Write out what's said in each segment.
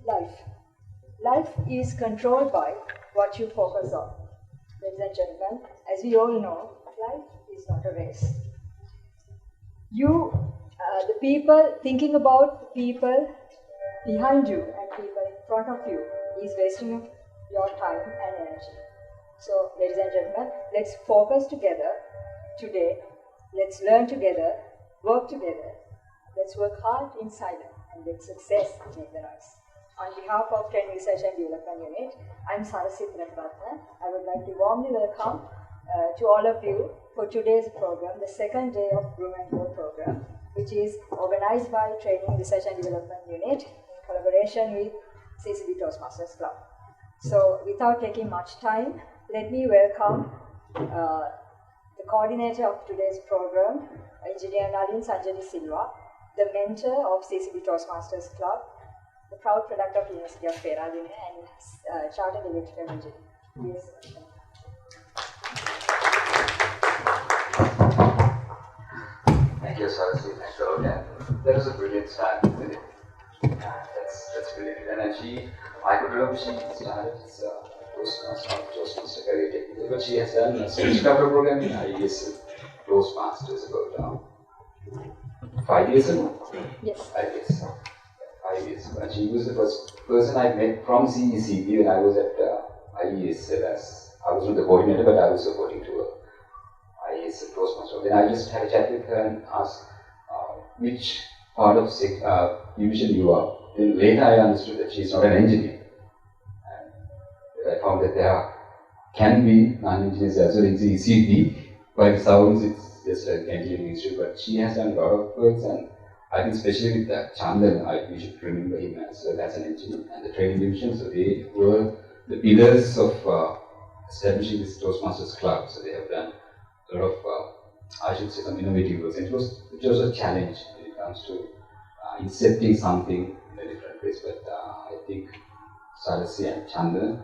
Life. Life is controlled by what you focus on. Ladies and gentlemen, as we all know, life is not a race. The people, thinking about the people behind you and people in front of you is wasting of your time and energy. So, ladies and gentlemen, let's focus together today. Let's learn together, work together. Let's work hard in silence and let success make the rise. On behalf of Training Research and Development Unit, I'm Saraswati Ratnathan. I would like to warmly welcome to all of you for today's program, the second day of Groom and Groom program, which is organized by Training Research and Development Unit in collaboration with cecb Toastmasters Club. So, without taking much time, let me welcome the coordinator of today's program, Engineer Nalin Sanjani Silva, the mentor of cecb Toastmasters Club, the proud product of University of Peradeniya and Chartered Electrical Engineer. Yes. Thank you, Saraswati. Thanks a lot. And that was a brilliant start with it. That's brilliant. And I could remember she started this Toastmaster career technically, but she has done a speech cover program in IES Toastmasters about 5 years ago. Yes. 5 years. 5 years. And she was the first person I met from cecb when I was at IES. I was not the coordinator, but I was supporting to her. IES Toastmaster. Then I just had a chat with her and asked which part of division you are. Then later I understood that she is not an engineer. And I found that there can be non-engineers as well in cecb. By it sounds it's just an engineering issue, but she has done a lot of works, and I think especially with Chandan, we should remember him as well as an engineer and the training division. So they were the pillars of establishing this Toastmasters Club. So they have done a lot of, I should say, some innovative works. And it was a challenge when it comes to incepting something in a different place. But I think Sarasi and Chandan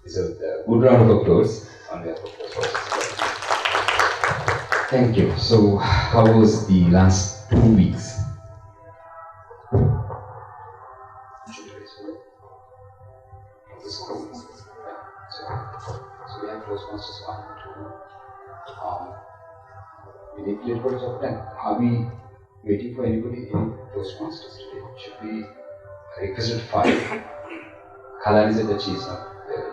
deserve a good round of applause on behalf of Toastmasters Club. Thank you. So, how was the last 2 weeks? So we have Toastmasters 1 and 2. We did little bit of time. Are we waiting for anybody in Toastmasters today? Should we request 5? Kalani said that she is not there.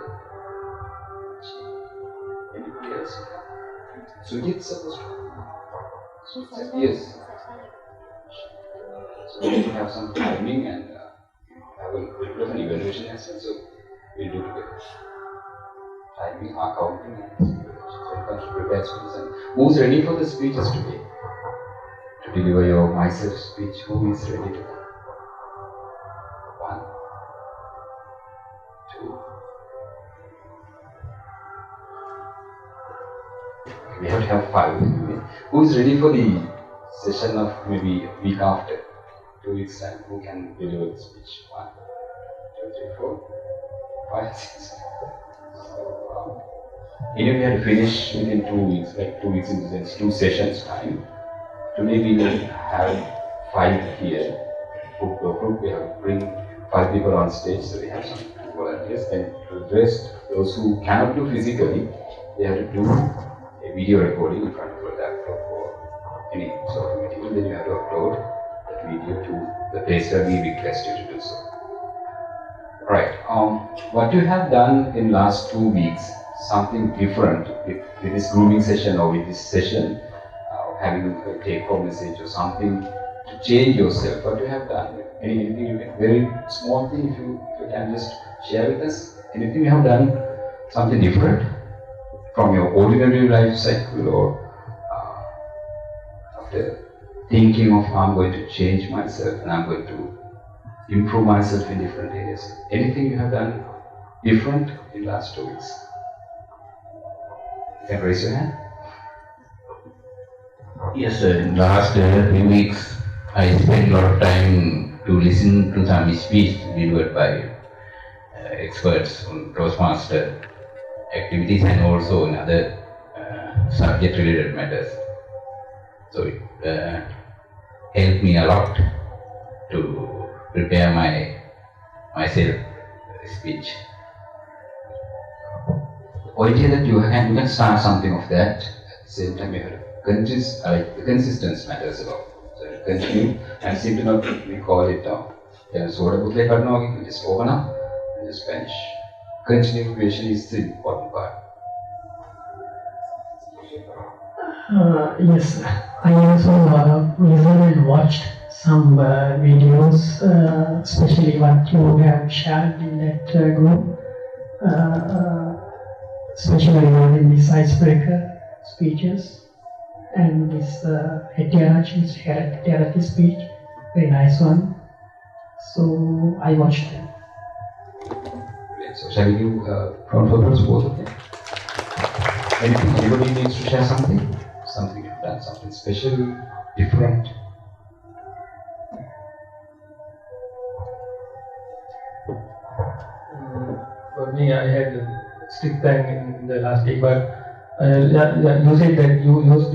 Anybody else? Sujit supposed to? Yes. So we need to have some timing and have a little bit of an evaluation as well. So we'll do together. Timing, accounting, and evaluation. So it comes to prepare speeches. And who's ready for the speeches today? To deliver your myself speech, who is ready to that? 1, 2. We have to have 5 anyway. Who's ready for the session of maybe a week after? 2 weeks time, who can deliver the speech? 1, 2, 3, 4, 5, 6. So, anyway, we had to finish within 2 weeks, like 2 weeks in the sense, 2 sessions time. Today we will have 5 here. Group, we have to bring 5 people on stage, so we have some volunteers. Then to the rest, those who cannot do physically, they have to do a video recording in front of the laptop or any sort of material. Then you have to upload that video to the place where we request you to do so. Right. What you have done in last 2 weeks, something different with this grooming session or with this session, having a take-home message or something to change yourself. What you have done? Anything, very small thing, if you can just share with us. Anything you have done, something different from your ordinary life cycle, or after thinking of I'm going to change myself and I'm going to improve myself in different areas. Anything you have done different in the last 2 weeks? You can raise your hand. Yes, sir. In the last 3 weeks, I spent a lot of time to listen to some speech delivered by experts on Toastmaster activities and also in other subject-related matters. So it helped me a lot to prepare myself speech. Point here that you can start something of that. At the same time, you have the consistency matters a lot. So you continue and seem to not recall it down. Then so what you can just open up and just finish. Continuation is the important part. Yes, I also listened and watched some videos, especially what you have shared in that group, especially regarding these icebreaker speeches and this hierarchy speech, very nice one. So I watched them. Great. So shall we give round of applause both of them? Anything? Anybody needs to share something? Something you've done, something special, different? For me, I had a strict time in the last week, but you said that you used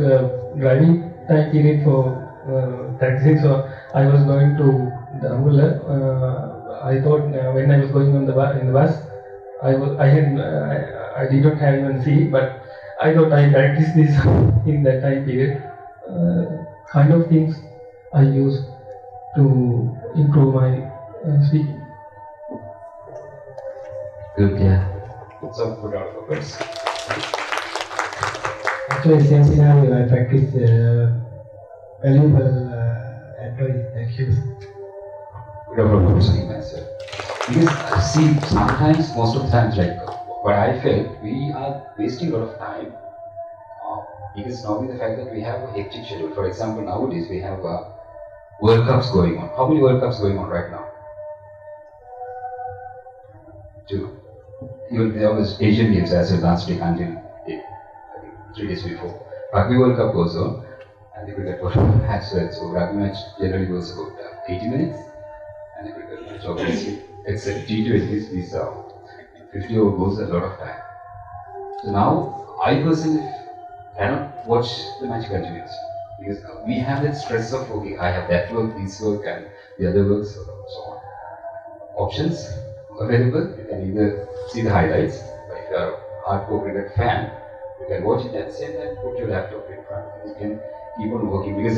driving time period for taxi, so I was going to the Amula. I thought when I was going on in the bus, I did not have even see, but I thought I practiced this in that time period. Kind of things I use to improve my speaking. Good, yeah. So put out for words. Actually, same scenario, I practice valuable Android cues. Put out for words on myself. Because see, sometimes, most of the times, like what I felt, we are wasting a lot of time. Because now with the fact that we have a hectic schedule. For example, nowadays we have World Cups going on. How many World Cups going on right now? 2. Even there was Asian Games as well last week until I think 3 days before. Rugby World Cup goes on and the cricket World Cup as well. So rugby match generally goes about 80 minutes and the cricket match obviously except T20s these 50 over goes a lot of time. So now I personally cannot watch the match continuously because we have that stress of okay, I have that work, this work and the other work, so on. Options available, you can either see the highlights, but if you are a hardcore cricket fan, you can watch it at the same time, put your laptop in front, you can keep on working because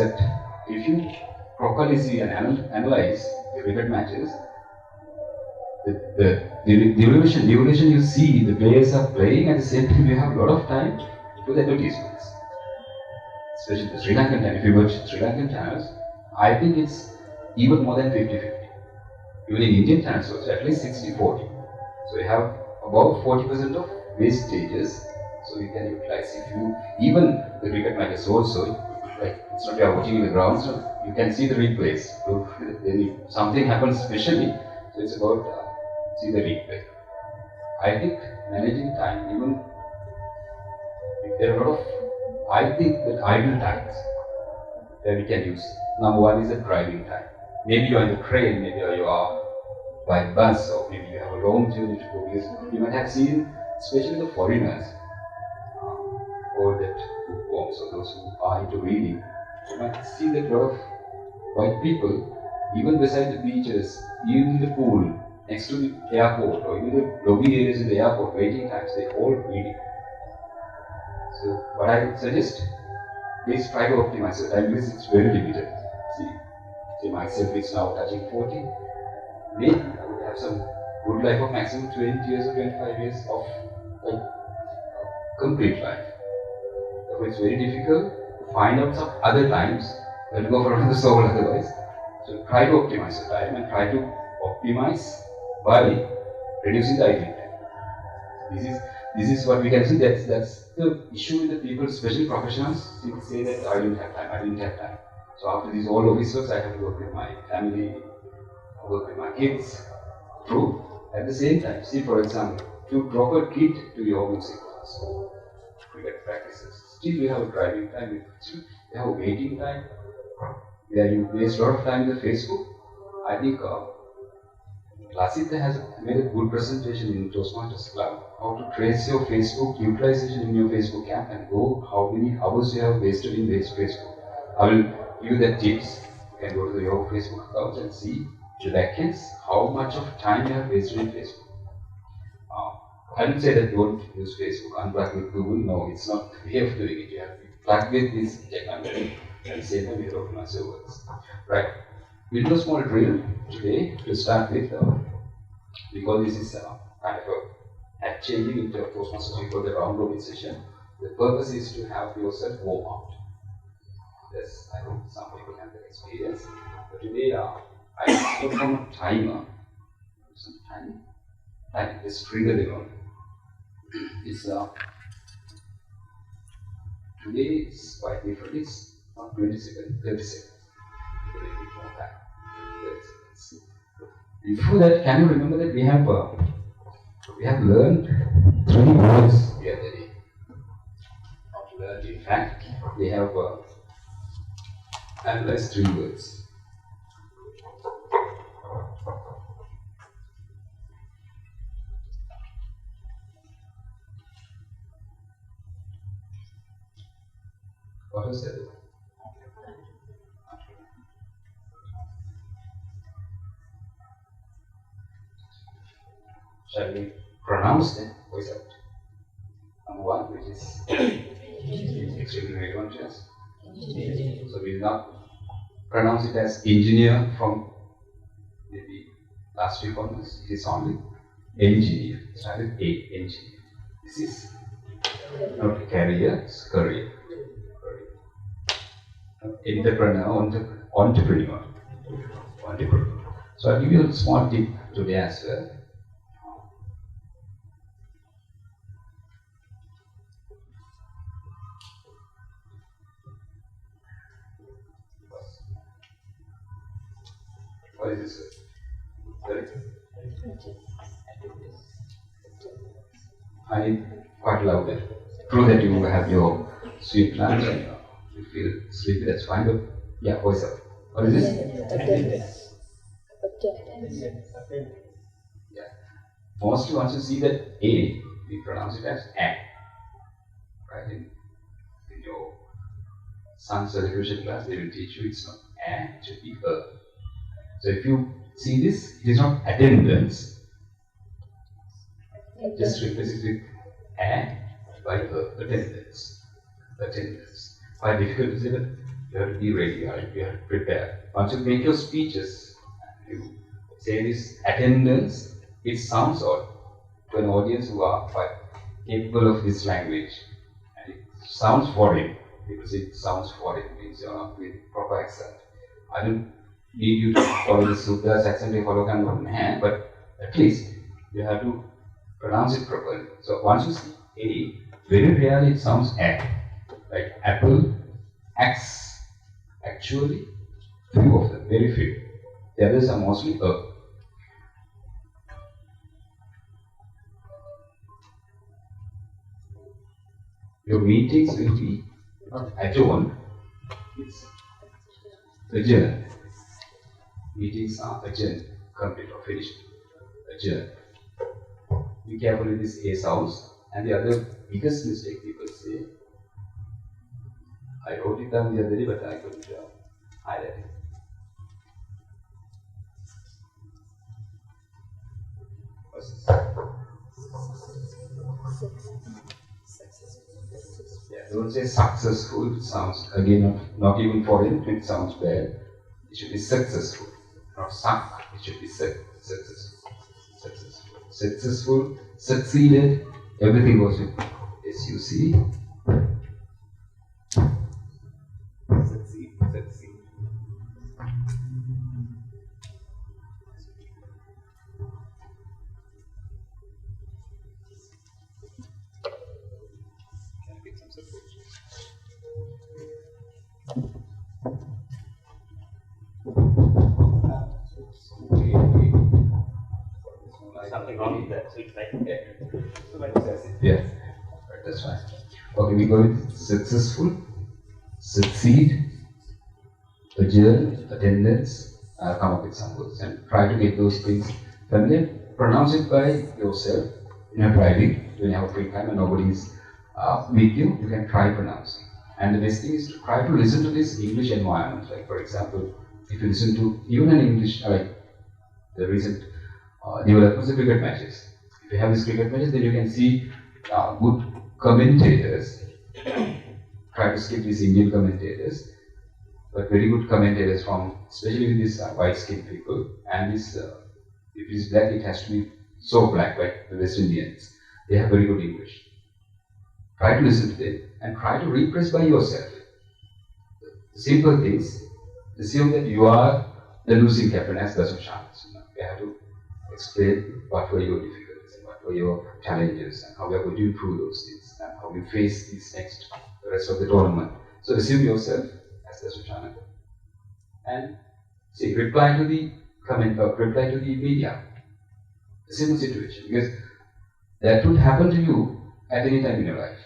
if you properly see and analyze the cricket matches, the duration you see, the players are playing at the same time, you have a lot of time to the advertisements. Especially the Sri Lankan time, if you watch Sri Lankan channels, I think it's even more than 50-50. Even in Indian channels also, at least 60-40. So you have about 40% of wastages, so you can utilize. If you, even the cricket matches also, like it's not you are watching in the ground, so you can see the replays. So then if something happens specially, so it's about see the replay. I think managing time, even if there are a lot of, I think that idle times that we can use. Number one is the driving time. Maybe you are in the train, maybe you are by bus, or maybe you have a long journey to go. Because you might have seen, especially the foreigners, or that bookworms, or those who are into reading, you might see that a lot of white people, even beside the beaches, even in the pool, next to the airport, or even the lobby areas in the airport, waiting times, they all reading. So, what I would suggest, please try to optimize your time because it's very limited. See myself, it's now touching 40. Maybe I would have some good life of maximum 20 years or 25 years of like complete life. Therefore, it's very difficult to find out some other times that will go for another soul otherwise. So try to optimize your time and try to optimize by reducing the idle time. This is what we can see. That's the issue with the people, especially professionals. People say that I didn't have time. So after these all office works, I have to work with my family, work with my kids. True. At the same time, see for example, to drop a kid to your music class, cricket practices, still you have a driving time, you have a waiting time, where you waste a lot of time in the Facebook. I think Lasita has made a good presentation in Toastmasters Club, how to trace your Facebook utilization in your Facebook app and go how many hours you have wasted in Facebook. I will give you the tips. You can go to your Facebook account and see to that case, how much of time you have wasted in Facebook? I would say that don't use Facebook, unplug with Google. No, it's not the way of doing it. You have to plug with this technology and save them with optimize your works. Right. We'll do a small drill today to start with, because this is kind of a changing into a Toastmasters we call the round robin session. The purpose is to have yourself warm up. Yes, I hope some people have that experience. But today, I put from a timer. Some time. Time. Just trigger the one. It's today it's quite different. It's not 20 seconds, 30 seconds. A little bit more time. 30 seconds. Before that, can you remember that we have learned 3 words the other day? Not learned, in fact, we have analyzed 3 words. What was that? Shall we pronounce them? Voice out. Number 1, which is extremely relevant to us. So we will not pronounce it as engineer from maybe last week onwards. It is only engineer. Started A, engineer. This is not career, it's career. Entrepreneur. So I'll give you a small tip today as well. What is this? Sorry? I quite love that. True that you have your sweet lunch and you feel sleepy, that's fine, but yeah, voice out. What is this? Yeah. Mostly once you see that A, we pronounce it as A. Right? In your son's celebration class, they will teach you it's not A, it should be A. So if you see this, it is not attendance. Just replace it with A by attendance. Attendance. Quite difficult to say, but you have to be ready, you have to prepare. Once you make your speeches, you say this attendance, it sounds odd to an audience who are quite capable of this language. And it sounds foreign. People say it sounds foreign, means you're not with proper accent. I don't need you to follow the Suda's accent, you follow Kanwan, but at least you have to pronounce it properly. So once you see A, very rarely it sounds A. Like apple, axe, actually, few of them, very few. The others are mostly A. Your meetings will be not adjourned, it's adjourned. Meetings are adjourned, complete or finished. Adjourned. Be careful with this A sounds. And the other biggest mistake people say, I wrote it down the other day, but I couldn't highlight it. What's this? Yeah, don't say successful, it sounds, again, not even foreign, it sounds bad. It should be successful, not suck, it should be successful. Successful, succeeded, everything goes with SUC. Succeed. Can I get some support? Something wrong with that, so it's like Yeah, right, that's fine. Okay, we go with successful, succeed, adjourn, attendance. I'll come up with some words and try to get those things familiar. Pronounce it by yourself when you're driving, when you have free time and nobody is with you, you can try pronouncing. And the best thing is to try to listen to this English environment. Like, for example, if you listen to even an English, like the recent developments of cricket matches. If you have these cricket matches, then you can see good commentators. Try to skip these Indian commentators, but very good commentators from, especially with these white-skinned people. And this, if it is black, it has to be so black, like the West Indians. They have very good English. Try to listen to them and try to repress by yourself. The simple things. Assume that you are the losing captain as the chance. You have to explain what were your difficulties and what were your challenges and how we are going to improve those things and how you face this the rest of the tournament. So assume yourself as the Sushana and see, reply to the comment or reply to the media. A simple situation, because that would happen to you at any time in your life.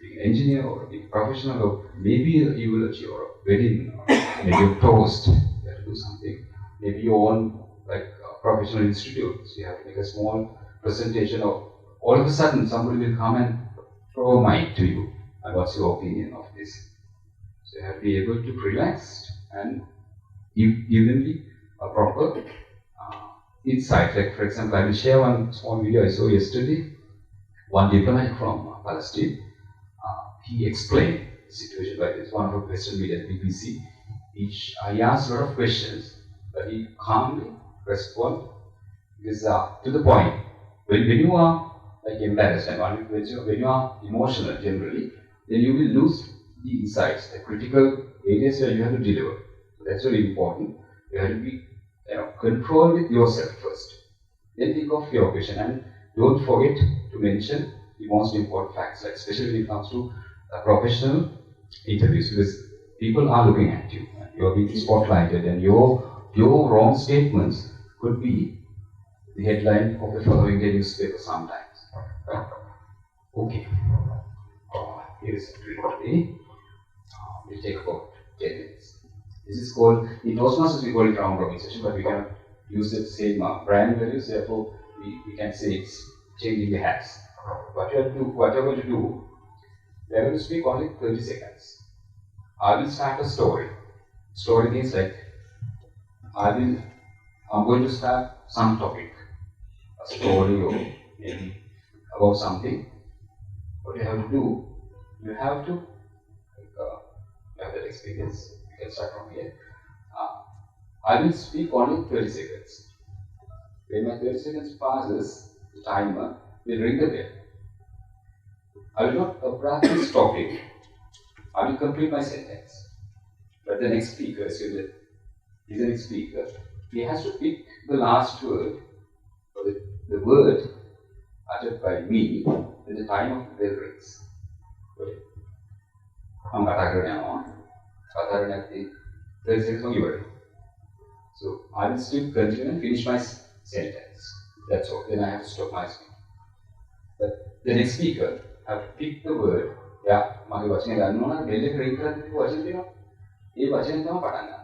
Being an engineer or being a professional, or maybe you will achieve or a wedding or maybe a toast, you have to do something. Maybe your own professional institute, so you have to make a small presentation of, all of a sudden somebody will come and throw a mic to you and what's your opinion of this. So you have to be able to relax and evenly a proper insight. Like for example, I will share one small video I saw yesterday. One diplomat from Palestine, he explained the situation like this. One of the Western media, BBC, he asked a lot of questions, but he calmly responded. Because to the point, when you are embarrassed and when you are emotional generally, then you will lose the insights, the critical areas where you have to deliver. So that's very important. You have to be control with yourself first. Then think of your question and don't forget to mention the most important facts, like especially when it comes to professional interviews, because people are looking at you and you are being spotlighted, and your wrong statements could be the headline of the following day newspaper sometimes. Right? Okay. Here is a drill today. We'll take about 10 minutes. This is called, in Toastmasters we call it round robin session, but we cannot use the same brand values, therefore we can say it's changing the hats. What you're going to do, we are going to speak only 30 seconds. I will start a story. Story means like, I'm going to start some topic, a story or maybe about something. What you have to do, you have to have that experience. You can start from here. I will speak only 30 seconds. When my 30 seconds passes, the timer will ring the bell. I will not abruptly stop it. I will complete my sentence. But the next speaker, assume that he's the next speaker, he has to pick the last word, or the word uttered by me when the time of the bell rings. Okay. I'm Katarina 30 seconds on your. So I will still continue and finish my sentence. That's all. Then I have to stop my speech. But the next speaker have to pick the word. Yeah, my watching it. No, no, bell ring කරද්දී වචන තියෙනවා. ඒ වචනේ තමයි පටන් ගන්න.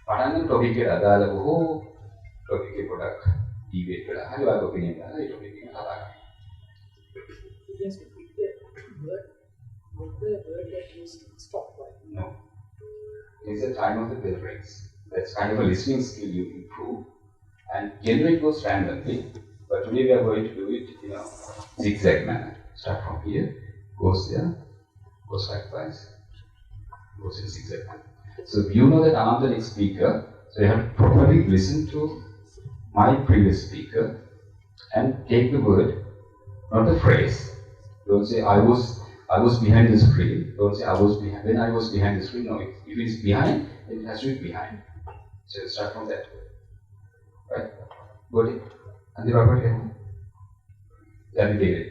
පටන් ගන්න topic එක අදාළ බොහෝ ටොපික් එක පොඩක් ඩීබේට් වෙලා හරි ඔයාලගේ ඔපිනියන් ගන්න ඒ ටොපික් එක කතා කරන්න. Just to pick the word, not the word that you stop by. No. It's the time of the bell rings. That's kind of a listening skill you improve. And generally it goes randomly. But today we are going to do it in a zigzag manner. Start from here, goes there, goes likewise, goes in zigzag manner. So you know that I'm the next speaker, so you have to properly listen to my previous speaker and take the word, not the phrase. Don't say I was behind the screen. Don't say when I was behind the screen. No, if it's behind, it has to be behind. So you start from that word. Right? Got it? And the Robert here. That we did it.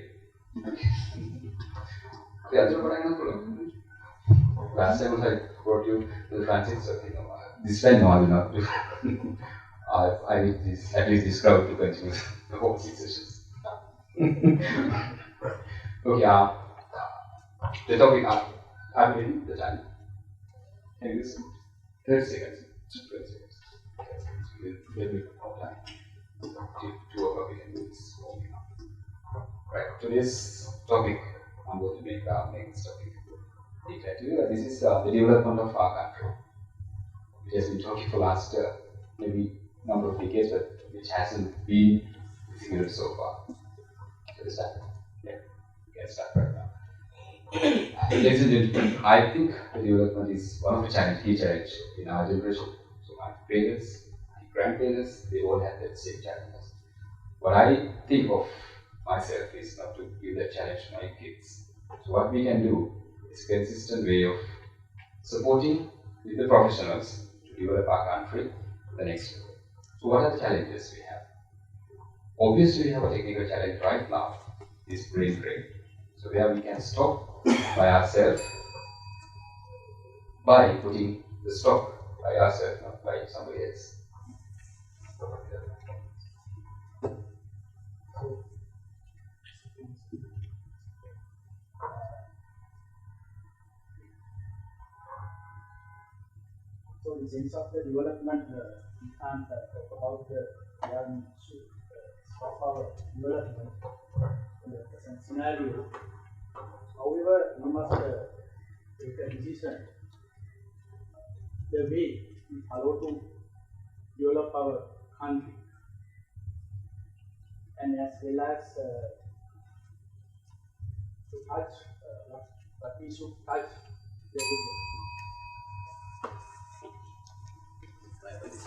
The other one I know. Last time I brought you to the fancy circle. This time no, I will not do. I need this, at least this crowd to continue the whole 6 sessions. Okay, the topic, I'm in the time. Can you listen? 30 seconds. 30 seconds. We'll be more time. 2 o'clock we can do this. Right, today's topic, I'm going to make this topic. This is the development of our country. It has been talking for last maybe number of decades, but which hasn't been executed so far. So let's start. Yeah, we can start right now. Ladies and gentlemen, I think the development is one of the key challenges in our generation. So my parents, my grandparents, they all had that same challenges. What I think of myself is not to give that challenge to my kids. So what we can do is a consistent way of supporting with the professionals to develop our country to the next level. So what are the challenges we have? Obviously, we have a technical challenge right now, is brain drain. So where we can stop by ourselves by putting the stop by ourselves, not by somebody else. So in sense of the development, we can't talk about the young stop our development in the present scenario. However, we must take a decision the way we allow to develop our country, and as well as to touch what we should touch the people.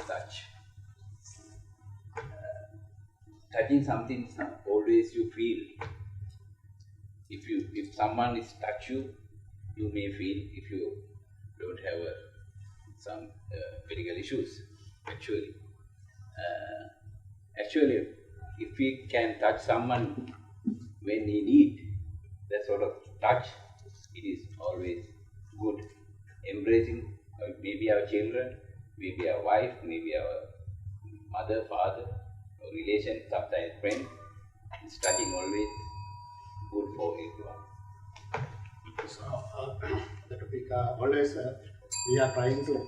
Touch. Touching something always you feel. If someone is touch you, you may feel if you don't have some medical issues. Actually, if we can touch someone when he need that sort of touch, it is always good. Embracing maybe our children, maybe our wife, maybe our mother, father, or relation, sometimes friend, is touching always good for everyone. So, the topic always we are trying to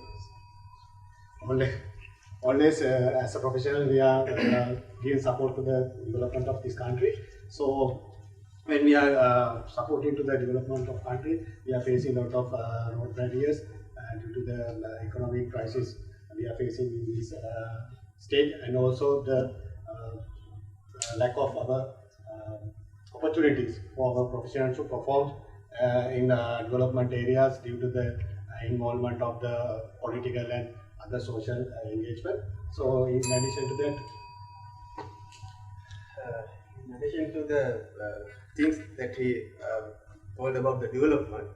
always as a professional we are giving support to the development of this country. So when we are supporting to the development of country, we are facing a lot of road barriers due to the economic crisis we are facing in this state, and also the lack of other opportunities for our professionals to perform in development areas due to the involvement of the political and other social engagement. So in addition to the things that he told about the development,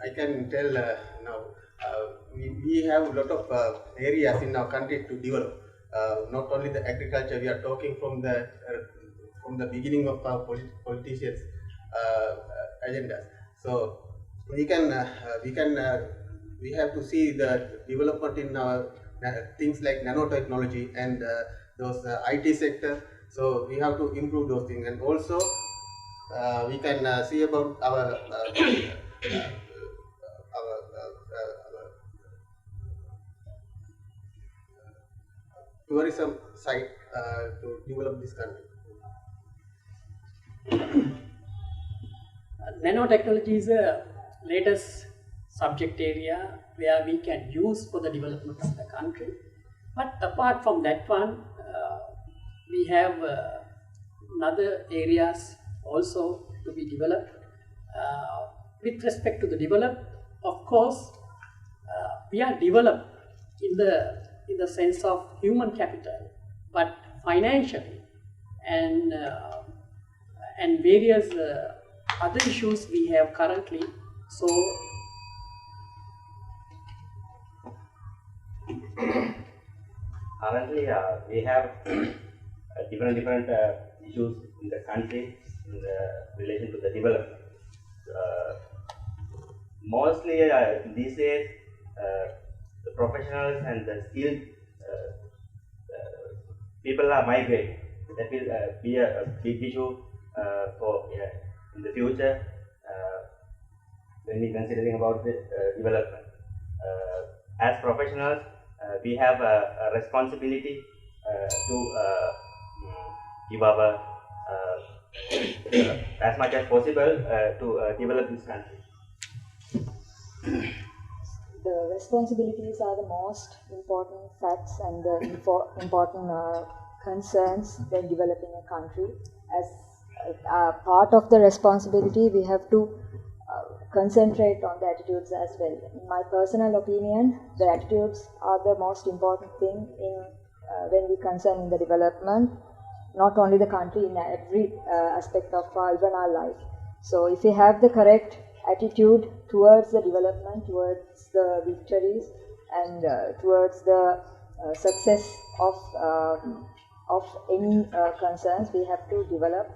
I can tell now we have a lot of areas in our country to develop. Not only the agriculture, we are talking from the beginning of our politicians' agendas. So we have to see the development in things like nanotechnology and those IT sector. So we have to improve those things, and also we can see about our tourism site to develop this country. Nanotechnology is a latest subject area where we can use for the development of the country. But apart from that one, we have other areas also to be developed. With respect to the development, of course, we are developed in the sense of human capital, but financially and various other issues we have currently. So currently we have different issues in the country in relation to the development. Mostly these days the professionals and the skilled people are migrating. That will be a big issue for in the future when we considering about the development. As professionals, we have a responsibility to give our as much as possible to develop this country. the responsibilities are the most important facts and the important concerns when developing a country. As part of the responsibility, we have to concentrate on the attitudes as well. In my personal opinion, the attitudes are the most important thing in when we concern in the development, not only the country, in every aspect of even our life. So if we have the correct attitude towards the development, towards the victories, and towards the success of any concerns, we have to develop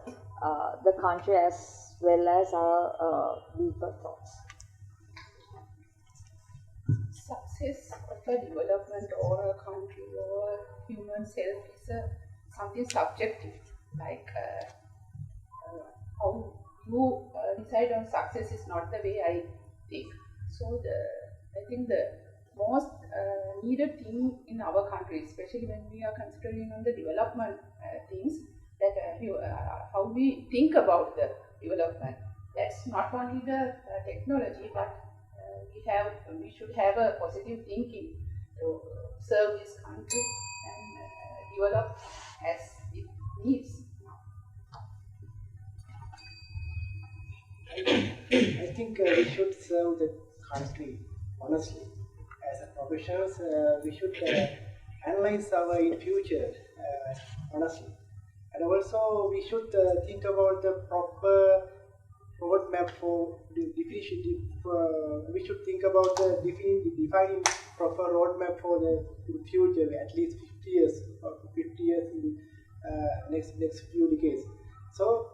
the country as well as our deeper thoughts. Success of a development or a country or a human self is something subjective, like how you decide on success is not the way I think. So I think the most needed thing in our country, especially when we are considering on the development things, that how we think about the development. That's not only the technology, but we should have a positive thinking to serve this country and develop as it needs. I think we should serve the country honestly. As a professionals, we should analyze our in future honestly, and also we should think about the proper roadmap for the definition. We should think about the defining proper roadmap for the future, at least 50 years or 50 years in next few decades. So,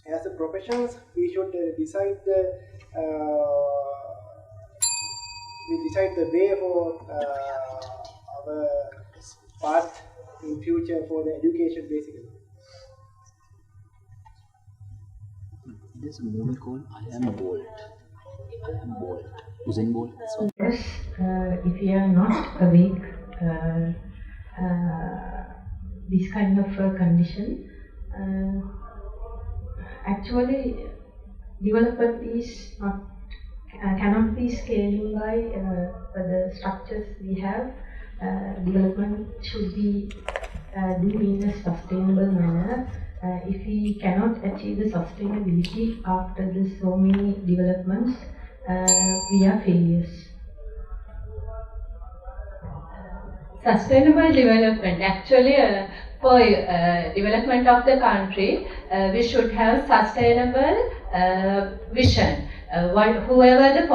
as a professionals, we should decide the way for our path in future for the education, basically. There's a movie called I Am Bold. Usain Bolt. Yes, if you are not awake, this kind of condition, actually development is not cannot be scaled by the structures we have. Development should be done in a sustainable manner. If we cannot achieve the sustainability after the so many developments, we are failures. Sustainable development, actually for development of the country, we should have sustainable vision. Whoever the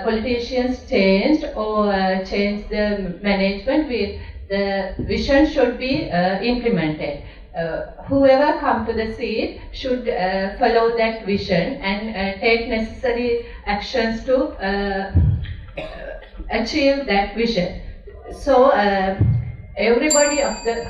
politicians changed or change the management, the vision should be implemented. Whoever come to the seat should follow that vision and take necessary actions to achieve that vision. So everybody of the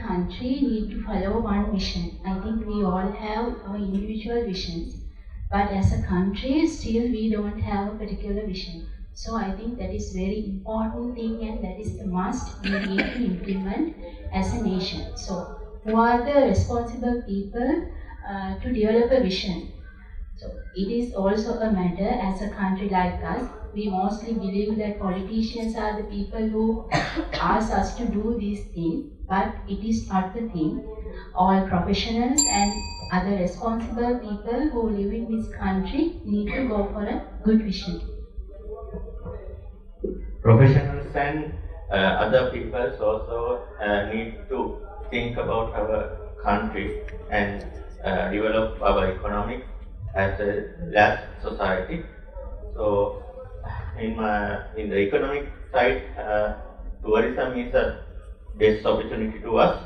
country need to follow one vision. I think we all have our individual visions, but as a country still we don't have a particular vision. So I think that is very important thing, and that is the must we need to implement as a nation. So who are the responsible people to develop a vision? So it is also a matter as a country like us. We mostly believe that politicians are the people who ask us to do these things, but it is not the thing. All professionals and other responsible people who live in this country need to go for a good vision. Professionals and other people also need to think about our country and develop our economic as a last society. So in the economic side, tourism is a best opportunity to us.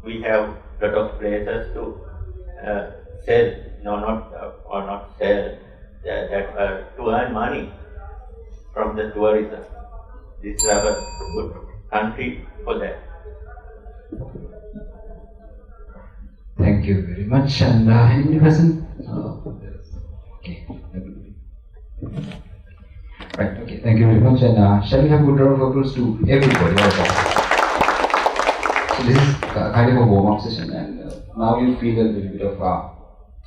We have a lot of places to sell, not sell, to earn money from the tourism. This is our good country for that. Thank you very much. And any person? Okay. Right. Okay. Thank you very much. And shall we have a good round of applause to everybody? So this is kind of a warm-up session, and now you feel a little bit of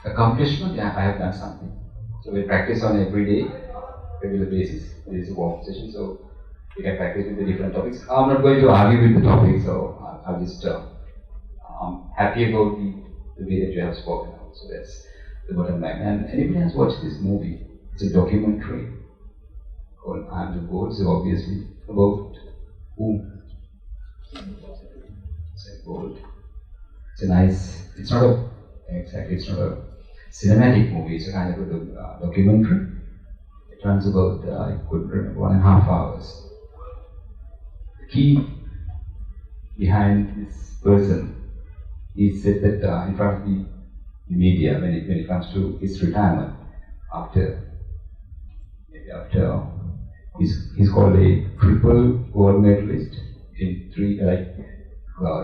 accomplishment. Yeah, I have done something. So we practice on every day, regular basis. There is a walk session, so we can practice with the different topics. I'm not going to argue with the topics, so I'll just, I'm happy about the way that you have spoken about. So that's the bottom line. And anybody has watched this movie? It's a documentary called I Am the God, so obviously about whom? It's a God. It's a nice, it's not a cinematic movie, it's a kind of a documentary. It runs about, I couldn't remember, 1.5 hours. The key behind this person, he said that in front of the media when it comes to his retirement, he's called a triple gold medalist in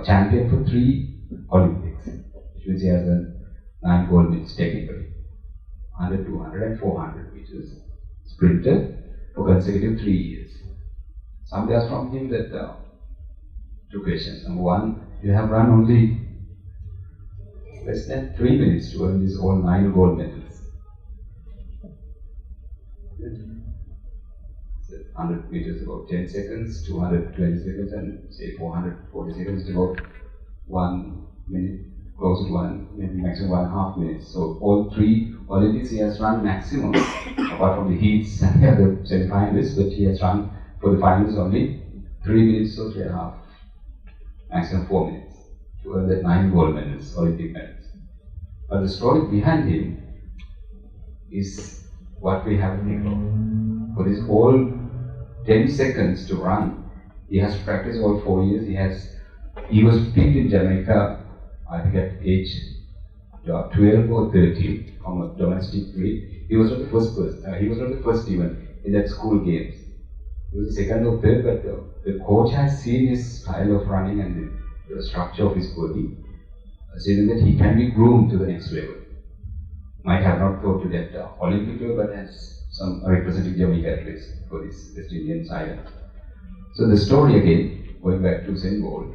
champion for 3 Olympics, which means he has 9 gold medals technically, 100, 200 and 400 meters sprinter for consecutive 3 years. Somebody asked from him that 2 questions. Number 1, you have run only less than 3 minutes to earn these all 9 gold medals. 100 meters about 10 seconds, 220 seconds, and say 440 seconds about 1 minute, close to 1, maybe maximum 1.5 minutes. So all 3 Olympics he has run maximum, apart from the heats and the other semi-finalists, but he has run for the finals only 3 minutes or 3.5, maximum 4 minutes to earn that 9 gold medals, Olympic medals. But the story behind him is what we have to think of. For this whole 10 seconds to run, he has to practice all 4 years. He was picked in Jamaica, I think at age 12 or 13 from a domestic league. He was not the first person. He was not the first even in that school games. He was the second or third, but the coach has seen his style of running and the structure of his body, saying that he can be groomed to the next level. Might have not thought to that Olympic level, but has some representing Jamaica at least for this West Indian side. So the story again, going back to Usain Bolt,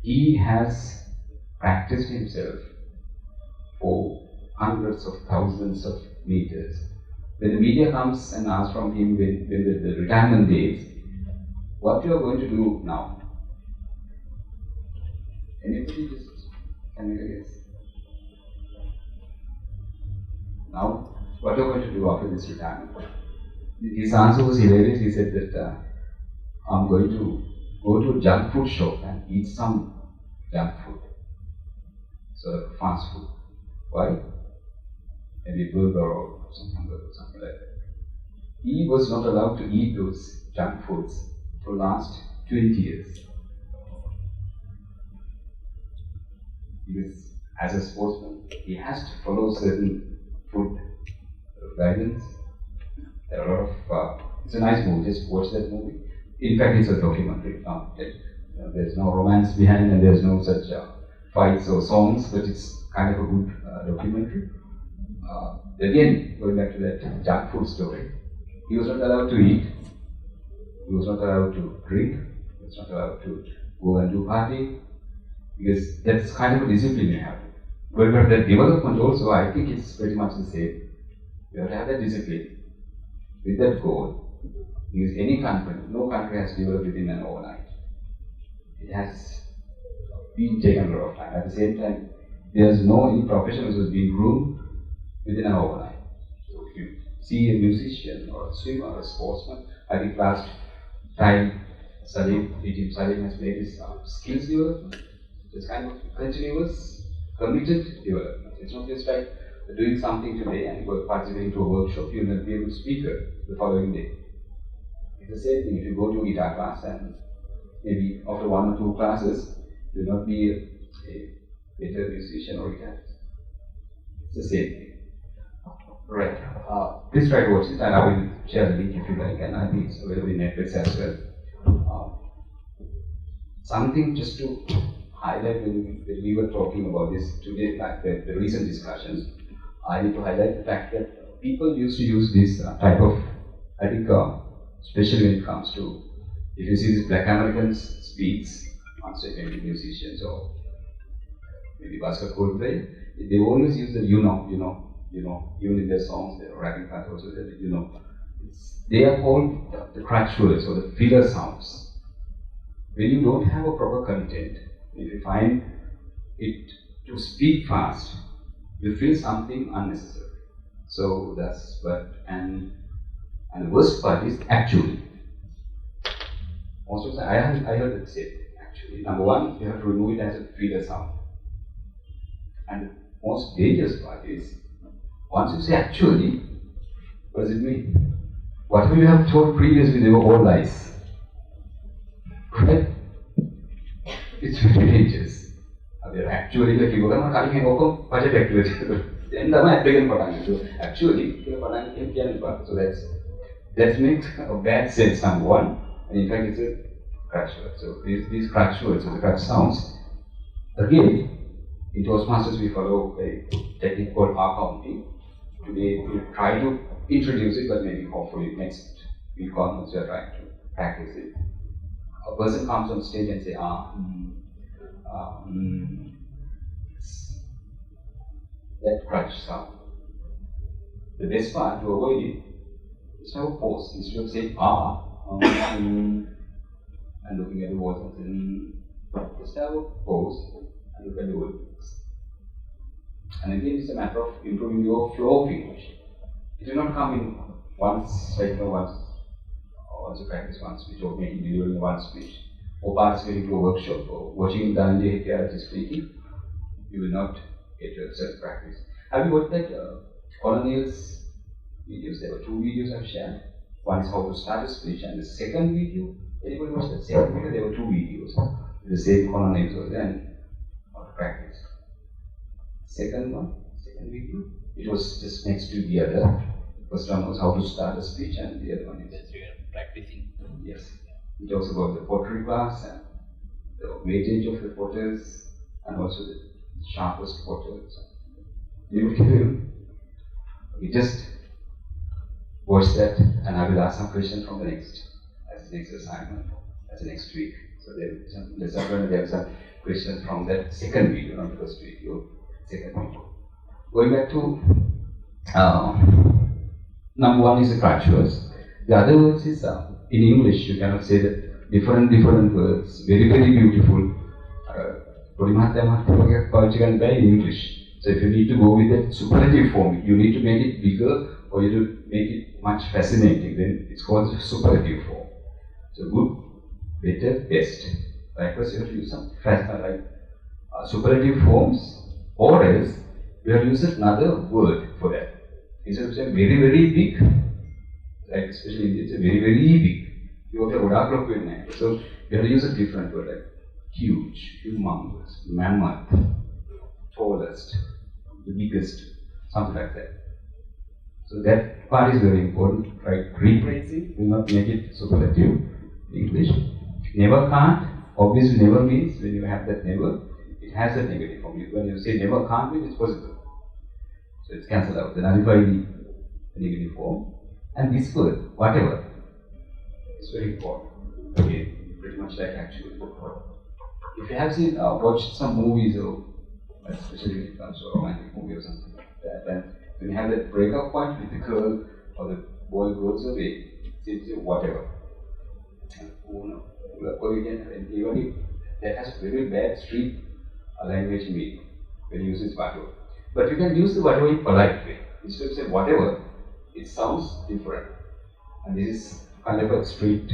he has practiced himself for hundreds of thousands of meters. When the media comes and asks from him when the retirement days, what you are going to do now? Anybody just can make a guess? Now, what are you going to do after this retirement? His answer was hilarious. He said that I'm going to go to a junk food shop and eat some junk food, sort of fast food. Why? Maybe burger or something like that. He was not allowed to eat those junk foods for the last 20 years. Because as a sportsman, he has to follow certain food guidance. There are a lot of, it's a nice movie, just watch that movie. In fact, it's a documentary. There's no romance behind and there's no such fights or songs, but it's kind of a good documentary. Again, going back to that junk food story, he was not allowed to eat, he was not allowed to drink, he was not allowed to go and do party, because that's kind of a discipline you have. Going back to that development also, I think it's pretty much the same. You have to have that discipline with that goal. Because any country, no country has developed within an overnight. It has been taken a lot of time. At the same time, there's no any profession which has been groomed within an overnight. So if you see a musician or a swimmer or a sportsman, I think last time Salim has made his skills development. It's kind of continuous, committed development. It's not just like doing something today and participating to a workshop, you will not be a good speaker the following day. It's the same thing if you go to a guitar class and maybe after 1 or 2 classes, you will not be a better musician or guitarist. It's the same thing. Right. Please try to watch it and I will share the link if you like, and I think it's available in Netflix as well. Something just to highlight when we were talking about this today, like the recent discussions, I need to highlight the fact that people used to use this type of, I think, especially when it comes to, if you see these Black Americans speaks, maybe musicians or maybe basketball players, they always use the you know, even in their songs, their rapping parts also, they are called the crutch words or the filler sounds. When you don't have a proper content, if you find it to speak fast, you feel something unnecessary. So that's what, and the worst part is actually. Most of the time, I heard it said, actually. Number one, you have to remove it as a filler sound. And the most dangerous part is, once you say actually, what does it mean? Whatever you have told previously, they were all lies. Right? It's very dangerous. Actually, like you go, I can open budget activity. Then the applicant actually, so that makes a bad sense, number one. And in fact, it's a crutch word. So these crutch words, or the crutch sounds, again, in Toastmasters we follow a technique called accounting. Today we try to introduce it, but maybe hopefully next week onwards we are trying to practice it. A person comes on stage and say, that crutch sound. The best part to avoid it is to have a pause. Instead of saying and looking at the words and just have a pause and look at the words. And again, it's a matter of improving your flow of English. It will not come in once, once you practice one speech, or making delivering one speech, or participating to a workshop, or watching Dhananjay Hettiarachchi speaking. You will not get to such practice. Have you watched that Colonel's videos? There were 2 videos I've shared. One is how to start a speech, and the second video, anybody watched that second video? There were 2 videos. The same Colonel was there, and how to practice. Second video, it was just next to the other. First one was how to start a speech, and the other one is practicing. Yes. It talks about the pottery class and the weightage of the potters, and also the sharpest potters. We just watch that, and I will ask some questions from the next assignment, as the next week. So there are some questions from that second video, not the first video, second video. Going back to number one is the crutch words. The other words is in English you cannot say that different words, very beautiful. In English. So if you need to go with that superlative form, you need to make it bigger or you need to make it much fascinating, then it's called the superlative form. So good, better, best. Likewise, you have to use some superlative forms, or else you have to use another word for that. Instead of saying very big, like especially in India, it's very big. You have to so you have to use a different word like huge, humongous, mammoth, tallest, the biggest, something like that. So that part is very important, right? Rephrasing will not make it superlative English. Never can't, obviously never means, when you have that never, it has a negative form. When you say never can't mean, it's possible. So it's cancelled out, the nullify the negative form. And this word, whatever, is very important. Okay, pretty much like actually. If you have seen, watched some movies, or especially when it comes to a romantic movie or something like that, then when you have that breakup point with the girl or the boy goes away, it's whatever. And even if that has very bad street language meaning when you use this whatever. But you can use the whatever in polite way. Instead of saying whatever, it sounds different. And this is kind of a street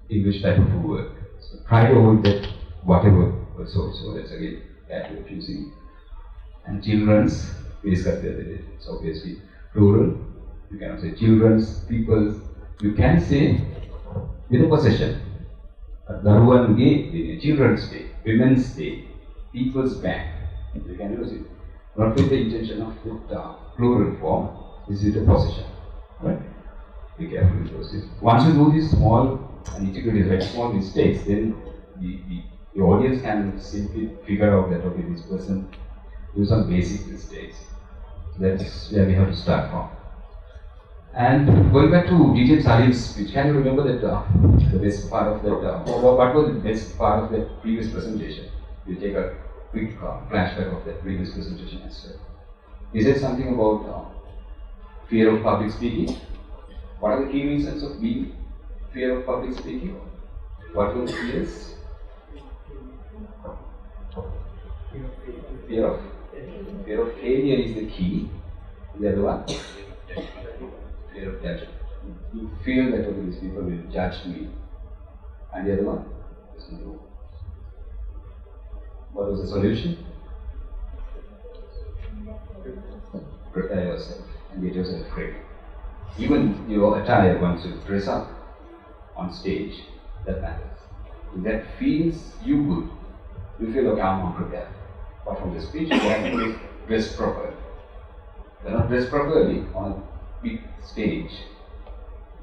English type of a word. So try to avoid that whatever also. So that's again bad way of using it. And children's, we discussed the other day. It's obviously plural. You cannot say children's, people's. You can say with a possession. Daruwan Day, Children's Day, Women's Day, People's Bank. You can use it. Not with the intention of the plural form, this is the possession. Right? Be careful with those things. Once you do these small and integrate like small mistakes, then the audience can simply figure out that okay, this person do some basic mistakes. That's where we have to start from. And going back to DJ Salim's speech, can you remember that the best part of that, what was the best part of that previous presentation? You take a quick flashback of that previous presentation as well. Is there something about fear of public speaking? What are the key reasons of being fear of public speaking? What were the fears? Fear of failure is the key. The other one? Fear of judgment. You feel that okay, these people will judge me. And the other one? What was the solution? Prepare yourself and get yourself ready. Even your attire, once you dress up on stage, that matters. If that feels you good, you feel okay, I'm prepared. But from the speech, you have to be dressed properly. If you're not dressed properly on a big stage,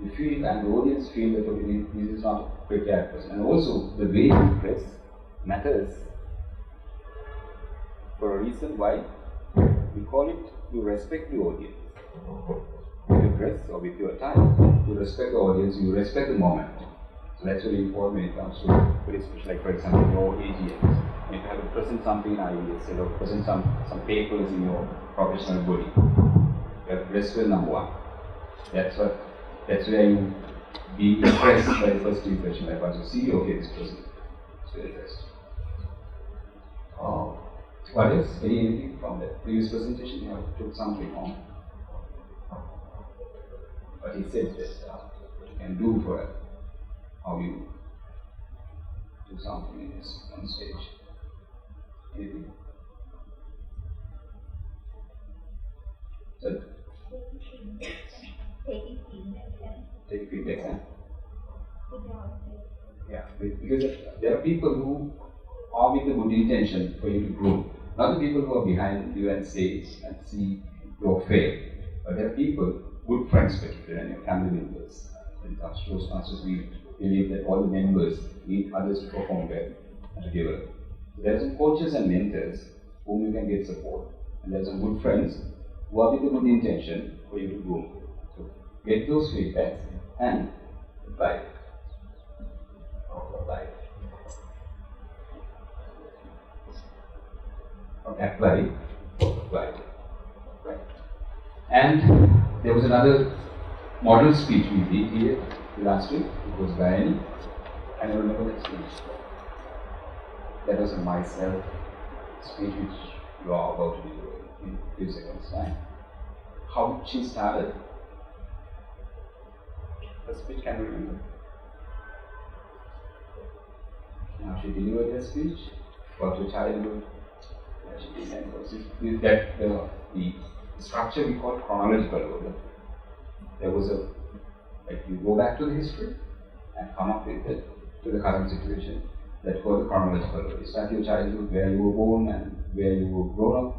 you feel, and the audience feel that okay, this is not a prepared person. And also, the way you dress matters for a reason why we call it, you respect the audience. With your dress or with your attire, you respect the audience, you respect the moment. So that's very important when it comes to very special, like for example, your AGMs. If you have to present something in IES, or present some papers in your professional body, you have to dress well, number one. That's where you be impressed by the first impression. Like once you see, okay, this person is very dressed. What else? Anything from the previous presentation? You have took something on. But he said that you can do for how you do something in this on stage. Anything? Sorry? Take feedback, huh? Yeah, because there are people who are with a good intention for you to grow. Not the people who are behind you and say and see your fail. But there are people, good friends particularly, and your family members. When it comes to Toastmasters, we believe that all the members need others to perform well and to develop. So there are some coaches and mentors whom you can get support. And there are some good friends who are with a good intention for you to grow. So get those feedbacks and apply it. Apply it. Apply. Right. And there was another model speech we did here last week. It was Gayani. I don't remember that speech. That was a myself speech which you are about to do in a few seconds time. How she started? The speech, can you remember? Now she delivered her speech about her childhood. That the structure we call chronological order. There was like you go back to the history and come up with it to the current situation. That's called the chronological order. You start your childhood, where you were born and where you were grown up,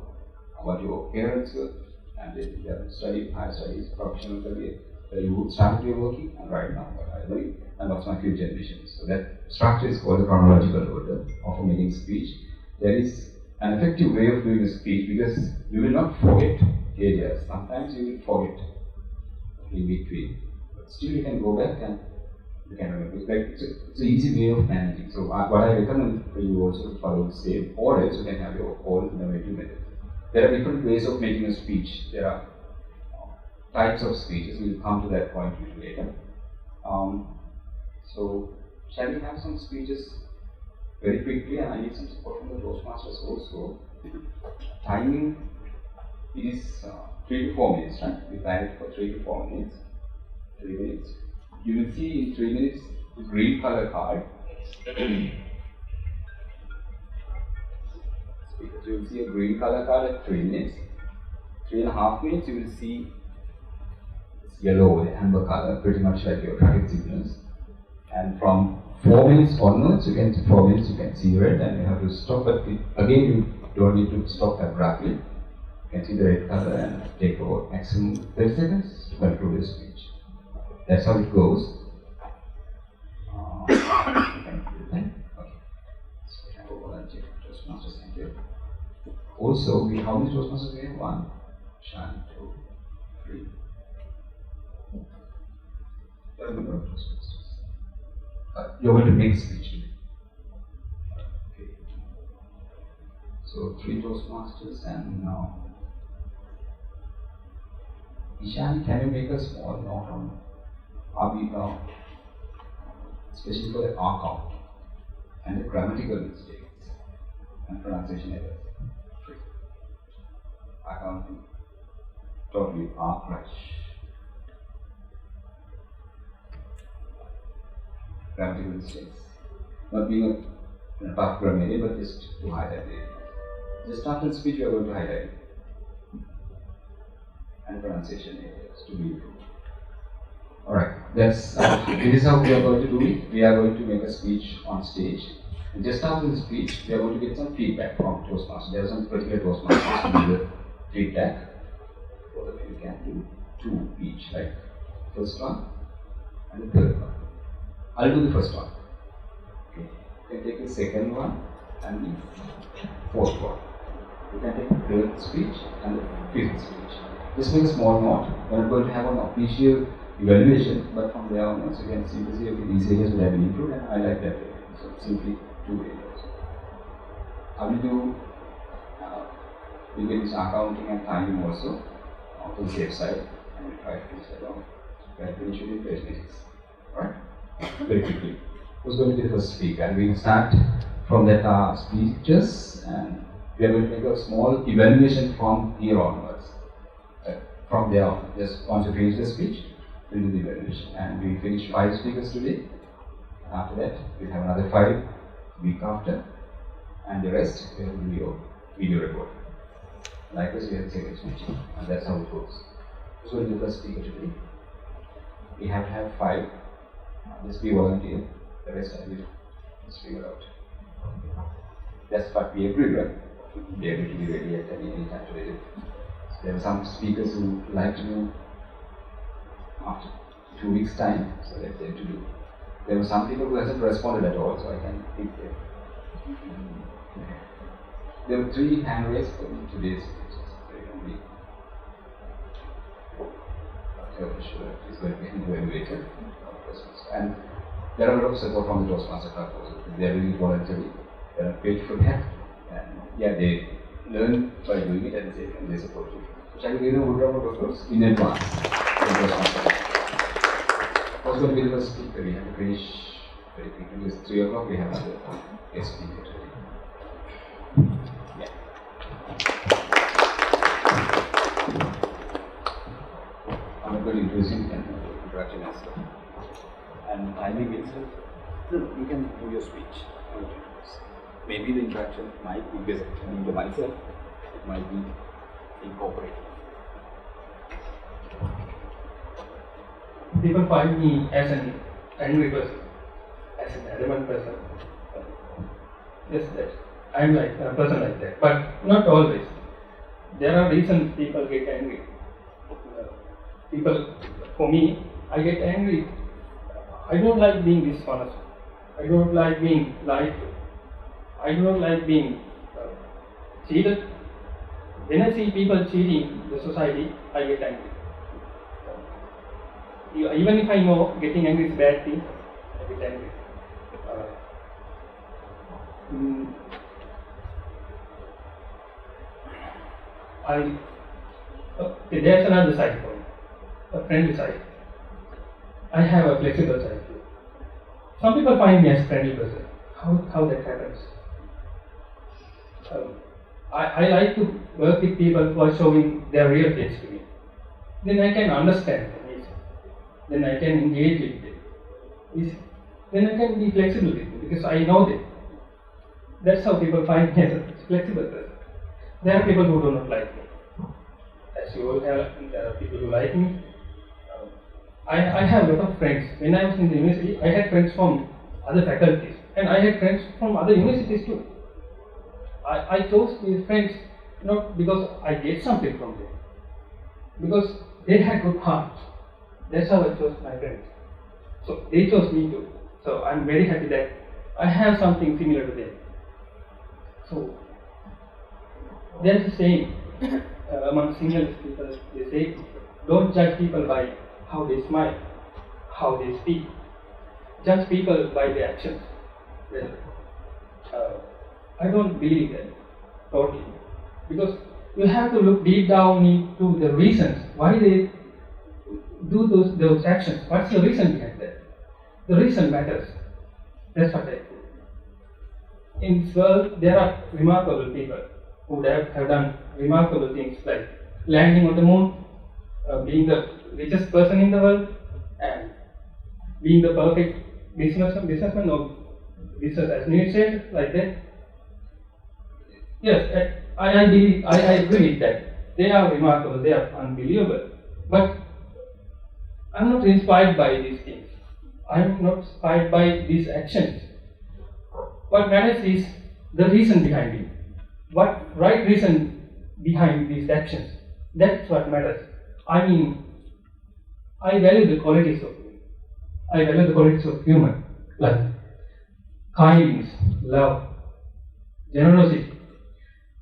what your parents were, and then you have studied, higher studies, professional career, where you started your working, and right now what I doing, and what's my future ambitions. So that structure is called the chronological order of a making speech. There is an effective way of doing a speech because you will not forget areas. Sometimes you will forget in between, but still you can go back and you can remember. It's an easy way of managing. So what I recommend for you also to follow the same, or else you can have your own innovative method. There are different ways of making a speech. There are types of speeches. We'll come to that point later. So shall we have some speeches very quickly, and I need some support from the Toastmasters also. Timing is 3 to 4 minutes, right? We plan it for 3 to 4 minutes. 3 minutes. You will see in 3 minutes the green color card. So you will see a green color card at 3 minutes. 3.5 minutes you will see this yellow, the amber color, pretty much like your traffic signals. And from 4 minutes onwards, 4 minutes you can see red and you have to stop, but again you don't need to stop abruptly. You can see the red color and take about maximum 30 seconds to conclude the speech. That's how it goes. Okay. So we have a volunteer Toastmasters, thank you. Also, how many Toastmasters we have? 1, 2, 3. You're going to make a speech. Okay. So 3 Toastmasters and now. Ishan, can you make a small note on Abhi, especially for the R count and the grammatical mistakes and pronunciation errors? Accounting, totally R crash. Grammatical mistakes. Not being a tough grammarian, but just to highlight it. Just after speech, we are going to highlight it. And pronunciation areas to be improved. Alright, this is how we are going to do it. We are going to make a speech on stage. And just after the speech, we are going to get some feedback from Toastmasters. There are some particular Toastmasters to do the feedback. Both of you can do 2 each, like first one and the third one. I'll do the first one. Okay. You can take the second one and the fourth one. You can take the third speech and the fifth speech. Just make a small note. We are going to have an official evaluation, but from there onwards you can simply see, okay, these areas will have been improved and I like that area. So simply 2 areas. I will do we will use accounting and timing also on the safe side, and we'll try to finish that on. We'll finish within 30 minutes. Alright? Very quickly. Who's going to be the first speaker? And we will start from that speeches, and we are going to make a small evaluation from here onwards. From there on, just once you finish the speech, we'll do the evaluation. And we finish 5 speakers today. After that, we'll have another 5 week after, and the rest we have video recording. Likewise, we have second speech, and that's how it goes. So we'll do the speaker today. We have to have 5. Just be volunteer. The rest I will just figure out. That's what we agreed, right? We'll be able to be ready at any time today. So there are some speakers who like to do after 2 weeks' time, so let them to do. There were some people who hasn't responded at all, so I can think there. There were 3 hand raised for today's speeches. Sure, is going to be evaluated. And there are a lot of support from the Toastmaster Club also. They are really voluntary. They are paid for that. And yeah, they learn by doing it and they support you. So shall we give them a good round of applause in advance? What's going to be the first speaker? We have to finish very quickly. It's 3 o'clock. We have another guest speaker today. Yeah. I'm not going to introduce you and introduction as well. And timing itself, you can do your speech. Maybe the interaction might be based on myself, it might be incorporated. People find me as an angry person, as an adamant person. Yes, that I am like a person like that, but not always. There are reasons people get angry. People, for me, I get angry. I don't like being dishonest. I don't like being lied to. I don't like being cheated. When I see people cheating the society, I get angry. Even if I know getting angry is a bad thing, I get angry. There's another side for me, a friendly side. I have a flexible side too. Some people find me as a friendly person. How that happens? I like to work with people who are showing their real face to me. Then I can understand them. Then I can engage with them. Then I can be flexible with them because I know them. That's how people find me as a flexible person. There are people who do not like me. As you all have, there are people who like me. I have a lot of friends. When I was in the university, I had friends from other faculties, and I had friends from other universities too. I chose these friends not because I get something from them, because they had good hearts. That's how I chose my friends. So they chose me too. So I'm very happy that I have something similar to them. So there's a saying among single people, they say, don't judge people by how they smile, how they speak. Judge people by their actions. Well, I don't believe that. totally. Because you have to look deep down into the reasons why they do those actions. What's the reason behind that? The reason matters. That's what I think. In this world, there are remarkable people who have done remarkable things like landing on the moon, being the richest person in the world, and being the perfect businessman or business administrator, like that. Yes, I believe, I agree with that. They are remarkable, they are unbelievable. But I'm not inspired by these things. I'm not inspired by these actions. What matters is the reason behind it. What right reason behind these actions. That's what matters. I mean, I value the qualities of human. I value the qualities of human, like kindness, love, generosity,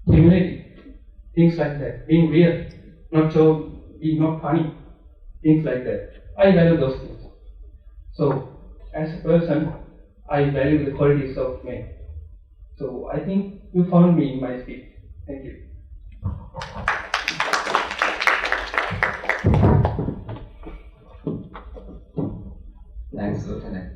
humility, things like that. Being real, not so, being not funny, things like that. I value those things. So, as a person, I value the qualities of men. So, I think you found me in my speech. Thank you. Thanks, Lieutenant.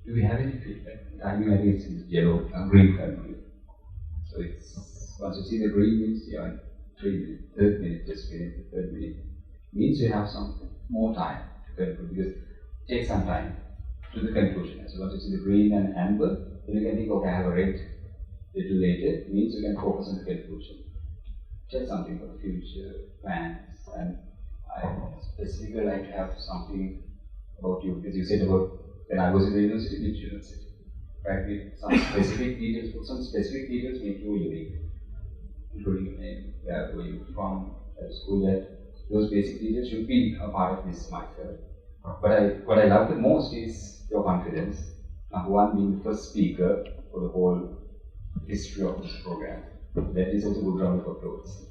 Do we have any feedback? Timing, I think it's yellow, green currently. So it's, once you see the green means you're in 3 minutes, third minute, just waiting for third minute. Means you have some more time to conclude, because it takes some time to the conclusion. So once you see the green and amber, then you can think, okay, I have a red little later, means you can focus on the conclusion. Tell something for the future plans, and I specifically like to have something about you, because you said about when I was in the university, which university? Right, with some specific details, put some specific details make you unique, including your name, where were you from, at school, that those basic details should be a part of this myself. But what I love the most is your confidence. Number one, being the first speaker for the whole history of this program. That is also a good round of applause.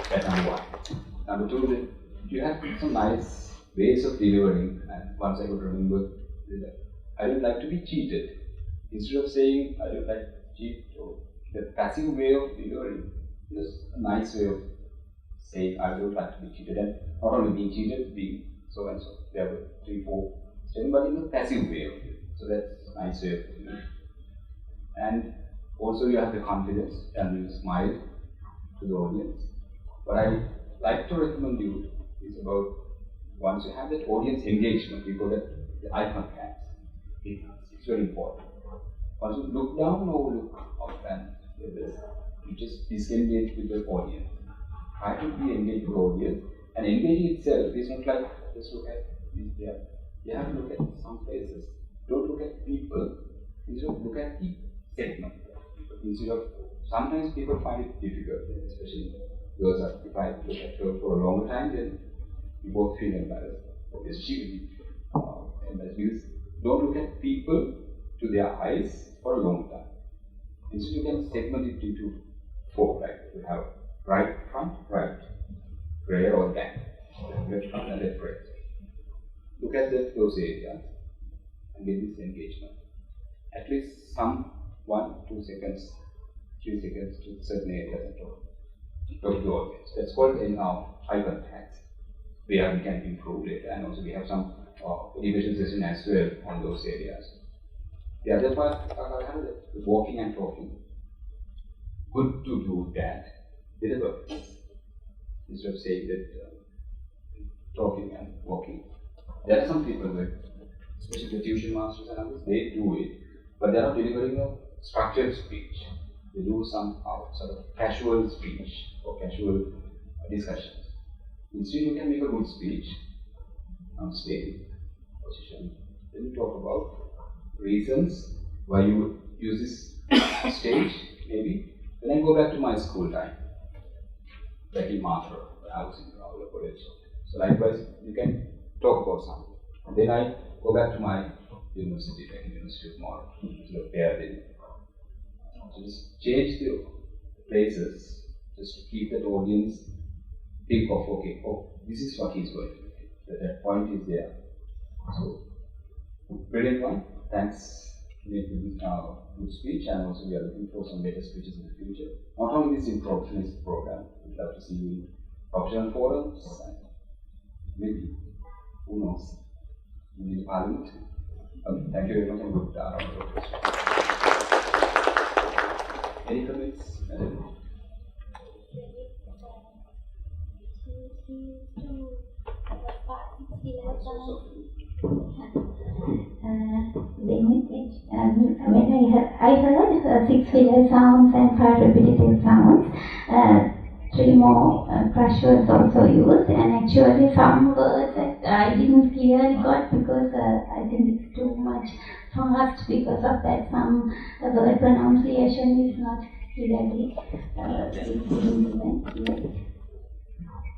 That's number one. Number two, you have some nice ways of delivering, and once I could remember, I don't like to be cheated. Instead of saying I don't like to cheat, or the passive way of delivering, just a nice way of saying I don't like to be cheated, and not only being cheated, being so and so. There were 3, 4, 7, but in a passive way of it. So that's a nice way of doing it. And also you have the confidence and you smile to the audience. What I like to recommend you is about once you have that audience engagement, we call that the eye contact. It's very important. Once you look down or look up and you just disengage with the audience. Try to be engaged with the audience, and engaging itself is not like just look at this there. You have to look at some places. Don't look at people, instead of look at the segment. Instead of, sometimes people find it difficult, especially girls. If I look at her for a longer time, then we both feel embarrassed. Obviously, she will be embarrassed, because don't look at people to their eyes for a long time. Instead, you can segment it into 4, like you have right front, right, rear or back, left front and left right. Look at those areas and get this engagement. At least some 1, 2 seconds, 3 seconds to certain areas and talk to the audience. That's called eye contact. Where we can improve it, and also we have some education session as well on those areas. The other part, the walking and talking. Good to do that with a purpose. Instead of saying that talking and walking. There are some people, like, especially the tuition masters and others, they do it, but they are not delivering a structured speech. They do some sort of casual speech or casual discussions. Instead, you can make a good speech on stage position. Then you talk about reasons why you use this stage, maybe. Then I go back to my school time, back in Matra, when I was in Ravula College. So likewise, you can talk about something. And then I go back to my university, like University of Mora, instead of there then. So just change the places, just to keep that audience think of, okay, oh, this is what he's going to do. That point is there. So Brilliant one. Thanks. We did good speech, and also we are looking for some better speeches in the future. Not only this in professional program, we'd love to see you in professional forums, and maybe, who knows, maybe in the parliament. Okay, thank you very much, and good round of applause. Any comments? When I heard 6 filler sounds and 5 repetitive sounds, 3 more crush words also used, and actually some words that I didn't clearly got because I think it's too much fast. Because of that, some word pronunciation is not clearly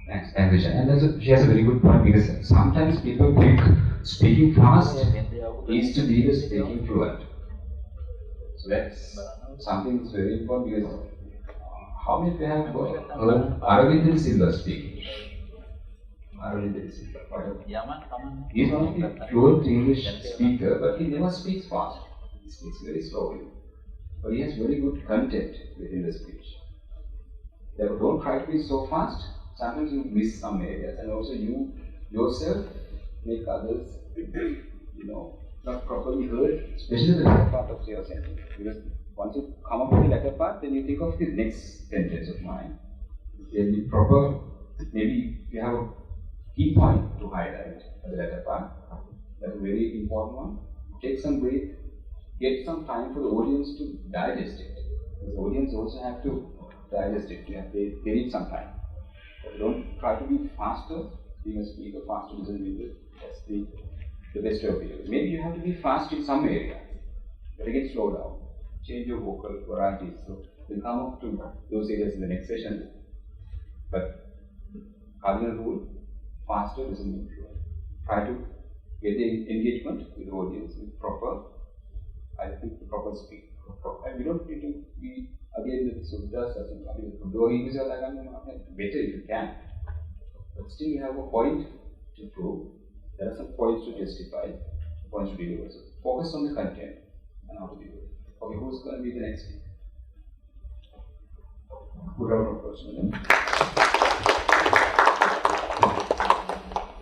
Thanks, Visha. And she has a very good point, because sometimes people think speaking fast is to be the speaking fluent. So that's something that's very important, because how many of you have heard Aravind Silva speaking? Aravind Silva. He's one of the fluent English speaker, but he never speaks fast. He speaks very slowly. But he has very good content within the speech. Therefore, don't try to be so fast. Sometimes you miss some areas, and also you yourself make others, not properly heard, especially the latter part of your sentence. Because once you come up with the latter part, then you think of the next sentence of mine. Then be proper. Maybe you have a key point to highlight at the latter part. That's a very important one. Take some break. Get some time for the audience to digest it. Because the audience also have to digest it. They need some time. So don't try to be faster. Being a speaker, faster doesn't mean that's the best way of it. Maybe you have to be fast in some areas, but again slow down. Change your vocal varieties. So we'll come up to those areas in the next session. But cardinal rule, faster doesn't mean fluent. Try to get the engagement with the audience with proper, proper speak. And we don't need to be again the Suddhas or something. Though English are better if you can. But still you have a point to prove. There are some points to justify, points to deliver. So focus on the content and how to deliver. Okay, who's going to be the next speaker? Good round of applause, madam.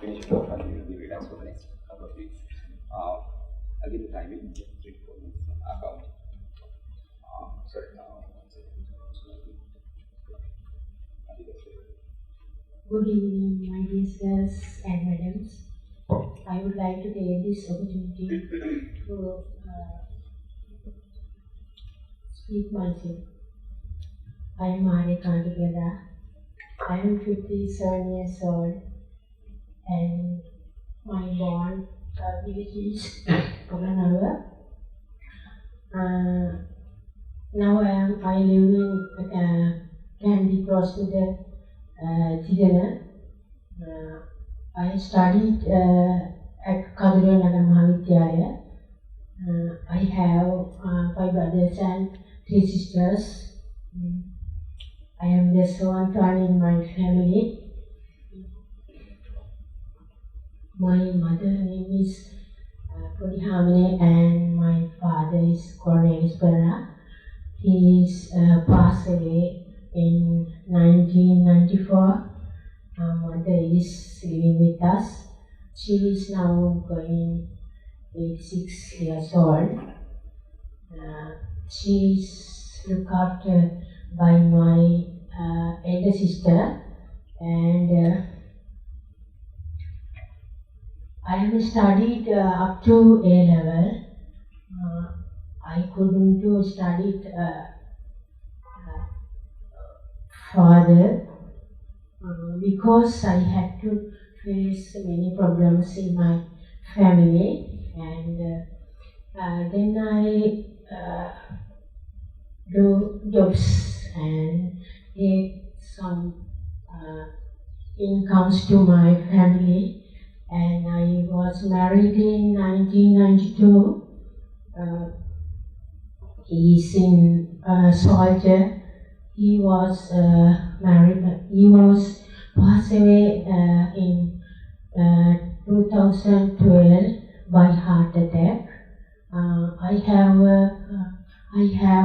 Finish it off and we will be relaxed for the next couple of weeks. I'll give the timing, 3 to 4 minutes. Account. Sorry, Good evening, my dear sirs and madams. I would like to take this opportunity to speak myself. I am Mari Kandipeda. I am 57 years old, and my born village is Poganalua. Now I live in Candy close to the Tigana. I studied at Kadura Nagar Mahavidyalaya. I have 5 brothers and 3 sisters. I am the seventh one in my family. My mother name is Podi Hamine, and my father is Cornelis Perra. He is passed away in 1994. My mother is living with us. She is now going 86 years old. She is looked after by my elder sister, and I have studied up to A level. I couldn't do study further because I had to face many problems in my family, and then I do jobs and get some incomes to my family. And I was married in 1992. He is in soldier. He was married. He was passed away in 2012 by heart attack. I have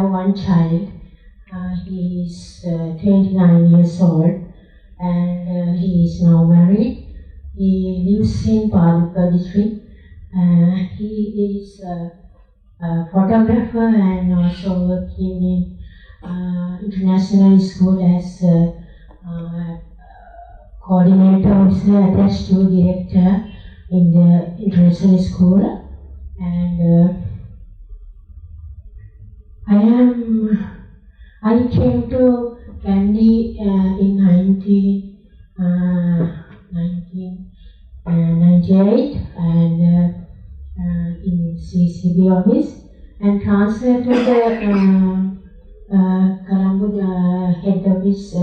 one child. He is 29 years old and he is now married. He lives in Paduka district. He is a photographer and also working in international school as coordinator officer attached to director in the international school. And I came to Kandy in 1998 and in cecb office and transferred to the Colombo head office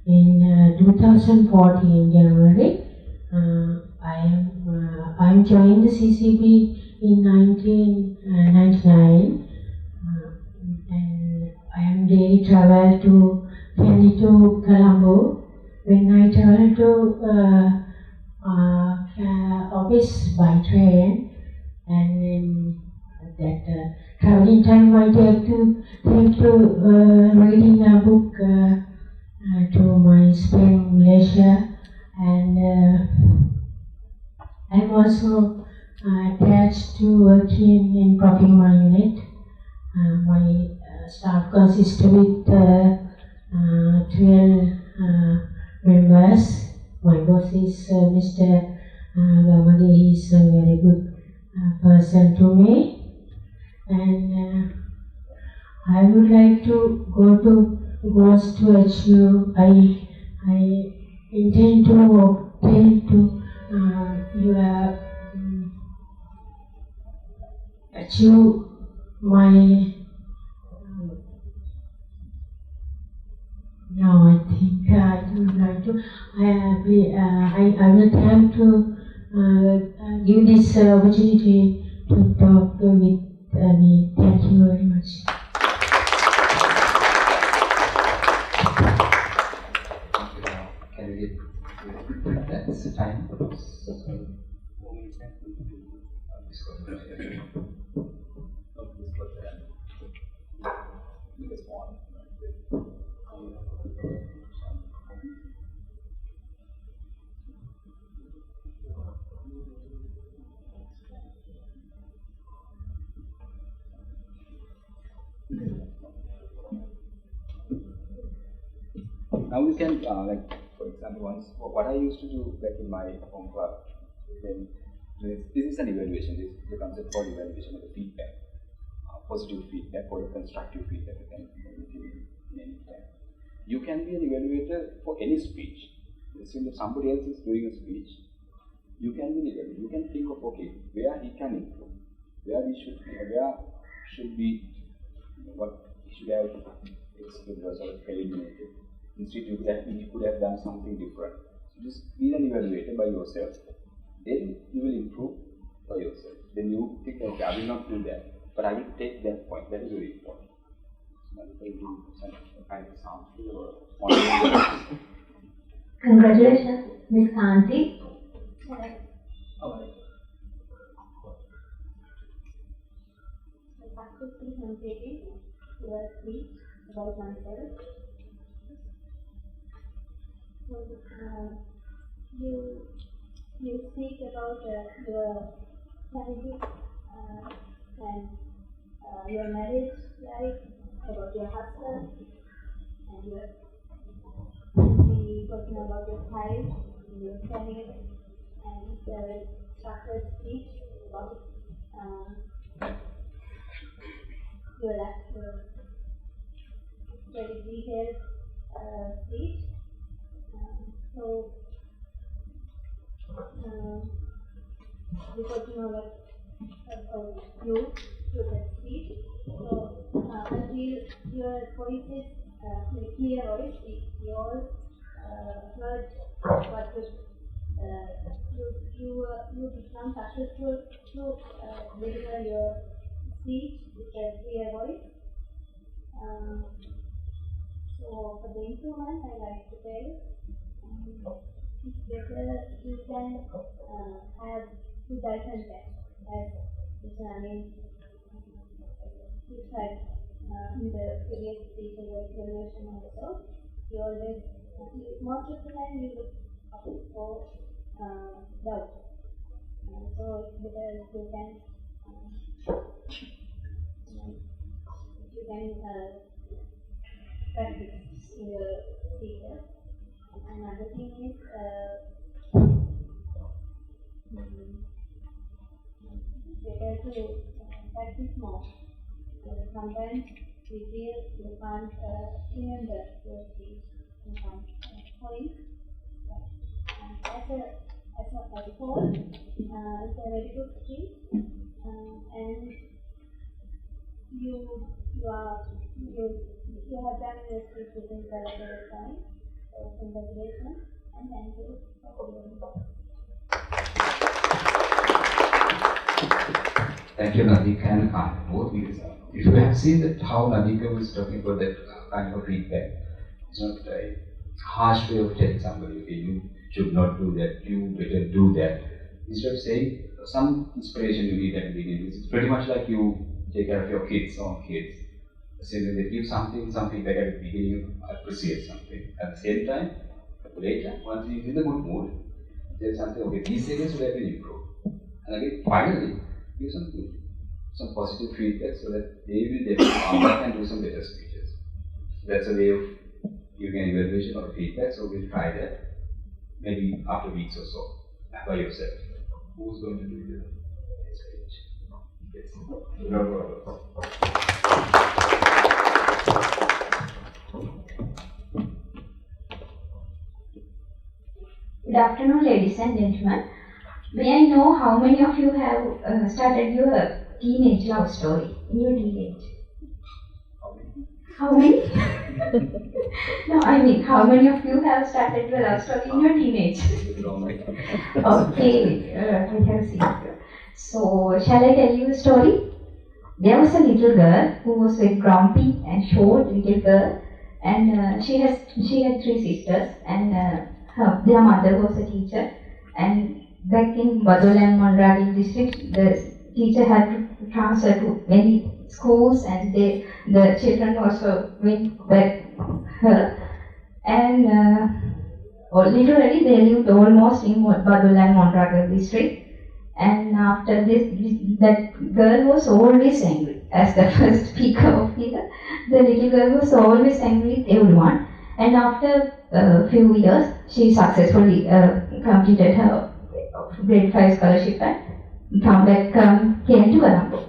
in 2014 January. I joined the cecb in 1999 and I am daily travel to Delhi to Colombo. When I travel to office by train, and in that traveling time I take to reading a book to my spring leisure, and I'm also attached to working in Procurement unit. My staff consists with 12 members. My boss is Mr. Gamade. He is a very good person to me, and I would like to go to HU. I intend to obtain to achieve my. No, I think I would like to. I will try to give this opportunity to talk with me. Thank you very much. Can we get that's the time? Now you can, like, for example, once what I used to do back in my home club, then this is an evaluation. This is the concept called evaluation of the feedback, positive feedback or constructive feedback. You can give in any time. You can be an evaluator for any speech. Assume that somebody else is doing a speech. You can be an evaluator. You can think of, okay, where he can improve, where should be, what he should have executed or sort of eliminated. Institute that he could have done something different. So just be an evaluator by yourself. Then you will improve by yourself. Then you think, okay, I will not do that, but I will take that point. That is very important. Congratulations, Ms. Kanti. Successfully completed your speech about myself. You speak about your family and your marriage life, about your husband, and we talking about your child, your career, and the structured speech about your very detailed speech. So, we got to know about you through that speech. So, I feel your voice is very clear voice. We all heard what you become successful to deliver your speech with a clear voice. So, for the improvement, I like to tell. It's better you can have good eye contact. it's like in the previous teacher evaluation also, he always, most of the time we look up for doubt. So it's better you can practice in your teacher. Another thing is better to practice more. Sometimes we feel we can't remember those things in some point. As a whole, it's a very good skill, and you have done your skills within the allotted time. So congratulations and thank you for your Thank you, Nadika and Khan, both because if you have seen that how Nadika was talking about that kind of feedback, it's not a harsh way of telling somebody, okay, you should not do that, you better do that. Instead of saying some inspiration you need at the beginning, it's pretty much like you take care of your kids, own kids. Saying they give something, some feedback at the beginning, you appreciate something. At the same time, later, once you're in a good mood, there's something, okay, these areas would have been improved. And again, finally, give some positive feedback so that they will definitely come back and do some better speeches. That's a way of giving an evaluation or feedback, so we'll try that maybe after weeks or so, by yourself. Who's going to do the speech? Yes. Good afternoon, ladies and gentlemen. May I know how many of you have started your teenage love story in your teenage? How many? No, I mean, how many of you have started your love story in your teenage? Okay, I have seen it. So, shall I tell you a story? There was a little girl who was very grumpy and short little girl, and she had 3 sisters, and their mother was a teacher. And back in Badolan Monradi district, the teacher had to transfer to many schools, and the children also went back her. And literally they lived almost in Badolan Monradi district. And after this, that girl was always angry. As the first speaker of here, the little girl was always angry with everyone. And after a few years, she successfully completed her grade 5 scholarship and came to Colombo.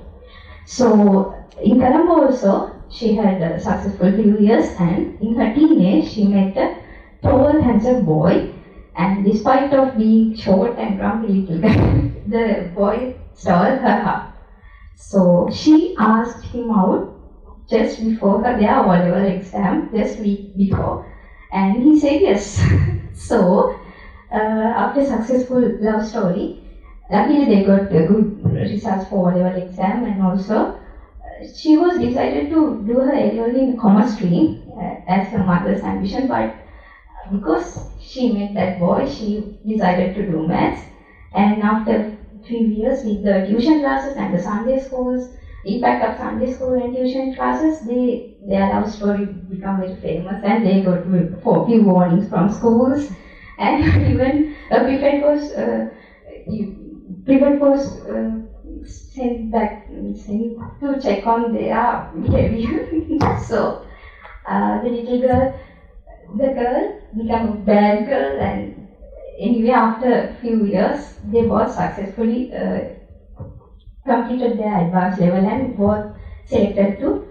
So in Colombo also, she had a successful few years, and in her teenage, she met a tall, handsome boy. And despite of being short and grumpy little guy, the boy stole her heart. So she asked him out just before their O-level exam, just week before, and he said yes. So after successful love story, luckily they got good results for O-level exam, and also she was decided to do her A-level in commerce stream as her mother's ambition, but because she met that boy, she decided to do maths. And after a few years with the tuition classes and the Sunday schools, impact of Sunday school and tuition classes, their love story became very famous, and they got a few warnings from schools. And even a prefect was sent to check on their behavior. So the girl became a bad girl, and anyway, after a few years, they both successfully completed their advanced level and both selected to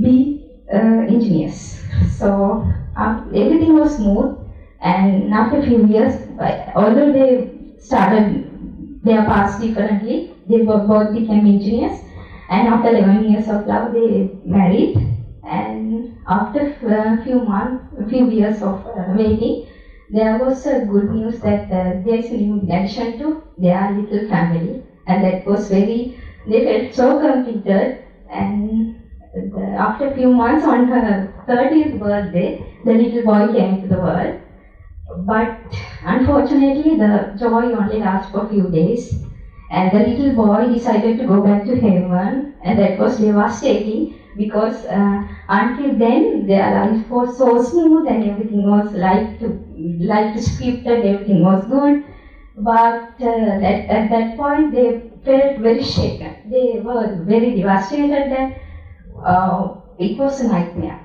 be engineers. So everything was smooth, and after a few years, although they started their paths differently, they both became engineers, and after 11 years of love, they married. And after a few years of waiting, there was a good news that there is a new addition to their little family, and that was they felt so completed. And after a few months, on her 30th birthday, the little boy came into the world. But unfortunately, the joy only lasted for a few days, And the little boy decided to go back to heaven, and that was devastating because until then their life was so smooth and everything was like to scripted, everything was good. But at that point they felt very shaken. They were very devastated that it was a nightmare.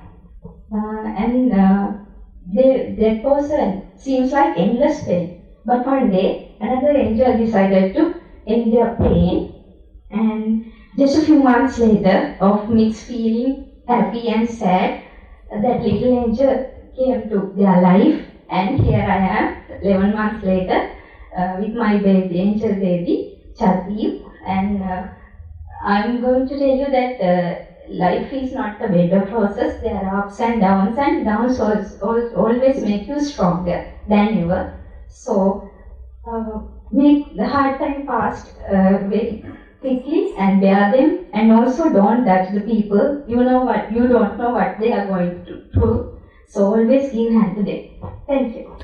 That person seems like endless pain. But one day, another angel decided to end their pain, and just a few months later, of mixed feeling, happy and sad, that little angel came to their life, and here I am, 11 months later, with my baby, angel baby, cecb, and I'm going to tell you that life is not a better process. There are ups and downs always make you stronger than ever. So make the hard time pass very quickly and bear them, and also don't judge the people. You don't know what they are going through. So always give hand to them. Thank you.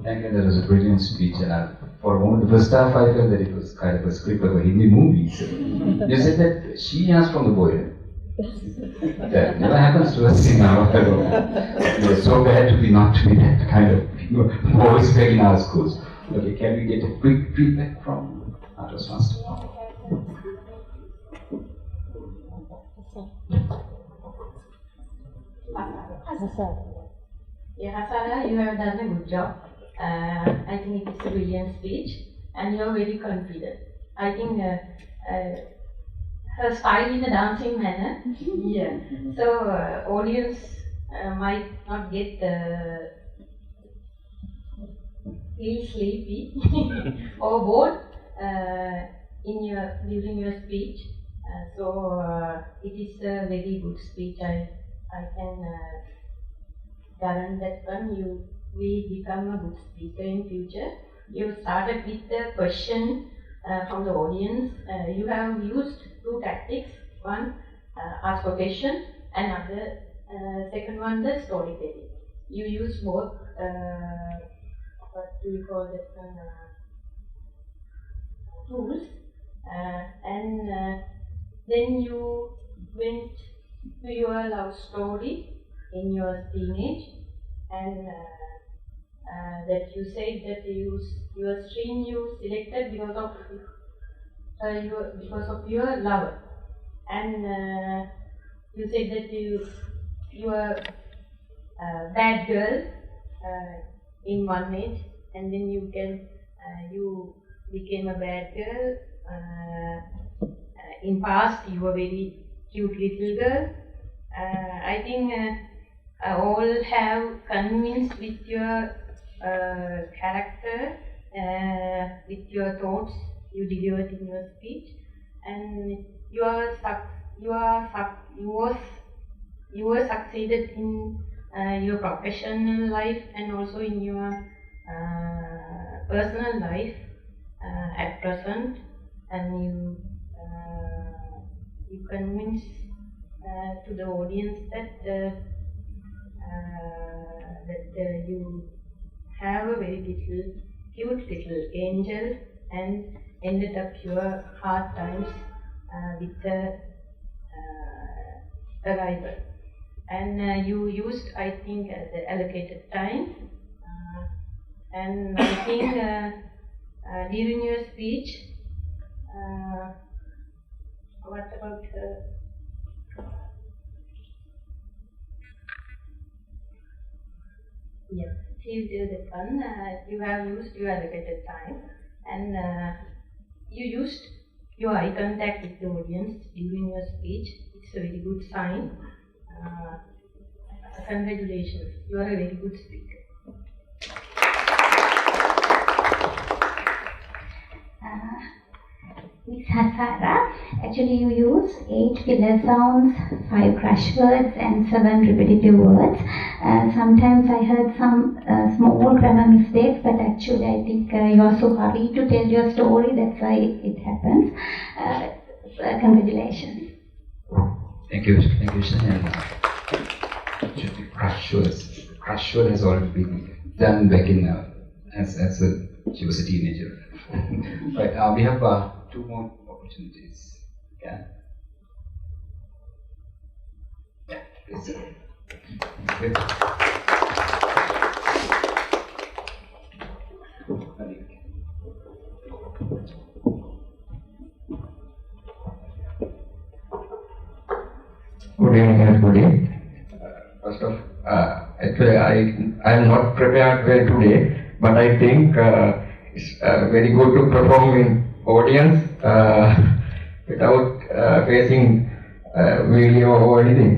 Thank you. That was a brilliant speech, and for a moment, the first half I felt that it was kind of a script of a Hindi movie. So you said that she asked from the boy. That never happens to us in our home. We are so bad to be not to be that kind of voice back in our schools. Okay, can we get a quick feedback from our Toastmaster? Yeah, Hasana, you have done a good job. I think it is a brilliant speech, and you are very confident. I think her style in a dancing manner. Yeah. So audience might not get feel sleepy or bored during your speech. So it is a very good speech. I can guarantee that one you will become a good speaker in future. You started with the question from the audience. You have used two tactics. One, ask a question, and other, second one, the storytelling. You use both, what do you call that, tools, and then you went to your love story in your teenage, and that you said that your stream you selected because of your lover, and you said that you were a bad girl in one age, and then you became a bad girl. In past, you were very cute little girl. I think all have convinced with your character, with your thoughts you delivered in your speech, and you were succeeded in your professional life and also in your personal life at present, and you convince to the audience that you have a very cute little angel and ended up your hard times with the arrival. And you used, I think, the allocated time. And I think during your speech, what about yeah, till the fun, you have used your allocated time, and you used your eye contact with the audience during your speech. It's a very good sign. Congratulations, you are a very good speaker. Ms. Hasara, actually you use 8 filler sounds, 5 crash words and 7 repetitive words. Sometimes I heard some small grammar mistakes, but actually I think you are so hurried to tell your story, that's why it happens. Congratulations. Thank you, Shan. Actually, crash word has already been done back in as well. She was a teenager. Right, we have 2 more opportunities. Yeah. Yeah, please. Good. Good evening, everybody. First of actually, I am not prepared well today, but I think it's very good to perform in audience without facing video or anything.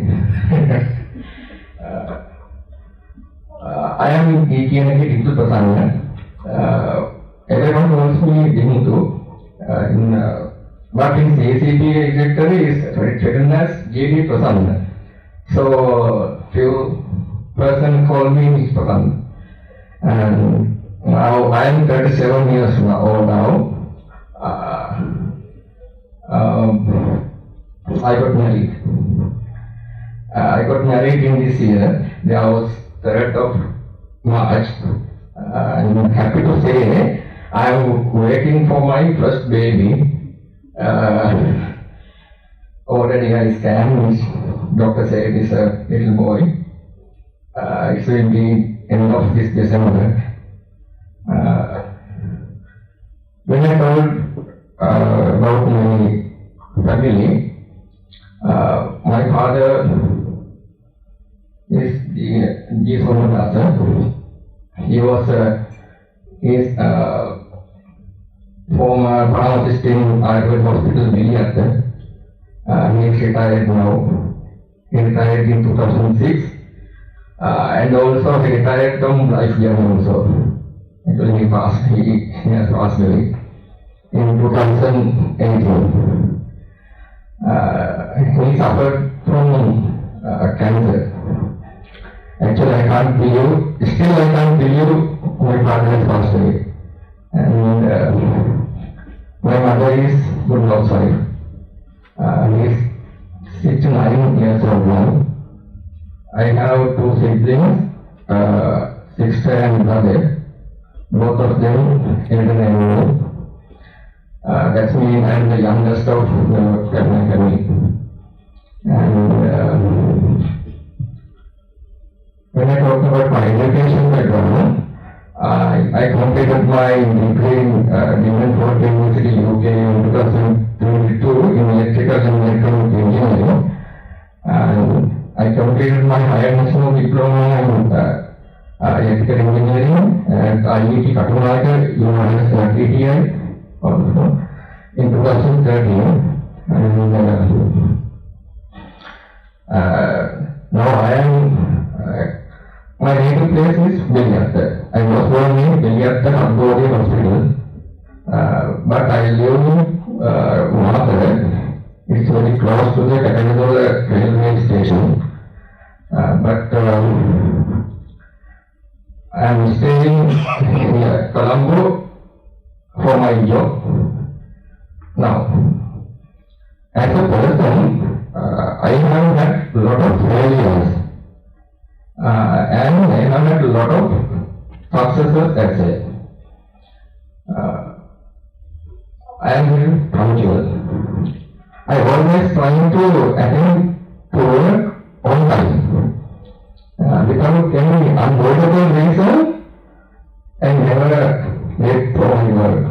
I am Dimutu Prasanna. Everyone knows me Dimutu. But in cecb directory is written as GD Prasanna. So few person call me Mr. Prasanna. And now I am 37 years old now. I got married. I got married in this year. There was 3rd of March. I'm happy to say I am waiting for my first baby. Already I scanned. Doctor said it's a little boy. It will be end of this December. When I told about my family, my father is the Somanasa. He was former pharmacist in Ayurveda Hospital, Viliyatta. He is retired now. He retired in 2006. And also he retired from life journey also. Actually he has passed away in 2018. He suffered from cancer. Actually I can't believe, still I can't believe my father has passed away. And my mother is good housewife. He is 69 years old now. I have 2 siblings, sister and brother. Both of them elder than me. That's me. I'm the youngest of my family. And when I talk about my education background, I completed my degree in Fort University, UK in 2022 in electrical and electronic engineering. And I completed my higher national diploma in electrical engineering at IET Katunaka, TTI, also in 2013. And now I am, my native place is Viliyatta. I was born in Viliyatta Ambodi Hospital, but I live in Mahapara. It's very close to the Katangadola railway station. But I am staying in Colombo for my job. Now, as a person, I have had a lot of failures. And I have had a lot of successes as well. I am very punctual. I always trying to attend to work on time. Without any unavoidable reason, I never late for my work.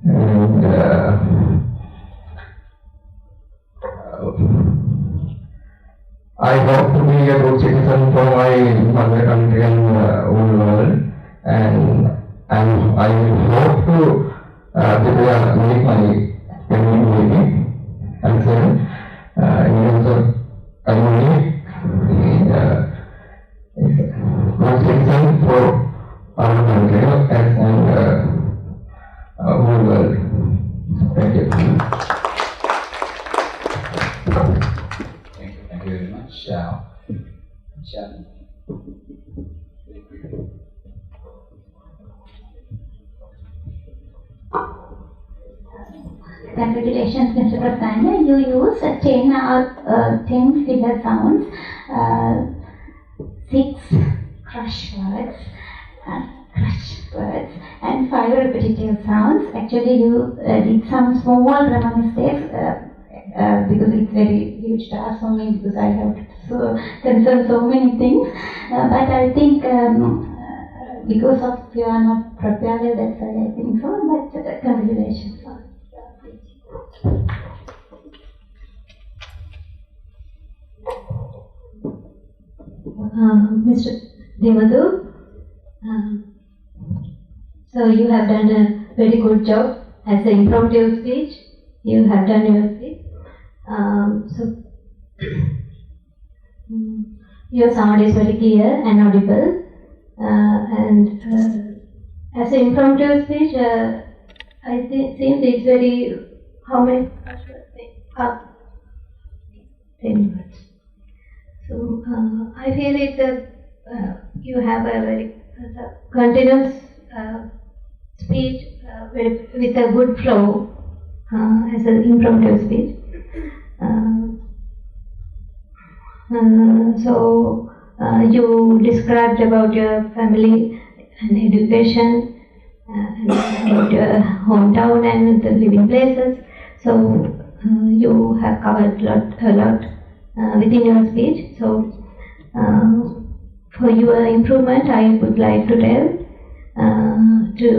And I hope to be a good citizen for my mother country and whole world, and I hope to make my family baby. And then, in terms of family, good citizen for our country and whole world. Thank you. Thank you very much. Jan. Congratulations, Mr. Prasanna. You use 10 filler sounds, 6 crush words, crush words, and 5 repetitive sounds. Actually, you did some small grammar mistakes because it's very huge task for me because I have to concern so many things. But I think because of you are not prepared, that's why I think so. But congratulations. Mr. Devadu, so you have done a very good job as an impromptu speech. You have done your speech. Your sound is very clear and audible. And as an impromptu speech, I think seems it's very how many? 10 words. So I feel it's you have a very continuous speech with a good flow as an impromptu speech. So you described about your family and education and about your hometown and the living places. So you have covered a lot within your speech. So for your improvement, I would like to tell to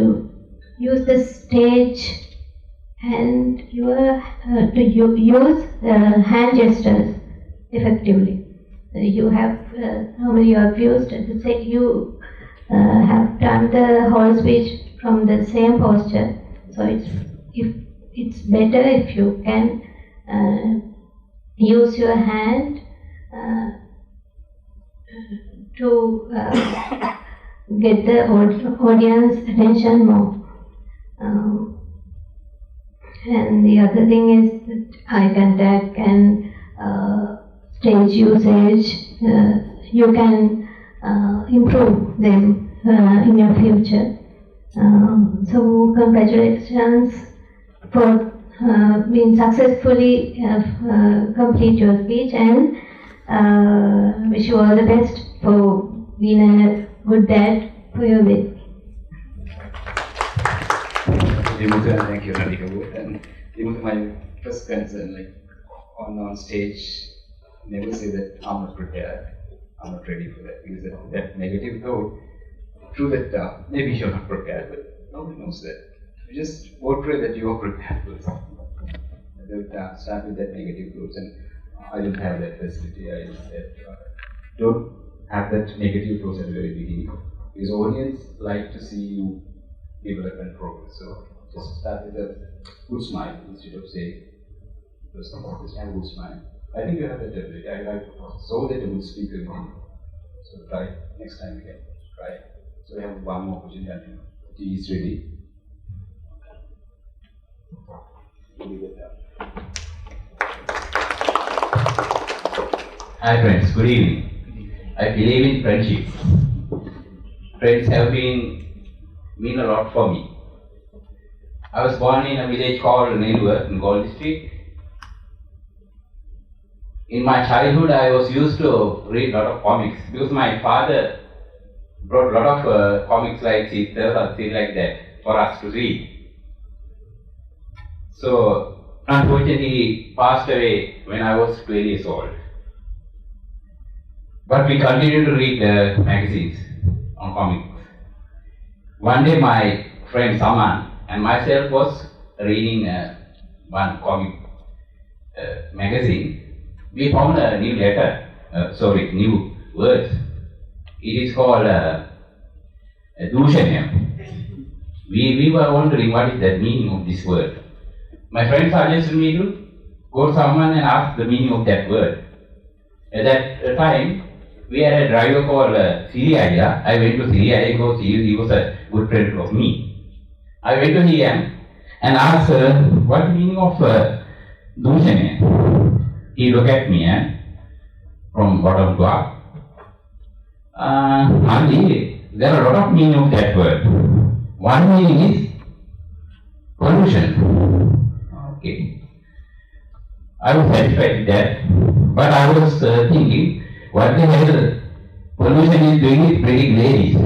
use the stage and to use hand gestures effectively. You have normally you have used you have done the whole speech from the same posture. So it's better if you can use your hand to get the audience attention more. And the other thing is that eye contact and stage usage, you can improve them in your future. So congratulations for being successfully complete your speech, and wish you all the best for being a good dad for your baby. Thank you, Radhika. And my first concern, like on stage, never say that I'm not prepared, I'm not ready for that, because that negative thought, true that maybe you're not prepared, but nobody knows that. You just portray that you are prepared first. Start with that negative thoughts, and I don't have that facility, don't have that negative thoughts at the very beginning, because audience like to see you develop and progress. So just start with a good smile instead of saying those things. Just have a good smile. I think you have that ability. I saw that a good speaker in you. So try next time again. Try. So we have one more opportunity until tea is ready. Hi friends, good evening. I believe in friendship. Friends have mean a lot for me. I was born in a village called Nilwar in Gold District. In my childhood, I was used to read a lot of comics because my father brought a lot of comics like cecb or things like that for us to read. So, unfortunately, he passed away when I was 12 years old. But we continued to read the magazines on comics. One day, my friend Saman and myself was reading one comic magazine. We found a new new words. It is called Dushanam. We were wondering what is the meaning of this word. My friend suggested me to go to someone and ask the meaning of that word. At that time, we had a driver called Siriaya. I went to Siriaya because he was a good friend of me. I went to him and asked what the meaning of Dushanam. He looked at me from bottom to up. Only there are a lot of meaning of that word. One meaning is pollution. Okay. I was satisfied with that, but I was thinking, what the hell pollution is doing with pretty ladies?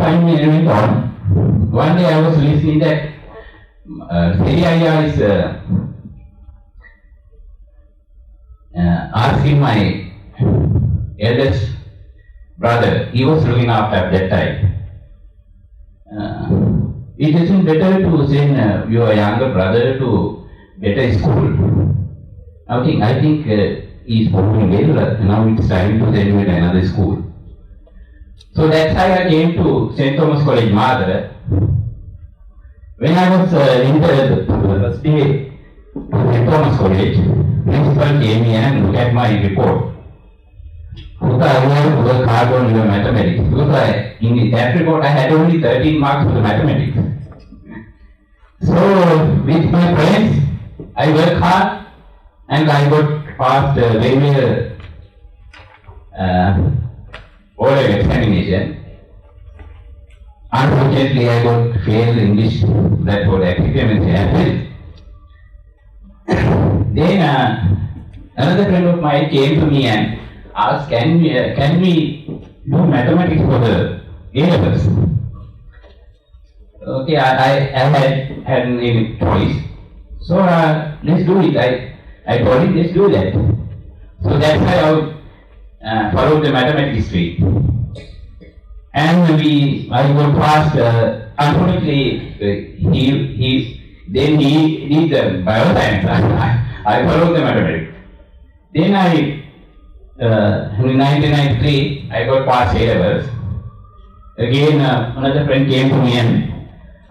time went on, one day I was listening that cecb is asking my eldest brother, he was looking after at that time. It isn't better to send your younger brother to better school. I think he's performing well. Now it's time to send him to another school. So that's why I came to St. Thomas College, Madras. When I was in the first day to St. Thomas College, principal came in and looked at my report. Because I had to work hard on your mathematics. Because in that report I had only 13 marks for the mathematics. So with my friends, I worked hard and I got passed very oral examination. Unfortunately, I got failed English, that was examination. Then another friend of mine came to me and asked, can we do mathematics for the A-levels? Okay, I had any choice. So let's do it. I told him, let's do that. So that's how I followed the mathematics street. And I got past, unfortunately, he did the bioscience. I followed the mathematics. Then in 1993, I got past A-levels. Again, another friend came to me and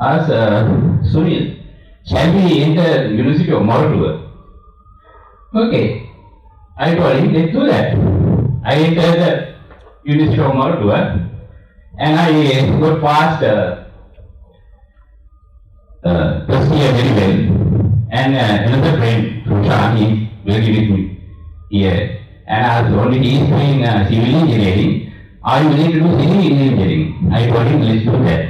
asked, Sunil, shall we enter University of Moratuwa? Okay. I told him, let's do that. I entered the University of Moratuwa and I got past first year very well. And another friend, Rushan, he worked with me here. And I told him, he is doing civil engineering. Are you willing to do civil engineering? I told him, let's do that.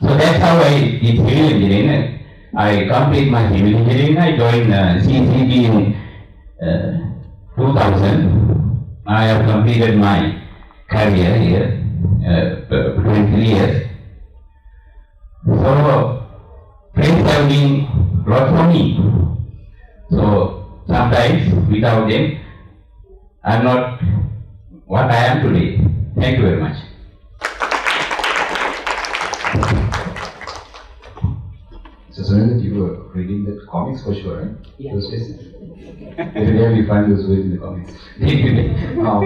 So that's how I did civil engineering. I completed my civil engineering. I joined cecb in 2000. I have completed my career here, 23 years. So friends have been a lot for me. So sometimes without them, I am not what I am today. Thank you very much. So Sunil, you were reading the comics for sure, right? Yeah. Those days? Every day we find those words in the comics. Now,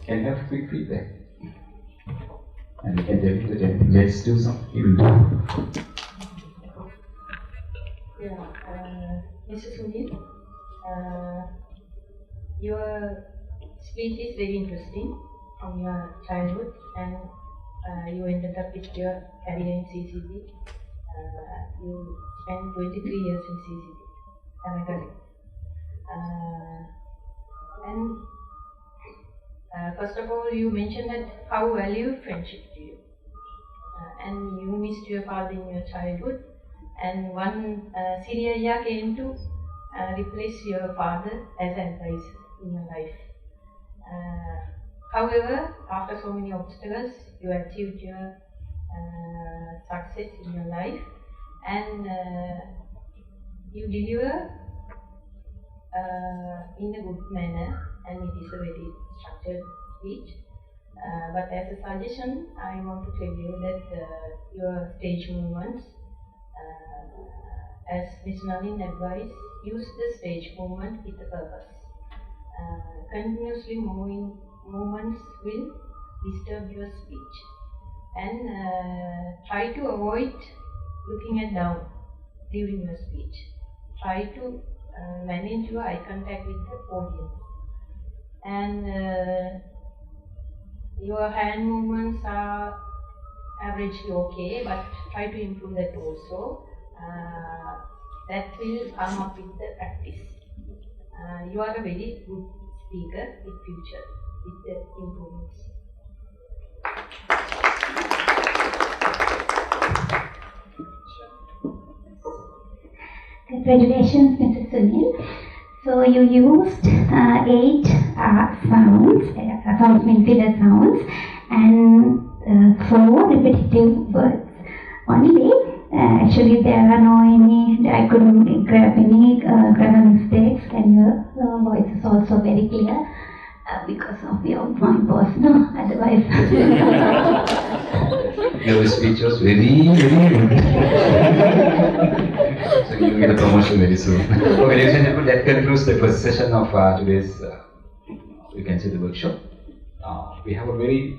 can you have quick feedback? And we can tell you that anything. Let's do something. We will do. Yeah, Mr. Sunil, your speech is very interesting from your childhood, and you ended up with your career in cecb. You spent 23 years in cecb. Am I correct? And first of all, you mentioned that how valued friendship to you, and you missed your father in your childhood, and one Syria came to replace your father as an advisor in your life. However, after so many obstacles, you achieved your success in your life, and you deliver in a good manner, and it is a very structured speech. But as a suggestion, I want to tell you that your stage movements, as Ms. Nalin advised, use the stage movement with a purpose. Continuously moving movements will disturb your speech, and try to avoid looking at down during your speech. Try to manage your eye contact with the audience, and your hand movements are averagely okay, but try to improve that also. That will come up with the practice. You are a very good speaker in future with the improvements. Congratulations, Mr. Sunil. So you used 8 sounds, sounds mean filler sounds, and 4 repetitive words only. Actually, there are no any, I couldn't grab any grammar mistakes, and your voice is also very clear because of my boss, no? Otherwise. Your speech was very, very good. So you will get a promotion very soon. Okay, ladies and gentlemen, that concludes the first session of today's, you can say, the workshop. We have a very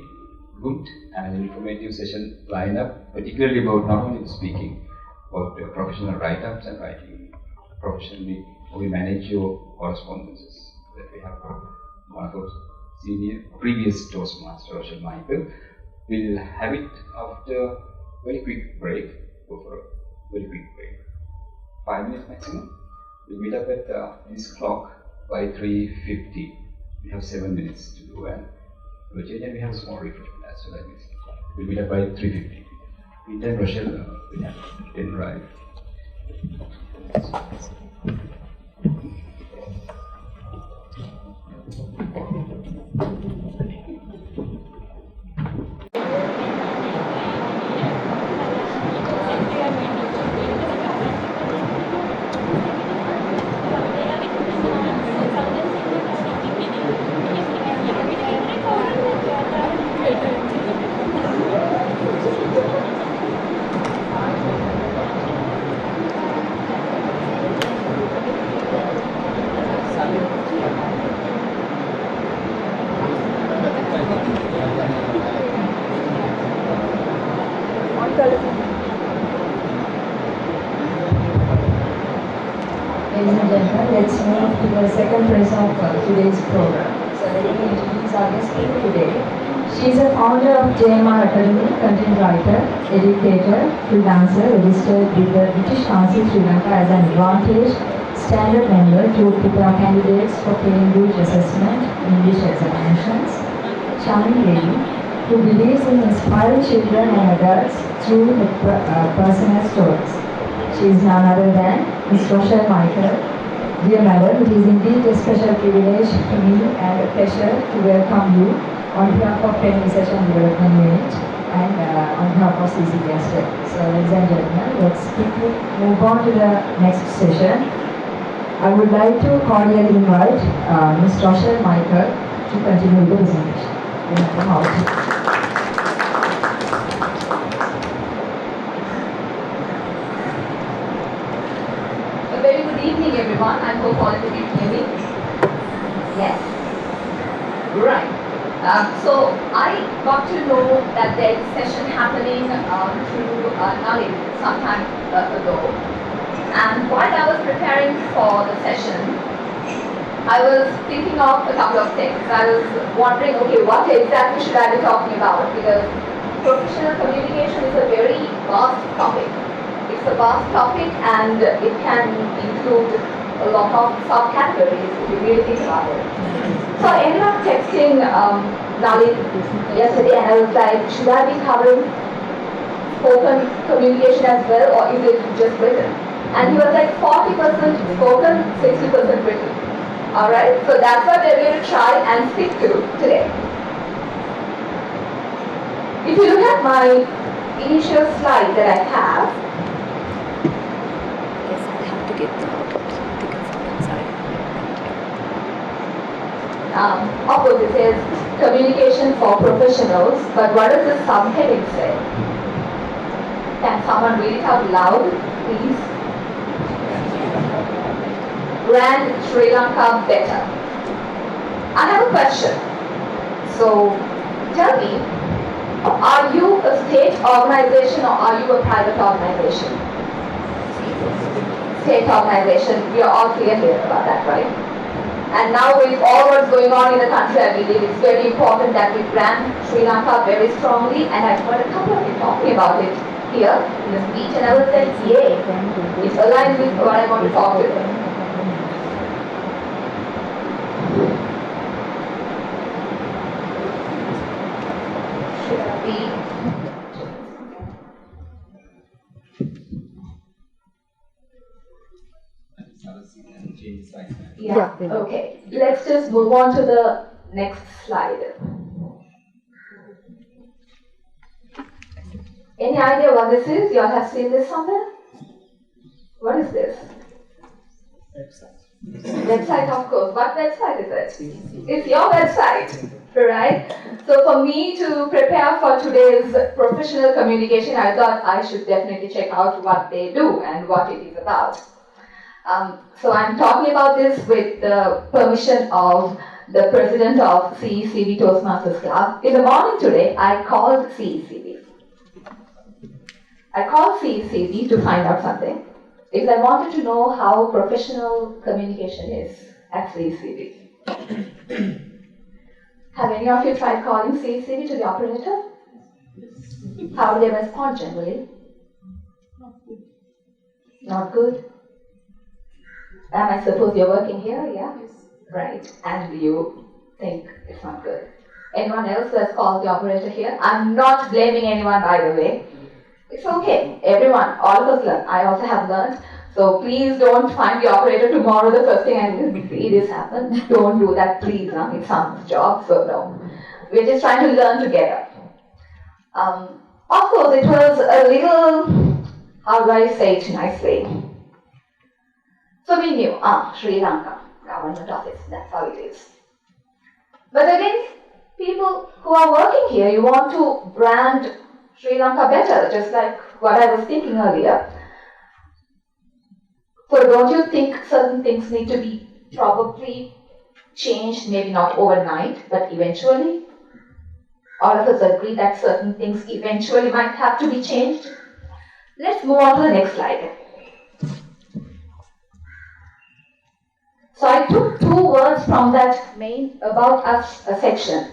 good and informative session lined up, particularly about not only speaking, but professional write-ups and writing professionally. How we manage your correspondences. That we have one of our senior, previous Toastmaster, Rochelle Michael. We'll have it after a very quick break. Go for a very quick break. 5 minutes maximum. We'll meet up at this clock by 3:50. We have 7 minutes to do, and we'll change, and we have a small refreshment as well. We'll meet up by 3:50. Meantime, Rochelle will have 10 right. Ladies and gentlemen, let's move to the second phase of today's program. So let me introduce our guest speaker today. She is a founder of JMR Academy, content writer, educator, freelancer, registered with the British Council Sri Lanka as an advantage standard member to prepare candidates for Cambridge assessment English examinations. Charming lady who believes in inspiring children and adults through her personal stories. She is none other than Ms. Rochelle Michael. Dear Madam, it is indeed a special privilege to me and a pleasure to welcome you on behalf of Penn Research and Development Unit and on behalf of cecb as well. So ladies and gentlemen, let's quickly move on to the next session. I would like to cordially invite Ms. Rochelle Michael to continue the presentation. Welcome out. Evening everyone, I hope all of you can hear me. Yes. Right. So I got to know that there is a session happening through Nalin sometime ago. And while I was preparing for the session, I was thinking of a couple of things. I was wondering, okay, what exactly should I be talking about? Because professional communication is a very vast topic. It's a vast topic and it can include a lot of subcategories if you really think about it. So I ended up texting Nalin yesterday and I was like, should I be covering spoken communication as well or is it just written? And he was like 40% spoken, 60% written. Alright, so that's what we're going to try and stick to today. If you look at my initial slide that I have, of course it says communication for professionals, but what does the subheading say? Can someone read it out loud, please? Brand Sri Lanka better. I have a question. So tell me, are you a state organization or are you a private organization? State organization, we are all clear here about that, right? And now with all what's going on in the country, I believe it's very important that we brand Sri Lanka very strongly, and I've heard a couple of you talking about it here in the speech, and I was like, yay, it's aligned with what I want to talk to them. Should I be? Yeah, okay. Let's just move on to the next slide. Any idea what this is? You all have seen this somewhere? What is this? Website, of course. What website is it? It's your website, right? So for me to prepare for today's professional communication, I thought I should definitely check out what they do and what it is about. So I'm talking about this with the permission of the president of CECB Toastmasters Club. In the morning today, I called CECB. I called CECB to find out something, because I wanted to know how professional communication is at CECB. Have any of you tried calling CECB to the operator? How do they respond generally? Not good. I suppose you're working here, yeah? Right. And you think it's not good. Anyone else who has called the operator here? I'm not blaming anyone, by the way. It's okay. Everyone, all of us learn. I also have learned. So please don't find the operator tomorrow the first thing and see this happen. Don't do that, please. It's someone's job, so no. We're just trying to learn together. Of course, it was a little, how do I say it nicely? So we knew, Sri Lanka, government office, that's how it is. But again, people who are working here, you want to brand Sri Lanka better, just like what I was thinking earlier. So don't you think certain things need to be probably changed, maybe not overnight, but eventually? All of us agree that certain things eventually might have to be changed. Let's move on to the next slide. So I took 2 words from that main About Us section.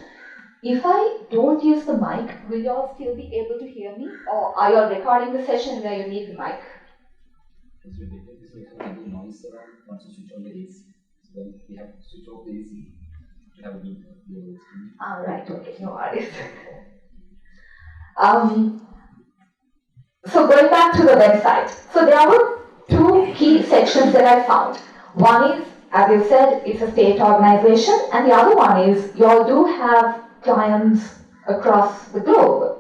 If I don't use the mic, will you all still be able to hear me? Or are you all recording the session where you need the mic? It's ridiculous. This makes a little noise around once you switch on the AC. So then we have to switch off the AC to have a good view. Alright, okay, no worries. So going back to the website. So there were 2 key sections that I found. One is, as you said, it's a state organization, and the other one is you all do have clients across the globe.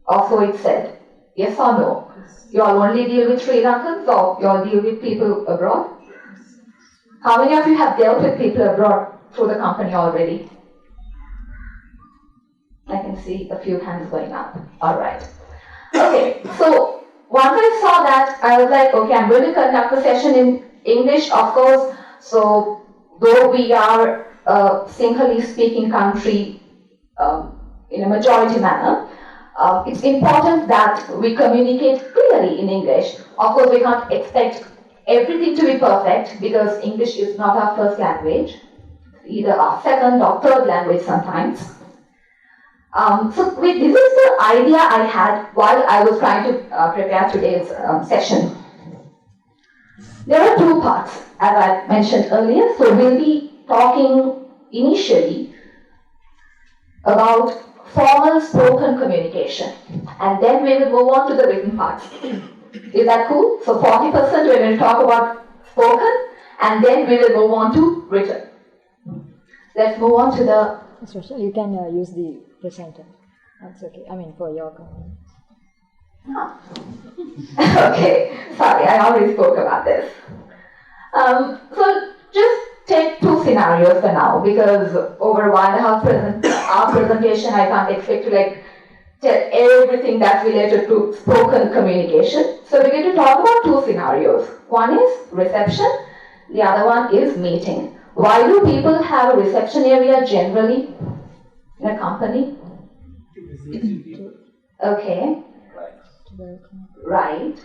Also it said, yes or no? You all only deal with Sri Lankans or you all deal with people abroad? How many of you have dealt with people abroad through the company already? I can see a few hands going up. Alright. Okay, so once I saw that, I was like, okay, I'm going to conduct the session in English, of course. So though we are a Sinhalese speaking country in a majority manner, it's important that we communicate clearly in English. Of course, we can't expect everything to be perfect because English is not our first language, either our second or third language sometimes. So this is the idea I had while I was trying to prepare today's session. There are 2 parts, as I mentioned earlier. So we'll be talking initially about formal spoken communication, and then we will move on to the written parts. Is that cool? So 40% we're going to talk about spoken, and then we will move on to written. Let's move on to the... You can use the presenter. That's okay. I mean, for your comment. Okay, sorry, I already spoke about this. So just take 2 scenarios for now, because over 1.5 our presentation, I can't expect to tell everything that's related to spoken communication. So we're going to talk about 2 scenarios. One is reception, the other one is meeting. Why do people have a reception area generally in a company? Okay. Right.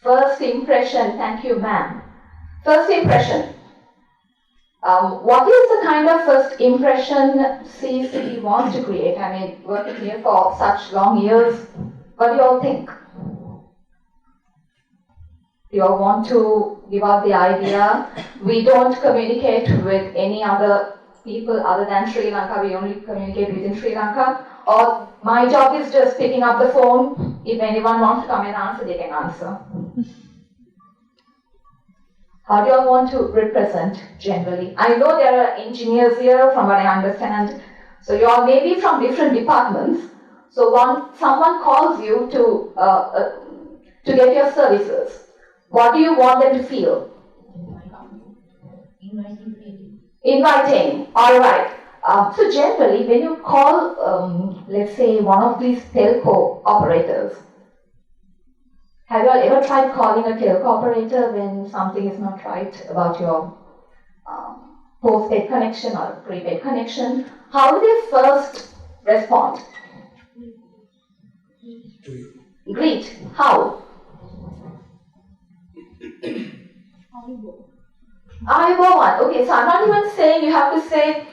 First impression, thank you, ma'am. First impression. What is the kind of first impression CECB wants to create? I mean, working here for such long years, what do you all think? Do you all want to give out the idea? We don't communicate with any other people other than Sri Lanka, we only communicate within Sri Lanka? Or my job is just picking up the phone. If anyone wants to come and answer, they can answer. How do you all want to represent generally? I know there are engineers here, from what I understand. So you all may be from different departments. So someone calls you to get your services. What do you want them to feel? Inviting. All right. So generally, when you call, let's say, one of these telco operators, have you all ever tried calling a telco operator when something is not right about your postpaid connection or prepaid connection? How do they first respond? Greet. How? Ayubowan. Okay, so I'm not even saying you have to say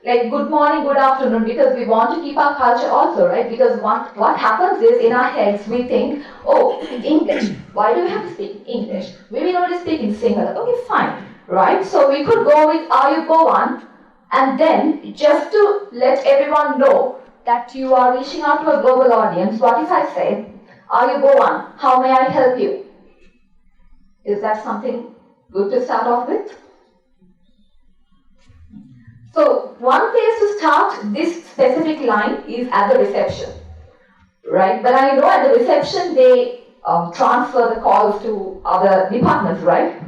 like good morning, good afternoon, because we want to keep our culture also, right? Because what happens is in our heads we think, oh, English. Why do we have to speak English? We will only speak in singular. Okay, fine, right? So we could go with Ayubowan, and then just to let everyone know that you are reaching out to a global audience, what if I say, Ayubowan, how may I help you? Is that something good to start off with? So one place to start this specific line is at the reception, right? But I know at the reception they transfer the calls to other departments, right?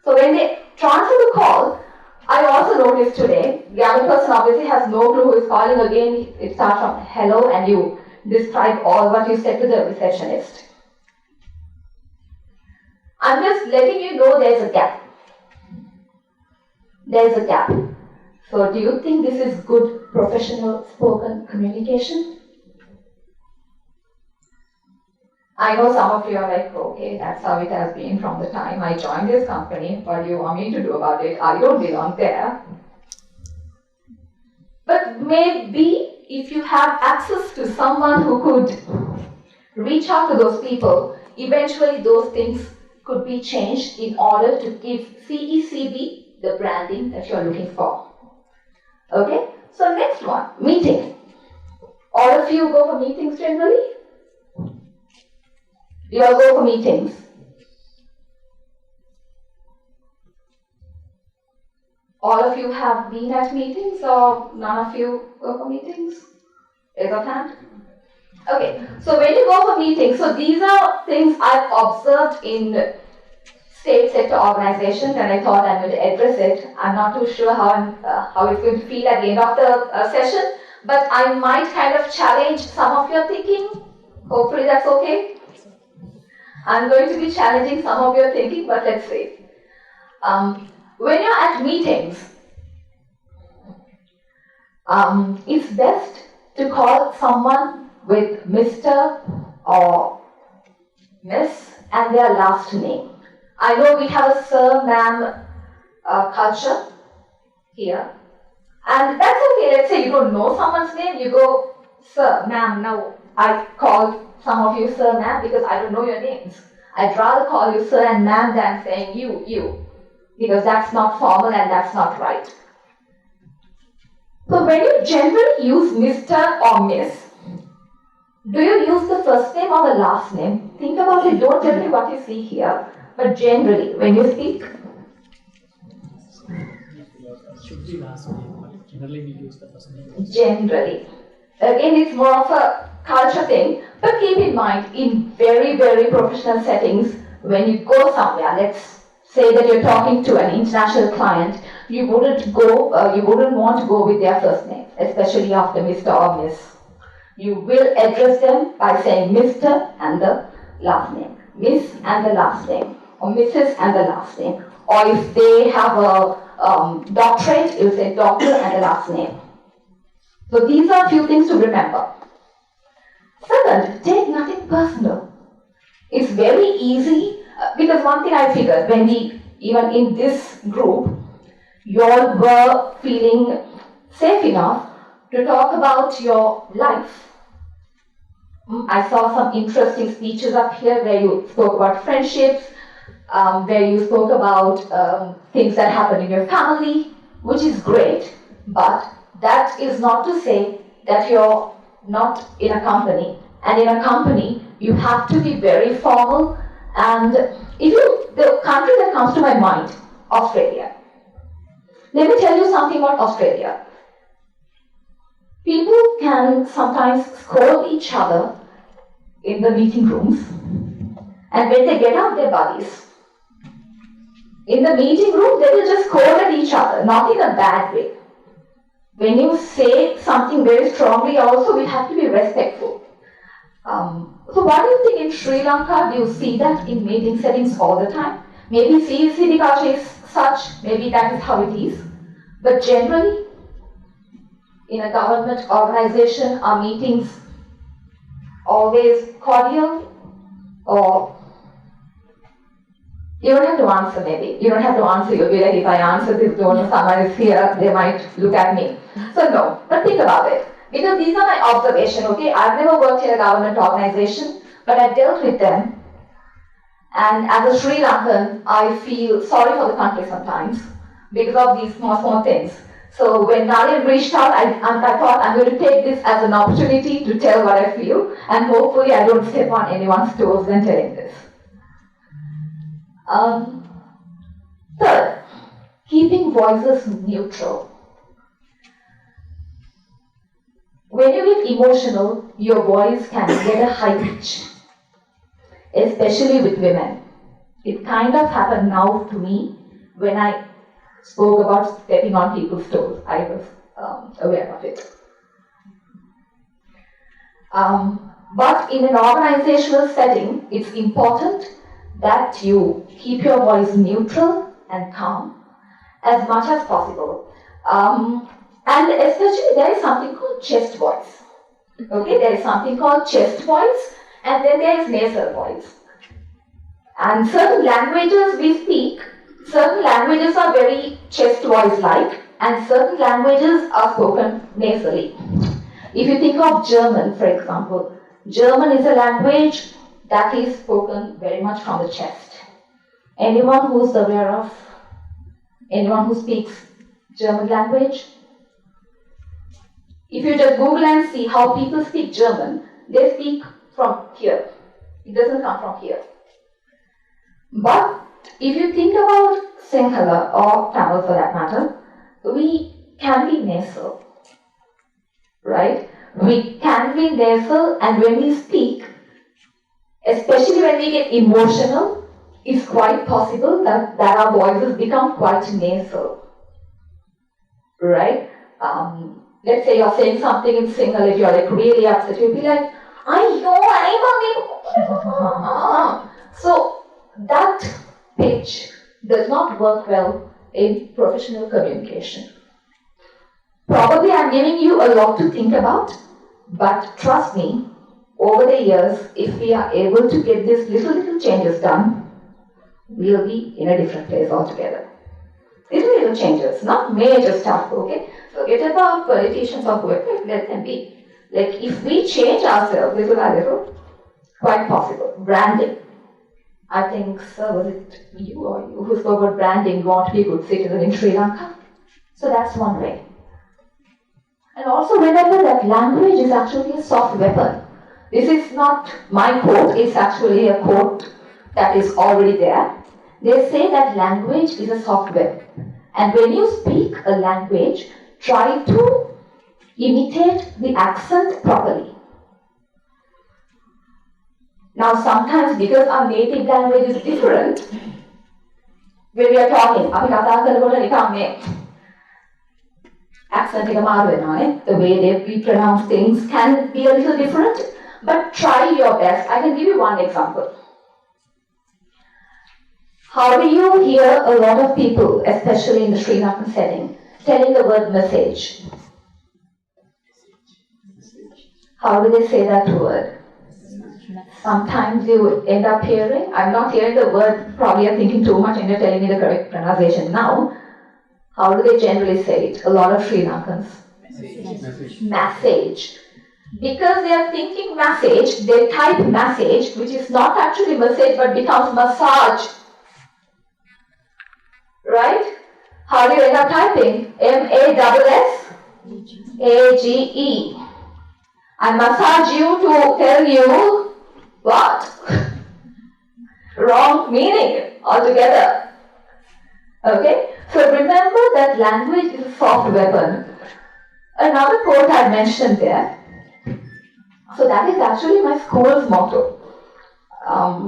So when they transfer the call, I also noticed today, the other person obviously has no clue who is calling again. It starts from hello and you describe all what you said to the receptionist. I'm just letting you know there's a gap. There's a gap. So do you think this is good professional spoken communication? I know some of you are like, okay, that's how it has been from the time I joined this company. What do you want me to do about it? I don't belong there. But maybe if you have access to someone who could reach out to those people, eventually those things could be changed in order to give cecb the branding that you're looking for. Okay? So next one, meeting. All of you go for meetings generally? You all go for meetings. All of you have been at meetings or none of you go for meetings? Raise your hand. Okay, so when you go for meetings, so these are things I've observed in state sector organizations and I thought I'm going to address it. I'm not too sure how it's going to feel at the end of the session, but I might kind of challenge some of your thinking. Hopefully that's okay. I'm going to be challenging some of your thinking, but let's see. When you're at meetings, it's best to call someone with Mr. or Miss and their last name. I know we have a sir, ma'am culture here. And that's okay. Let's say you don't know someone's name, you go, sir, ma'am. Now, I call some of you sir, ma'am because I don't know your names. I'd rather call you sir and ma'am than saying you. Because that's not formal and that's not right. So when you generally use Mr. or Miss, do you use the first name or the last name? Think about it. Don't tell me what you see here. But generally, when you speak, should be last name, but generally we use the first name. Generally. Again, it's more of a culture thing, but keep in mind, in very, very professional settings, when you go somewhere, let's say that you're talking to an international client, you wouldn't want to go with their first name, especially after Mr. or Miss. You will address them by saying Mr. and the last name, Miss and the last name, or Mrs. and the last name. Or if they have a doctorate, you say doctor and the last name. So these are a few things to remember. Second, take nothing personal. It's very easy, because one thing I figured, when we, even in this group, you all were feeling safe enough to talk about your life. I saw some interesting speeches up here where you spoke about friendships, where you spoke about things that happen in your family, which is great, but that is not to say that you're not in a company. And in a company, you have to be very formal. And the country that comes to my mind, Australia. Let me tell you something about Australia. People can sometimes scold each other in the meeting rooms, and when they get out their buddies, in the meeting room, they will just scold at each other, not in a bad way. When you say something very strongly, also we have to be respectful. So what do you think in Sri Lanka? Do you see that in meeting settings all the time? Maybe cecb culture is such, maybe that is how it is. But generally, in a government organization, are meetings always cordial? Or you don't have to answer maybe. You don't have to answer. You'll be like, if I answer this, don't know someone is here, they might look at me. So no, but think about it. Because these are my observations, okay? I've never worked in a government organization, but I dealt with them. And as a Sri Lankan, I feel sorry for the country sometimes because of these small things. So when Nalin reached out, I thought I'm going to take this as an opportunity to tell what I feel, and hopefully I don't step on anyone's toes when telling this. Third, keeping voices neutral. When you get emotional, your voice can get a high pitch, especially with women. It kind of happened now to me when I spoke about stepping on people's toes. I was aware of it. But in an organizational setting, it's important that you keep your voice neutral and calm as much as possible. And especially there is something called chest voice. Okay, there is something called chest voice, and then there is nasal voice. And certain languages we speak, certain languages are very chest voice-like, and certain languages are spoken nasally. If you think of German, for example, German is a language that is spoken very much from the chest. Anyone who's aware of, anyone who speaks German language? If you just Google and see how people speak German, they speak from here. It doesn't come from here. But if you think about Sinhala or Tamil for that matter, we can be nasal, right? We can be nasal, and when we speak, especially when we get emotional, it's quite possible that our voices become quite nasal, right? Let's say you're saying something in Sinhala, if you're like really upset, you'll be like, so that pitch does not work well in professional communication. Probably I'm giving you a lot to think about, but trust me, over the years, if we are able to get these little changes done, we'll be in a different place altogether. Little changes, not major stuff, okay? Forget about politicians or whoever, let them be. Like, if we change ourselves little by little, quite possible. Branding. I think, sir, was it you or you who spoke about branding? You want to be a good citizen in Sri Lanka? So that's one way. And also remember that language is actually a soft weapon. This is not my quote, it's actually a quote that is already there. They say that language is a soft weapon. And when you speak a language, try to imitate the accent properly. Now sometimes because our native language is different, when we are talking, accent the way we pronounce things can be a little different, but try your best. I can give you one example. How do you hear a lot of people, especially in the Sri Lankan setting, telling the word message? How do they say that word? Sometimes you end up hearing, I'm not hearing the word, probably you're thinking too much and you're telling me the correct pronunciation now. How do they generally say it? A lot of Sri Lankans. Message. Because they are thinking message, they type message, which is not actually message but becomes massage. Right? How do you end up typing? M-A-S-S-A-G-E. I massage you to tell you what? Wrong meaning altogether. Okay? So remember that language is a soft weapon. Another quote I mentioned there. So that is actually my school's motto.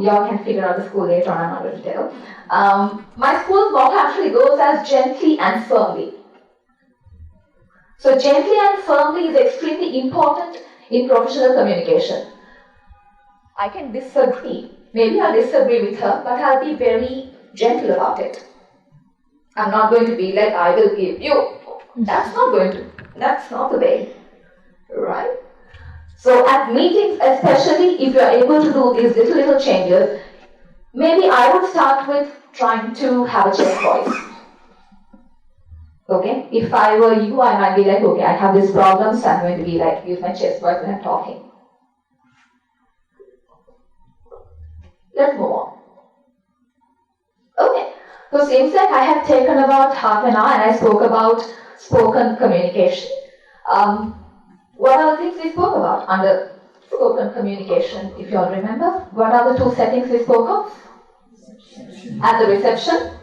Y'all can figure out the school later on, I'm not going to tell. My school's motto actually goes as gently and firmly. So gently and firmly is extremely important in professional communication. I can disagree. Maybe I'll disagree with her, but I'll be very gentle about it. I'm not going to be like, I will give you. That's not the way. Right? So at meetings, especially if you are able to do these little changes, maybe I would start with trying to have a chest voice. Okay? If I were you, I might be like, okay, I have this problem, so I'm going to be like, use my chest voice when I'm talking. Let's move on. Okay, so seems like I have taken about half an hour and I spoke about spoken communication. What are the things we spoke about under spoken communication, if you all remember? What are the two settings we spoke of? At the reception,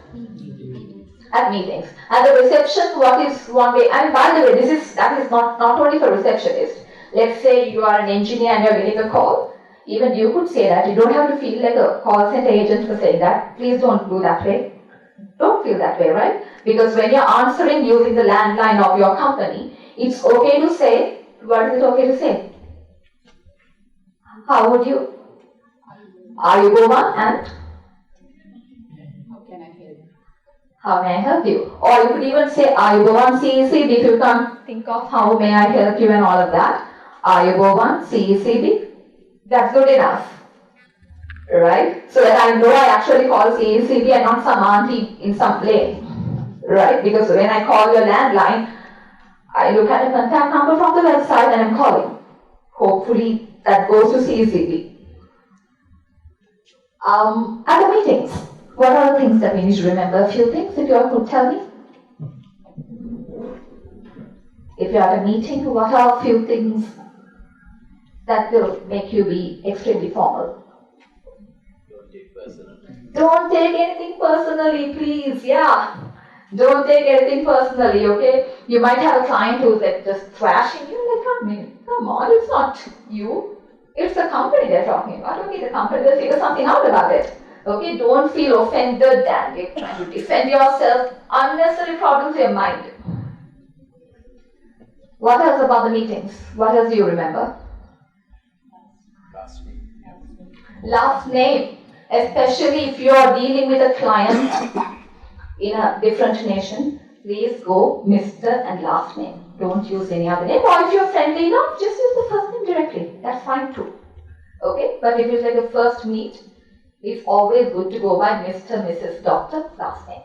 at meetings. At the reception, what is one way? And by the way, that is not only for receptionists. Let's say you are an engineer and you are getting a call. Even you could say that. You don't have to feel like a call center agent for saying that. Please don't do that way. Don't feel that way, right? Because when you're answering using the landline of your company, it's okay to say, what is it okay to say? How would you? Are you Goma and? How can I help you? How may I help you? Or you could even say, are you Govan CECB if you can't think of how may I help you and all of that. Are you Govan CECB? That's good enough. Right? So that I know I actually call CECB and not some auntie in some lane. Right? Because when I call your landline, I look at a contact number from the website and I'm calling. Hopefully that goes to CECB. At the meetings, what are the things that we need to remember? A few things, if you all could tell me. If you're at a meeting, what are a few things that will make you be extremely formal? Don't take personally. Don't take anything personally, please. Yeah. Don't take anything personally, okay? You might have a client who's like just thrashing you. Like, come on, it's not you. It's the company they're talking about. Okay, the company will figure something out about it. Okay, don't feel offended and you're trying to defend yourself. Unnecessary problems in your mind. What else about the meetings? What else do you remember? Last name. Especially if you are dealing with a client in a different nation, please go Mr. and last name. Don't use any other name. Or if you're friendly enough, just use the first name directly. That's fine too. Okay? But if it's like a first meet, it's always good to go by Mr., Mrs., Doctor, last name.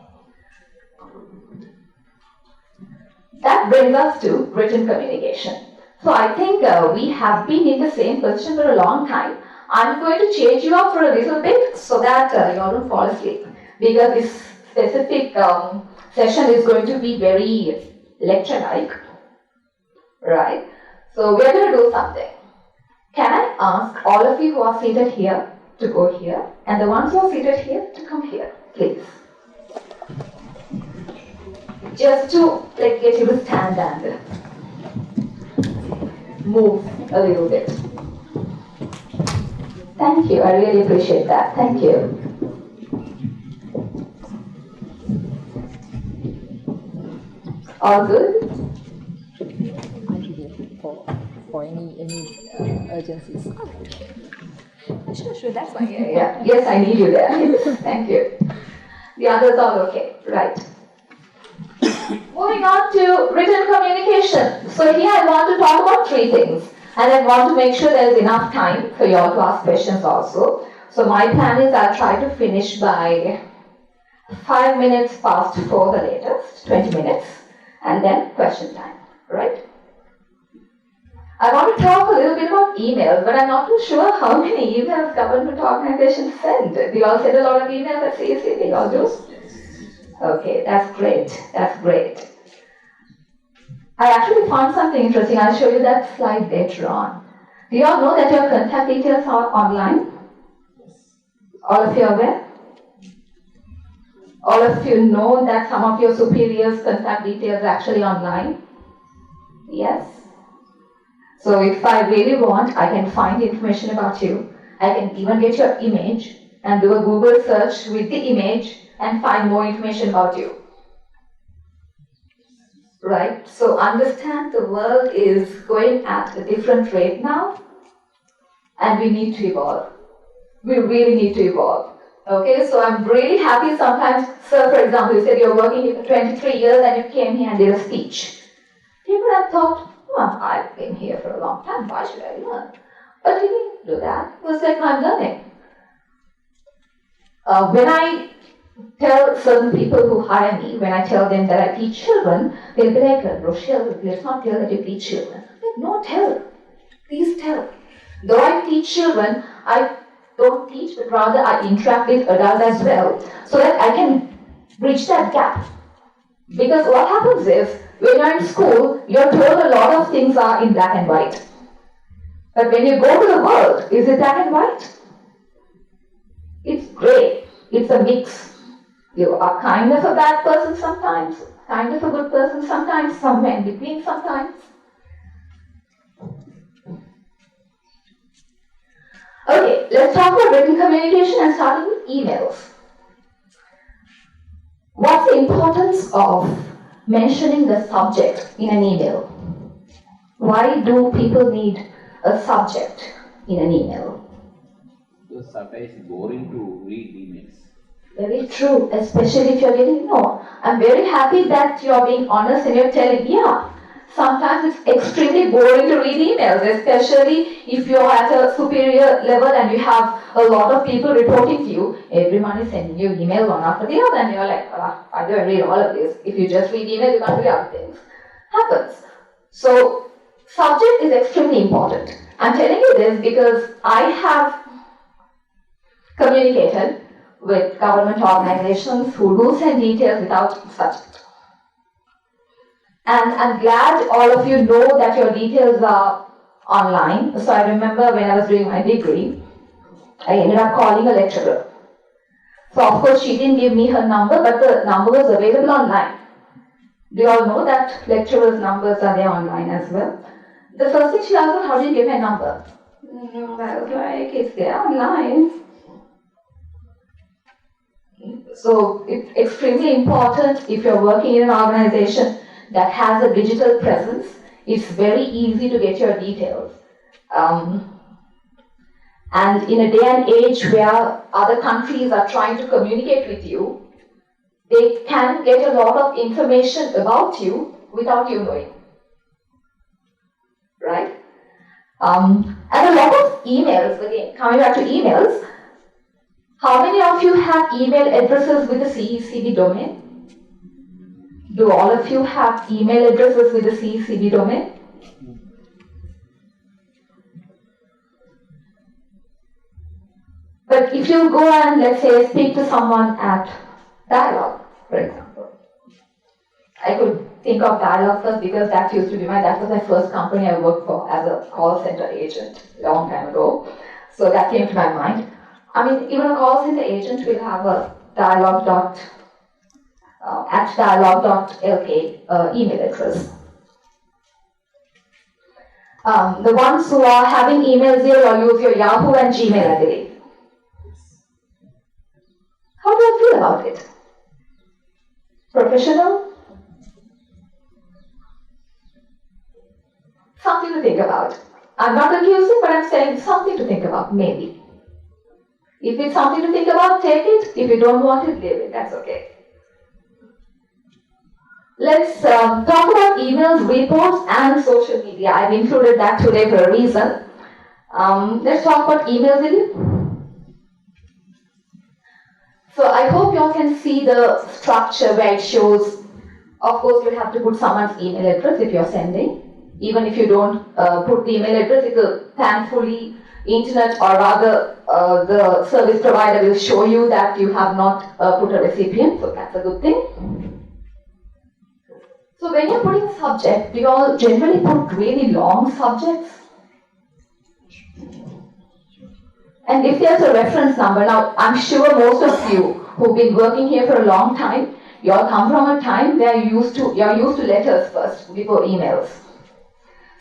That brings us to written communication. So I think we have been in the same position for a long time. I'm going to change you up for a little bit so that you all don't fall asleep. Because this specific session is going to be very lecture-like. Right? So we're going to do something. Can I ask all of you who are seated here to go here, and the ones who are seated here to come here, please? Just to get you to stand and move a little bit. Thank you, I really appreciate that. Thank you. All good? For any urgencies. Sure, that's fine. Yeah. Yes, I need you there. Thank you. The others are okay, right? Moving on to written communication. So here I want to talk about three things. And I want to make sure there is enough time for you all to ask questions also. So my plan is I'll try to finish by 5 minutes past 4 the latest, 20 minutes, and then question time, right? I want to talk a little bit about emails, but I'm not too sure how many emails government organizations send. Do you all send a lot of emails at CECB? You all do? Okay, that's great. That's great. I actually found something interesting. I'll show you that slide later on. Do you all know that your contact details are online? All of you are aware? All of you know that some of your superiors' contact details are actually online? Yes. So if I really want, I can find information about you. I can even get your image and do a Google search with the image and find more information about you. Right? So understand the world is going at a different rate now, and we need to evolve. We really need to evolve. Okay, so I'm really happy sometimes, sir, for example, you said you're working here for 23 years and you came here and did a speech. People have thought, well, I've been here for a long time, why should I learn? But he didn't do that. He was like, I'm learning. When I tell certain people who hire me, when I tell them that I teach children, they'll be like, Rochelle, let's not tell that you teach children. I'm like, no, tell. Please tell. Though I teach children, I don't teach, but rather I interact with adults as well, so that I can bridge that gap. Because what happens is, when you're in school, you're told a lot of things are in black and white. But when you go to the world, is it black and white? It's grey. It's a mix. You are kind of a bad person sometimes, kind of a good person sometimes, somewhere in between sometimes. Okay, let's talk about written communication and starting with emails. What's the importance of mentioning the subject in an email? Why do people need a subject in an email? Because sometimes it's boring to read emails. Very true, especially if you're getting no. I'm very happy that you're being honest and you're telling, yeah, sometimes it's extremely boring to read emails, especially if you're at a superior level and you have a lot of people reporting to you. Everyone is sending you email one after the other and you're like, I don't read all of this. If you just read email, you can't read other things. Happens. So, subject is extremely important. I'm telling you this because I have communicated with government organizations who do send details without subject. And I'm glad all of you know that your details are online. So I remember when I was doing my degree, I ended up calling a lecturer. So of course she didn't give me her number, but the number was available online. Do you all know that lecturers' numbers are there online as well? The first thing she asked was, how did you get my number? I was like, it's there online. So it's extremely important if you're working in an organization that has a digital presence. It's very easy to get your details. And in a day and age where other countries are trying to communicate with you, they can get a lot of information about you without you knowing. Right? And a lot of emails, again, coming back to emails, how many of you have email addresses with the cecb domain? Do all of you have email addresses with the cecb domain? But if you go and, let's say, speak to someone at Dialogue, for example. I could think of Dialogue first because that was my first company I worked for as a call center agent a long time ago. So that came to my mind. I mean, even a call center agent will have a dialogue.lk email address. The ones who are having emails here will use your Yahoo and Gmail, I believe. How do I feel about it? Professional? Something to think about. I'm not accusing, but I'm saying something to think about, maybe. If it's something to think about, take it. If you don't want it, leave it. That's okay. Let's talk about emails, reports, and social media. I've included that today for a reason. Let's talk about emails with you. So I hope you all can see the structure where it shows, of course, you'll have to put someone's email address if you're sending. Even if you don't put the email address, it will thankfully, internet or rather the service provider will show you that you have not put a recipient, so that's a good thing. So when you're putting a subject, we all generally put really long subjects. And if there's a reference number, now I'm sure most of you who've been working here for a long time, you all come from a time where you're used to letters first before emails.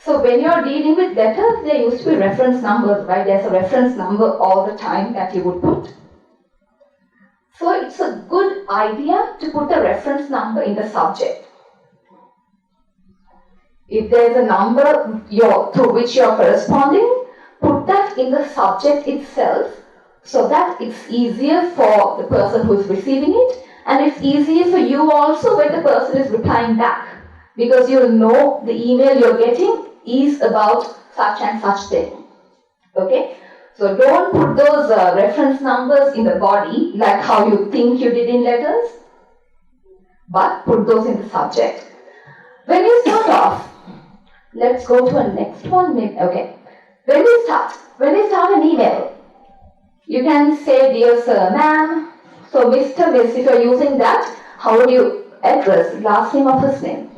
So when you're dealing with letters, there used to be reference numbers, right? There's a reference number all the time that you would put. So it's a good idea to put a reference number in the subject. If there's a number through which you're corresponding, put that in the subject itself so that it's easier for the person who's receiving it, and it's easier for you also when the person is replying back, because you'll know the email you're getting is about such and such thing. Okay? So don't put those reference numbers in the body like how you think you did in letters, but put those in the subject. When you start off, let's go to a next one. Okay. When we start an email, you can say, dear sir, ma'am. So Mr., Miss, if you're using that, how would you address? Last name or first name?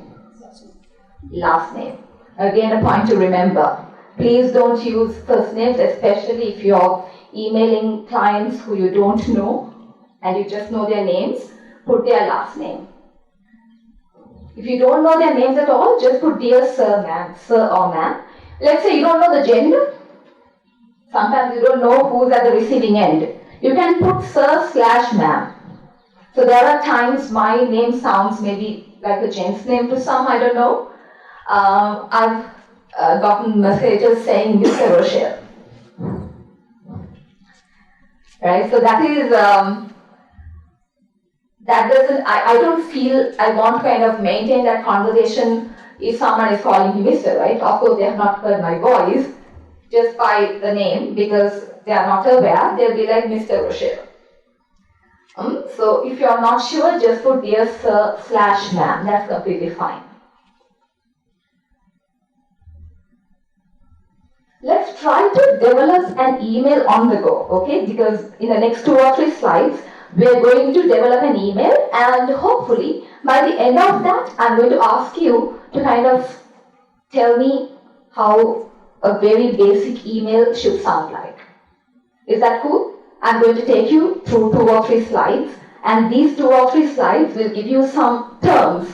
Last name. Again, a point to remember. Please don't use first names, especially if you're emailing clients who you don't know and you just know their names. Put their last name. If you don't know their names at all, just put dear sir, ma'am, sir or ma'am. Let's say you don't know the gender. Sometimes you don't know who's at the receiving end. You can put sir/ma'am. So there are times my name sounds maybe like a gent's name to some, I don't know. I've gotten messages saying Mr. Rochelle. Right, so that is, that doesn't, I don't feel I want to kind of maintain that conversation if someone is calling me Mr., right? Of course, they have not heard my voice just by the name because they are not aware, they'll be like Mr. Rochelle. So if you're not sure, just put dear sir/ma'am, that's completely fine. Let's try to develop an email on the go, okay? Because in the next 2 or 3 slides, we're going to develop an email, and hopefully by the end of that, I'm going to ask you to kind of tell me how a very basic email should sound like. Is that cool? I'm going to take you through 2 or 3 slides, and these 2 or 3 slides will give you some terms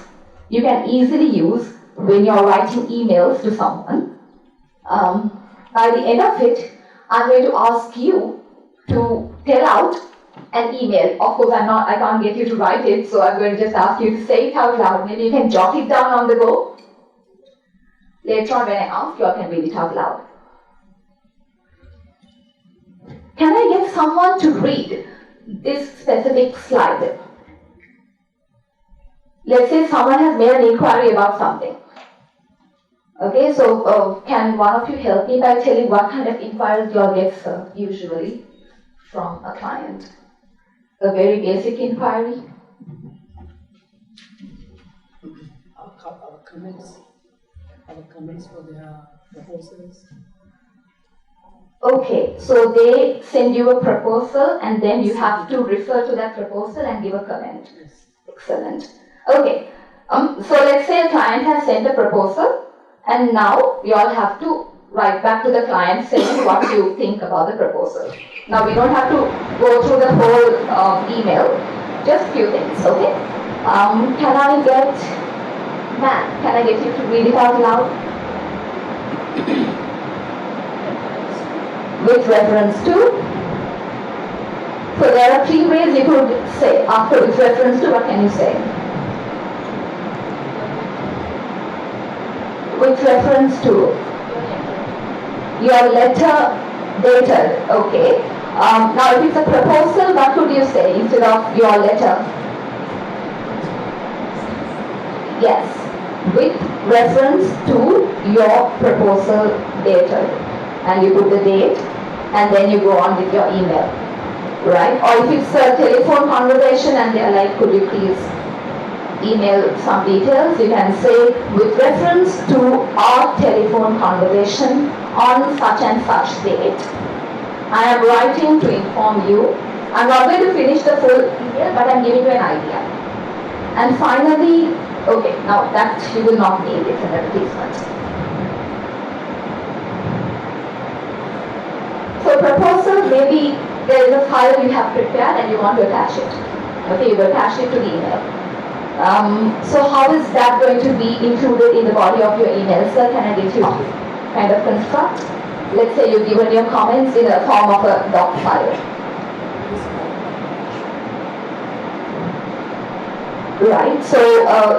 you can easily use when you're writing emails to someone. By the end of it, I'm going to ask you to tell out an email. Of course, I can't get you to write it, so I'm going to just ask you to say it out loud. Maybe you can jot it down on the go. Later on, when I ask you, I can read it out loud. Can I get someone to read this specific slide? Let's say someone has made an inquiry about something. Okay, so can one of you help me by telling what kind of inquiries you all get, sir, usually from a client? A very basic inquiry? Our comments for their proposals. Okay, so they send you a proposal and then you have to refer to that proposal and give a comment. Yes. Excellent. Okay, so let's say a client has sent a proposal and now you all have to write back to the client saying what you think about the proposal. Now we don't have to go through the whole email, just few things, okay? Can I get, Matt, can I get you to read it out loud? With reference to? So there are 3 ways you could say. After with reference to, what can you say? With reference to your letter dated, okay. Now if it's a proposal, what could you say instead of your letter? Yes, with reference to your proposal dated. And you put the date, and then you go on with your email, right? Or if it's a telephone conversation and they're like, could you please email some details, you can say, with reference to our telephone conversation on such and such date, I am writing to inform you. I'm not going to finish the full email, but I'm giving you an idea. And finally, okay, now that you will not need, it's an advertisement. So proposal, maybe there is a file you have prepared and you want to attach it. Okay, you attach it to the email. So how is that going to be included in the body of your email? Sir, can I get you to kind of construct? Let's say you've given your comments in a form of a doc file. Right, so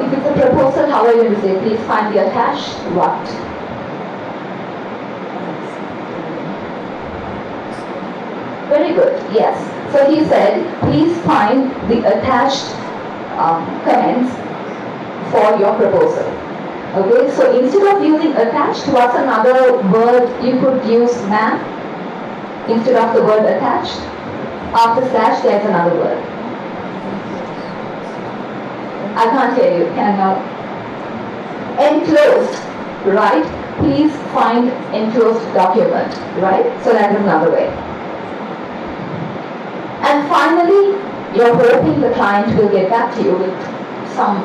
if it's a proposal, how are you going to say, please find the attached what? Very good, yes. So he said, please find the attached comments for your proposal. Okay, so instead of using attached, what's another word you could use, ma'am? Instead of the word attached, after slash there's another word. I can't hear you, can I? Enclosed, right? Please find enclosed document, right? So that's another way. And finally, you're hoping the client will get back to you with some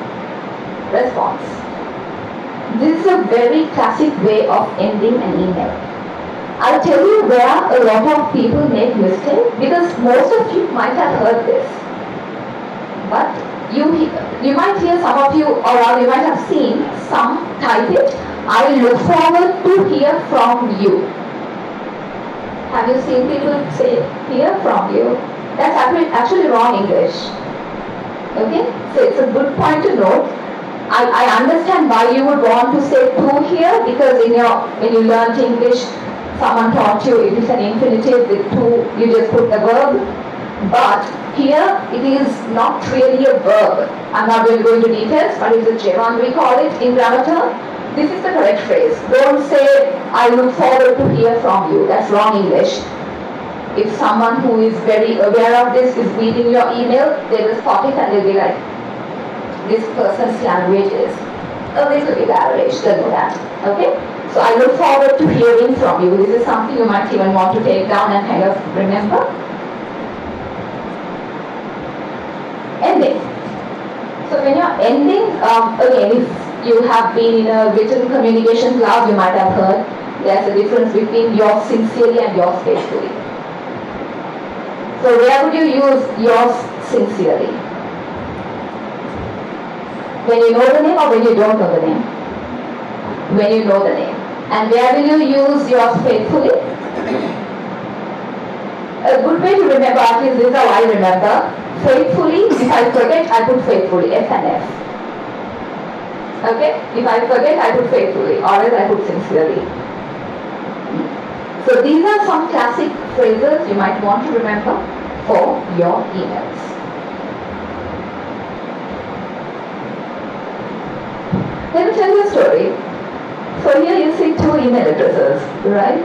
response. This is a very classic way of ending an email. I'll tell you where a lot of people make mistakes, because most of you might have heard this. But you might hear some of you, or you might have seen some type it, I look forward to hear from you. Have you seen people say, hear from you? That's actually wrong English. Okay? So it's a good point to note. I understand why you would want to say to here, because when you learned English, someone taught you it is an infinitive with to, you just put the verb. But here it is not really a verb. I'm not going to go into details, but it's a gerund we call it in grammar term. This is the correct phrase. Don't say, I look forward to hear from you. That's wrong English. If someone who is very aware of this is reading your email, they will spot it and they'll be like, this person's language is a little bit average, they'll know that. Okay? So I look forward to hearing from you. This is something you might even want to take down and kind of remember. Ending. So when you're ending, again, if you have been in a written communication class, you might have heard there's a difference between yours sincerely and yours faithfully. So where would you use yours sincerely? When you know the name or when you don't know the name? When you know the name. And where will you use yours faithfully? A good way to remember, at least this is how I remember. Faithfully, if I forget, I put faithfully, F and F. Okay? If I forget, I put faithfully, or else I put sincerely. So these are some classic phrases you might want to remember for your emails. Let me tell you a story. So here you see two email addresses, right?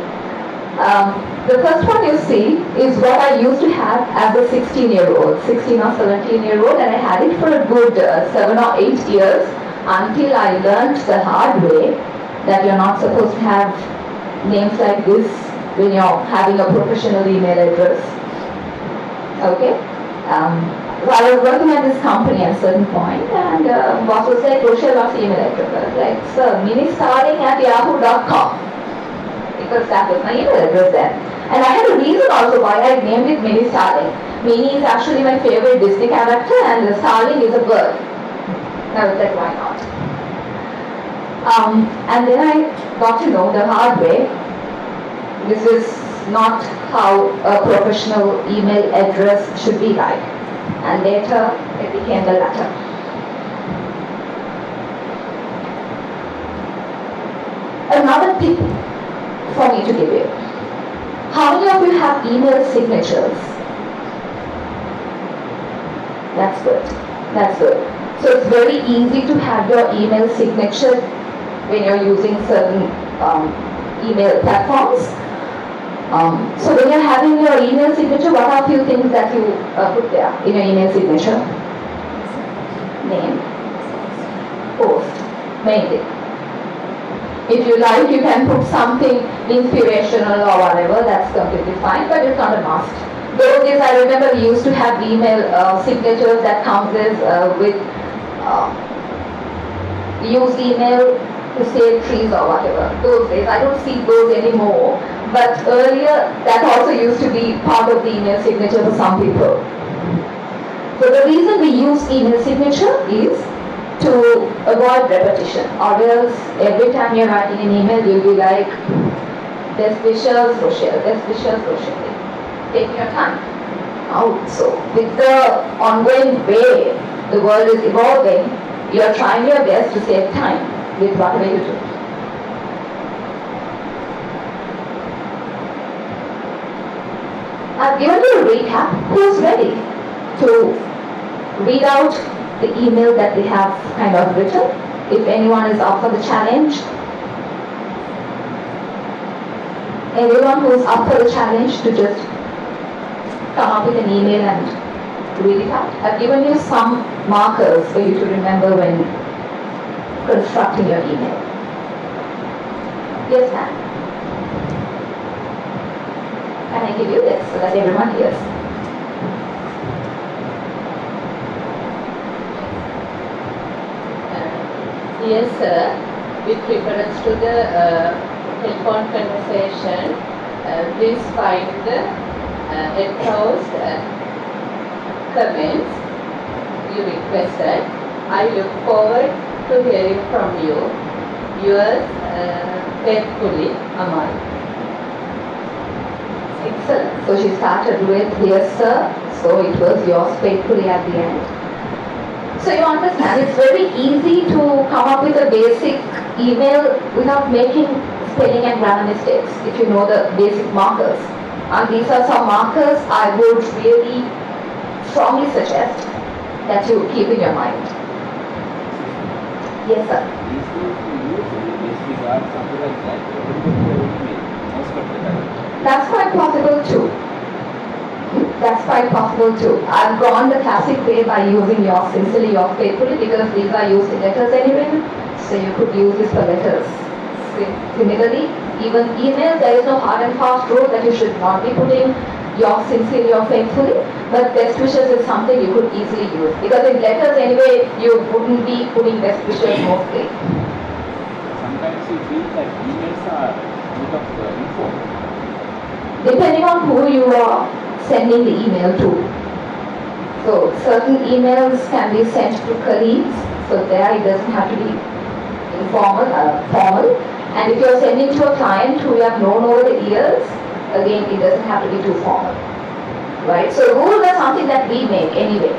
The first one you see is what I used to have as a 16-year-old, 16 or 17-year-old, and I had it for a good 7 or 8 years until I learned the hard way that you're not supposed to have names like this when you're having a professional email address. Okay? So I was working at this company at a certain point, and boss was like, Rochelle, what's the email address? I was like, sir, ministarling@yahoo.com. Because that was my email address then. And I had a reason also why I named it Mini Starling. Mini is actually my favorite Disney character, and the starling is a bird. I was like, why not? And then I got to know the hard way. This is not how a professional email address should be like. And later, it became the latter. Another tip for me to give you. How many of you have email signatures? That's good. That's good. So it's very easy to have your email signature when you're using certain email platforms. So when you're having your email signature, what are a few things that you put there in your email signature? Name, post, mainly. If you like, you can put something inspirational or whatever, that's completely fine, but it's not a must. Those days I remember we used to have email signatures that counts as with use email to save trees or whatever. Those days, I don't see those anymore, but earlier that also used to be part of the email signature for some people. So the reason we use email signature is to avoid repetition, or else every time you're writing an email, you'll be like, best wishes, Rochelle, best wishes, Rochelle. Taking your time. So with the ongoing way the world is evolving, you're trying your best to save time with whatever you do. I've given you a recap. Who's ready to read out the email that they have kind of written? If anyone is up for the challenge. Everyone who's up for the challenge to just come up with an email and read it out. I've given you some markers for you to remember when constructing your email. Yes, ma'am. Can I give you this so that everyone hears? Yes, sir. With reference to the telephone conversation, please find the enclosed comments you requested. I look forward to hearing from you. Yours faithfully, Amal. Excellent. So she started with, yes sir, so it was yours faithfully at the end. So you understand, it's very easy to come up with a basic email without making spelling and grammar mistakes if you know the basic markers. And these are some markers I would really strongly suggest that you keep in your mind. Yes sir. That's quite possible too. That's quite possible too. I've gone the classic way by using yours sincerely, yours faithfully, because these are used in letters anyway, so you could use this for letters. Similarly, even emails, there is no hard and fast rule that you should not be putting yours sincerely or faithfully, but best wishes is something you could easily use, because in letters anyway, you wouldn't be putting best wishes mostly. Sometimes you feel that emails are a bit of info. Depending on who you are sending the email to. So certain emails can be sent to colleagues, so there it doesn't have to be informal, formal. And if you're sending to a client who you have known over the years, again it doesn't have to be too formal. Right? So rules are something that we make anyway.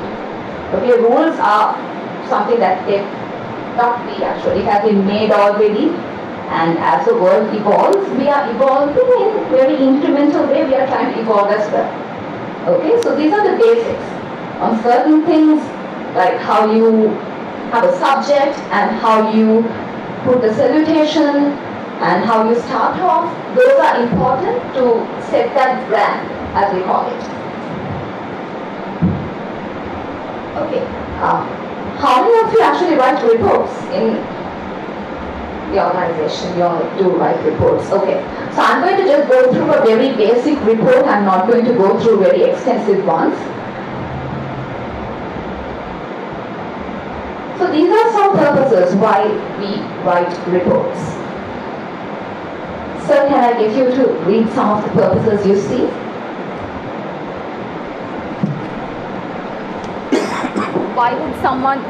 Okay, rules are something that they not we actually have been made already. And as the world evolves, we are evolving in a very incremental way. We are trying to evolve as well. Okay, so these are the basics. On certain things, like how you have a subject and how you put the salutation and how you start off, those are important to set that brand, as we call it. Okay, how many of you actually write reports in the organization? You all do write reports. Okay. So I'm going to just go through a very basic report. I'm not going to go through very extensive ones. So these are some purposes why we write reports. Sir, can I get you to read some of the purposes you see? Why would someone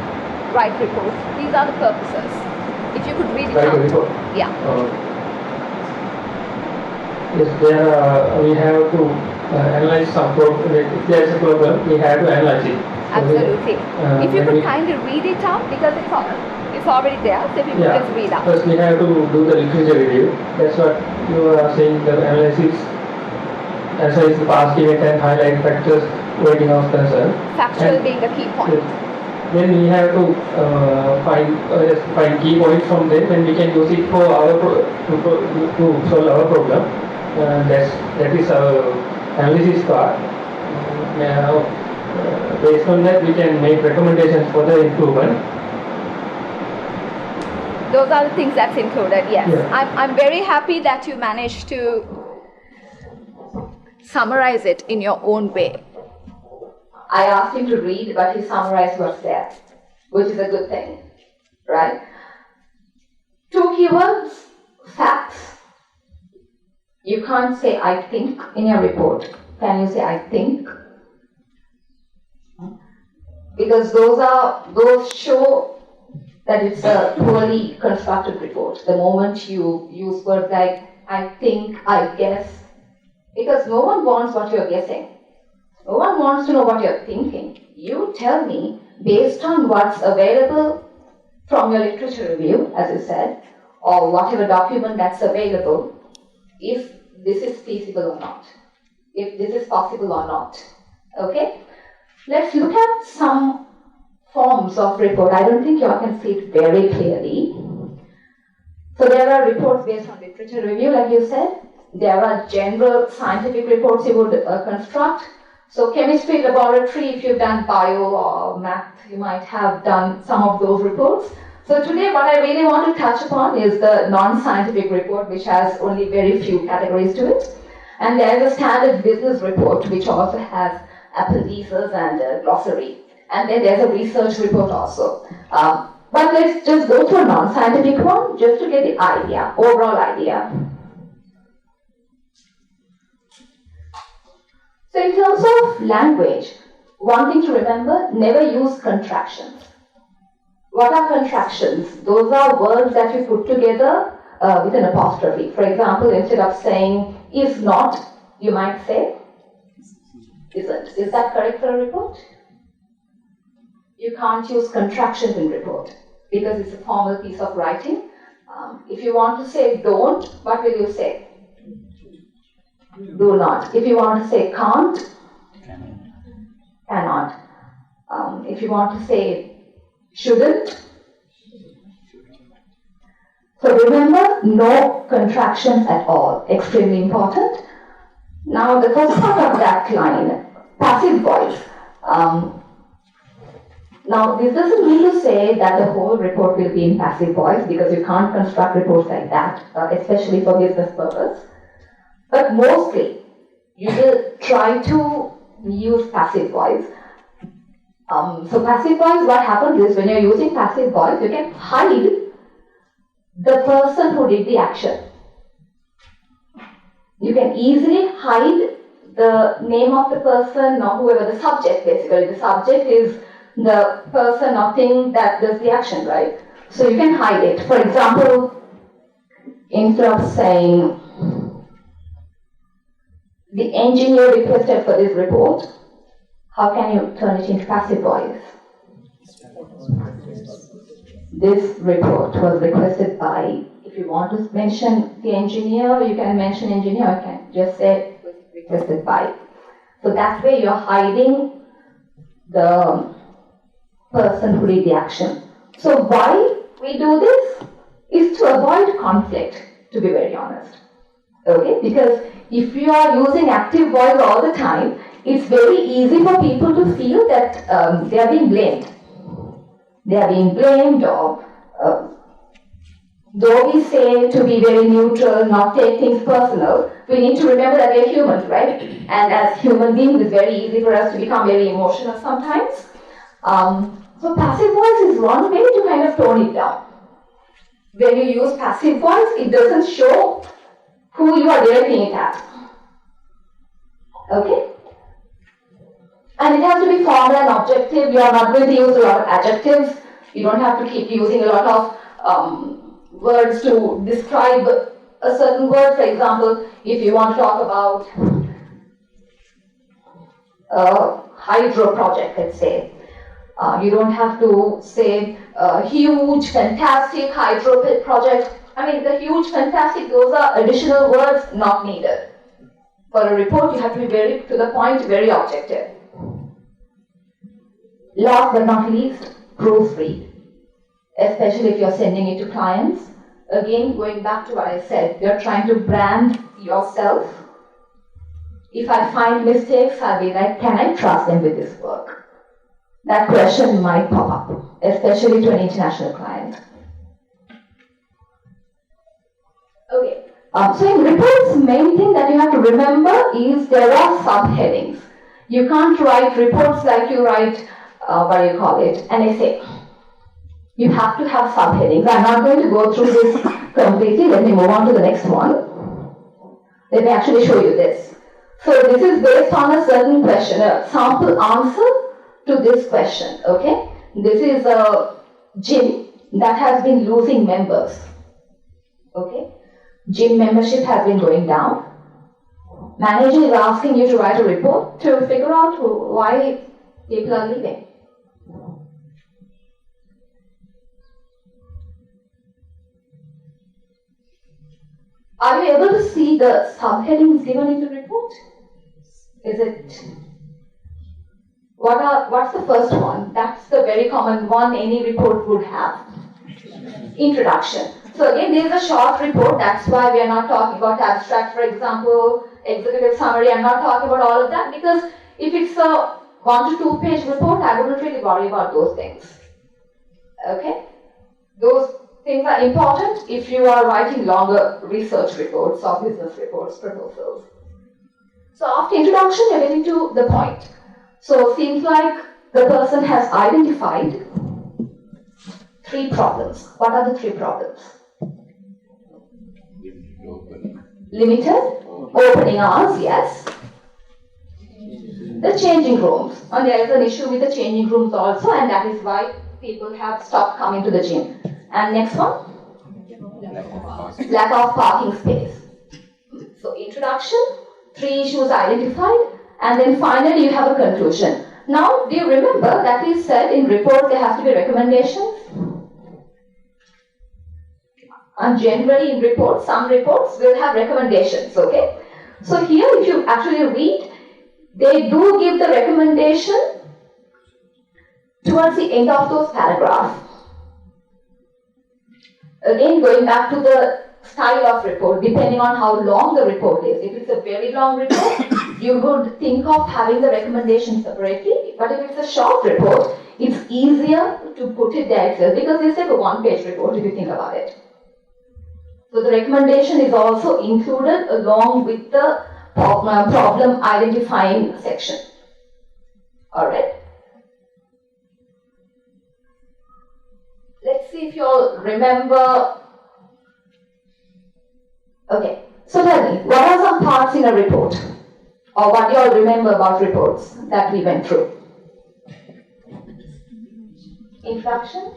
write reports? These are the purposes. If you could read it Write a out. report. Yeah. Yes, there we have to analyze some problem. If there is a problem, we have to analyze it. Absolutely. If you could kindly read it out, because it's already there, so if you could just read out. First we have to do the literature review. That's what you are saying, the analysis. Analyze the past event and highlight factors worthy of concern. Factual being the key point. Yes. Then we have to find key points from them, and we can use it for our to solve our problem. That is our analysis part. Based on that, we can make recommendations for the improvement. Those are the things that's included, yes. Yeah. I'm very happy that you managed to summarize it in your own way. I asked him to read, but he summarized what's there, which is a good thing, right? 2 keywords, facts. You can't say I think in your report. Can you say I think? Because those show that it's a poorly constructed report. The moment you use words like, I think, I guess, because no one wants what you're guessing. No one wants to know what you're thinking. You tell me, based on what's available from your literature review, as you said, or whatever document that's available, if this is feasible or not, if this is possible or not. Okay? Let's look at some forms of report. I don't think you all can see it very clearly. So there are reports based on literature review, like you said. There are general scientific reports you would construct. So chemistry laboratory, if you've done bio or math, you might have done some of those reports. So today what I really want to touch upon is the non-scientific report, which has only very few categories to it. And there is a standard business report, which also has appendices and a glossary. And then there's a research report also. But let's just go through a non-scientific one, just to get the idea, overall idea. So in terms of language, one thing to remember, never use contractions. What are contractions? Those are words that you put together with an apostrophe. For example, instead of saying is not, you might say isn't. Is that correct for a report? You can't use contractions in report because it's a formal piece of writing. If you want to say don't, what will you say? Do not. If you want to say can't, cannot. If you want to say shouldn't. So remember, no contractions at all. Extremely important. Now the first part of that line, passive voice. Now this doesn't mean to say that the whole report will be in passive voice, because you can't construct reports like that, especially for business purpose. But mostly, you will try to use passive voice. So passive voice, what happens is when you're using passive voice, you can hide the person who did the action. You can easily hide the name of the person or whoever, the subject basically. The subject is the person or thing that does the action, right? So you can hide it. For example, instead of saying the engineer requested for this report, how can you turn it into passive voice? This report was requested by, if you want to mention the engineer, you can mention engineer, you can just say requested by. So that way you're hiding the person who did the action. So why we do this is to avoid conflict, to be very honest. Okay, because if you are using active voice all the time, it's very easy for people to feel that they are being blamed. They are being blamed, or though we say to be very neutral, not take things personal, we need to remember that we are humans, right? And as human beings, it's very easy for us to become very emotional sometimes. So passive voice is one way to kind of tone it down. When you use passive voice, it doesn't show who you are directing it at. Okay? And it has to be formal and objective. You are not going to use a lot of adjectives. You don't have to keep using a lot of words to describe a certain word. For example, if you want to talk about a hydro project, let's say, you don't have to say huge, fantastic hydro project. I mean, the huge, fantastic, those are additional words not needed. For a report, you have to be very to the point, very objective. Last but not least, proofread. Especially if you're sending it to clients. Again, going back to what I said, you're trying to brand yourself. If I find mistakes, I'll be like, can I trust them with this work? That question might pop up, especially to an international client. Okay, so in reports, main thing that you have to remember is there are subheadings. You can't write reports like you write, an essay. You have to have subheadings. I'm not going to go through this completely. Let me move on to the next one. Let me actually show you this. So this is based on a certain question, a sample answer to this question, okay? This is Jim. that has been losing members. Okay? Gym membership has been going down. Manager is asking you to write a report to figure out why people are leaving. Are you able to see the subheadings given in the report? Is it? What's the first one? That's the very common one any report would have. Introduction. So again, this is a short report. That's why we are not talking about abstract, for example, executive summary. I'm not talking about all of that because if it's a 1 to 2 page report, I wouldn't really worry about those things. Okay? Those things are important if you are writing longer research reports or business reports, proposals. So after introduction, you're getting to the point. So it seems like the person has identified 3 problems. What are the 3 problems? Limited opening hours, yes. The changing rooms. And there is an issue with the changing rooms also, and that is why people have stopped coming to the gym. And next one? Lack of parking space. So introduction, 3 issues identified, and then finally you have a conclusion. Now, do you remember that we said in report there has to be recommendations? And generally in reports, some reports will have recommendations, okay? So here if you actually read, they do give the recommendation towards the end of those paragraphs. Again, going back to the style of report, depending on how long the report is. If it's a very long report, you would think of having the recommendation separately. But if it's a short report, it's easier to put it there itself because it's like a 1-page report if you think about it. So the recommendation is also included along with the problem identifying section. Alright? Let's see if you all remember. Okay, so tell me, what are some parts in a report? Or what do you all remember about reports that we went through? Introduction?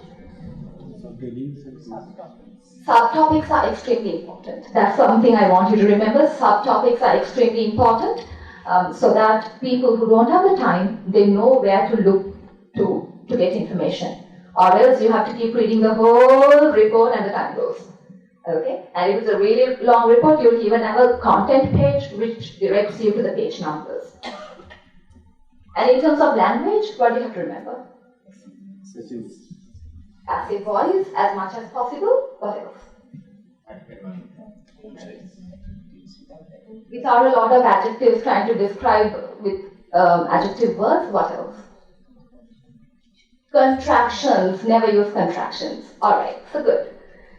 Subtopics are extremely important. That's something I want you to remember. Subtopics are extremely important so that people who don't have the time, they know where to look to get information. Or else you have to keep reading the whole report and the time goes. Okay? And if it's a really long report, you'll even have a content page which directs you to the page numbers. And in terms of language, what do you have to remember? Passive voice as much as possible. What else? Without a lot of adjectives trying to describe with adjective words. What else? Contractions. Never use contractions. Alright, so good.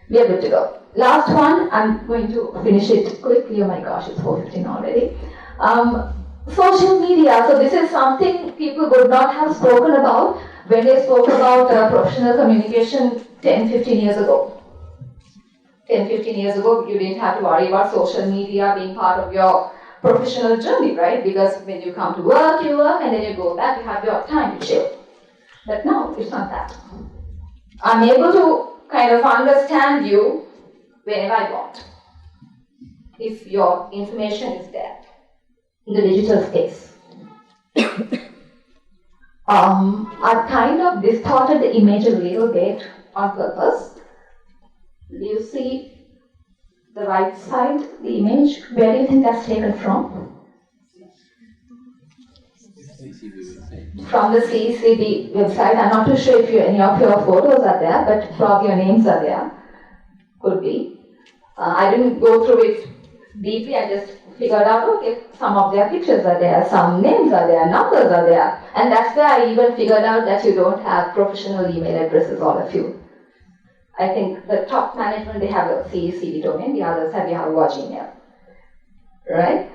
We are good to go. Last one, I'm going to finish it quickly. Oh my gosh, it's 4:15 already. Social media. So this is something people would not have spoken about when they spoke about professional communication 10-15 years ago. 10-15 years ago, you didn't have to worry about social media being part of your professional journey, right? Because when you come to work, you work, and then you go back, you have your time to chill. But no, it's not that. I'm able to kind of understand you whenever I want, if your information is there in the digital space. I've kind of distorted the image a little bit on purpose. Do you see the right side, the image? Where do you think that's taken from? From the cecb website. I'm not too sure if any of your photos are there, but probably your names are there. Could be. I didn't go through it deeply, I just figured out, okay, some of their pictures are there, some names are there, numbers are there. And that's where I even figured out that you don't have professional email addresses, all of you. I think the top management, they have a cecb domain, the others have Yahoo or Gmail. Right?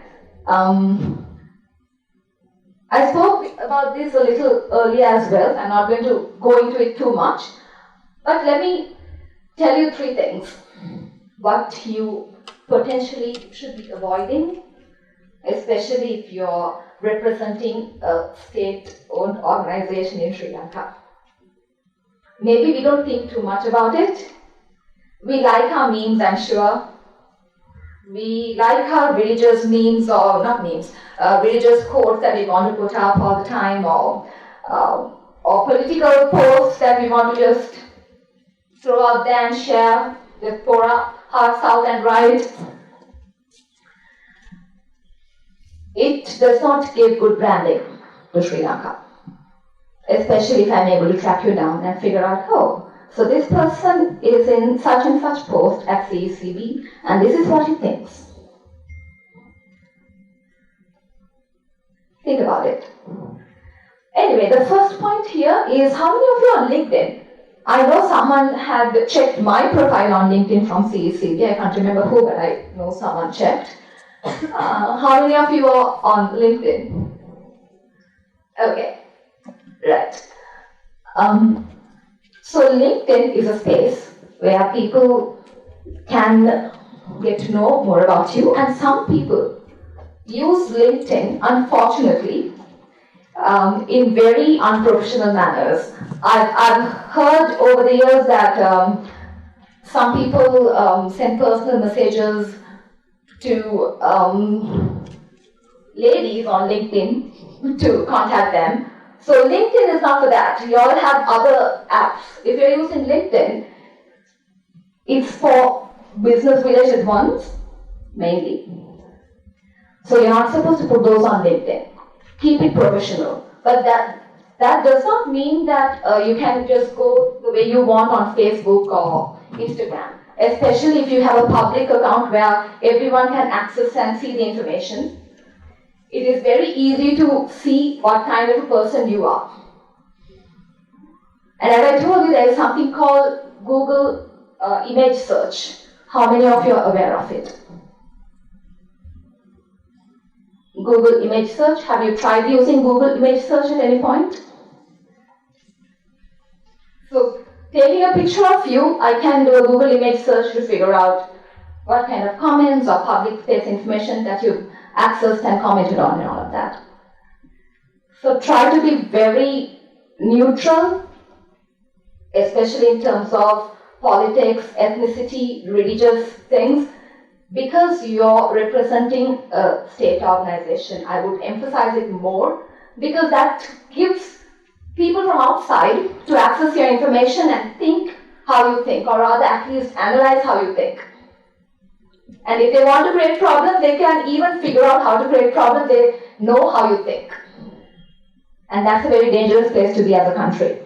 I spoke about this a little earlier as well. I'm not going to go into it too much. But let me tell you 3 things. What you potentially should be avoiding, especially if you're representing a state-owned organization in Sri Lanka. maybe we don't think too much about it. We like our memes, I'm sure. We like our religious memes, or not memes, religious quotes that we want to put up all the time, or political posts that we want to just throw out there and share, just pour our hearts out and write. It does not give good branding to Sri Lanka, especially if I'm able to track you down and figure out, oh, so this person is in such and such post at cecb, and this is what he thinks. Think about it. Anyway, the first point here is, how many of you are on LinkedIn? I know someone had checked my profile on LinkedIn from cecb. I can't remember who, but I know someone checked. How many of you are on LinkedIn? Okay, right. So LinkedIn is a space where people can get to know more about you, and some people use LinkedIn, unfortunately, in very unprofessional manners. I've heard over the years that some people send personal messages to ladies on LinkedIn to contact them. So LinkedIn is not for that. You all have other apps. If you're using LinkedIn, it's for business-related ones, mainly. So you're not supposed to put those on LinkedIn. Keep it professional. But that does not mean that you can just go the way you want on Facebook or Instagram, especially if you have a public account where everyone can access and see the information. It is very easy to see what kind of a person you are. And as I told you, there is something called Google image search. How many of you are aware of it? Google image search. Have you tried using Google image search at any point? So, taking a picture of you, I can do a Google image search to figure out what kind of comments or public space information that you've accessed and commented on and all of that. So try to be very neutral, especially in terms of politics, ethnicity, religious things, because you're representing a state organization. I would emphasize it more because that gives people from outside to access your information and think how you think, or rather at least analyze how you think. And if they want to create problems, they can even figure out how to create problems. They know how you think. And that's a very dangerous place to be as a country.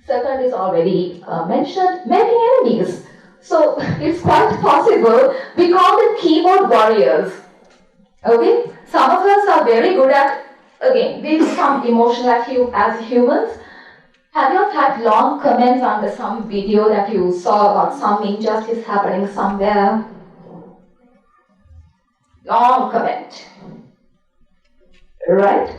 Second is already mentioned, making enemies. So it's quite possible. We call them keyboard warriors. Okay? Some of us are very good at, again, we become emotional as humans. Have you typed long comments under some video that you saw about some injustice happening somewhere? Long comment. Right?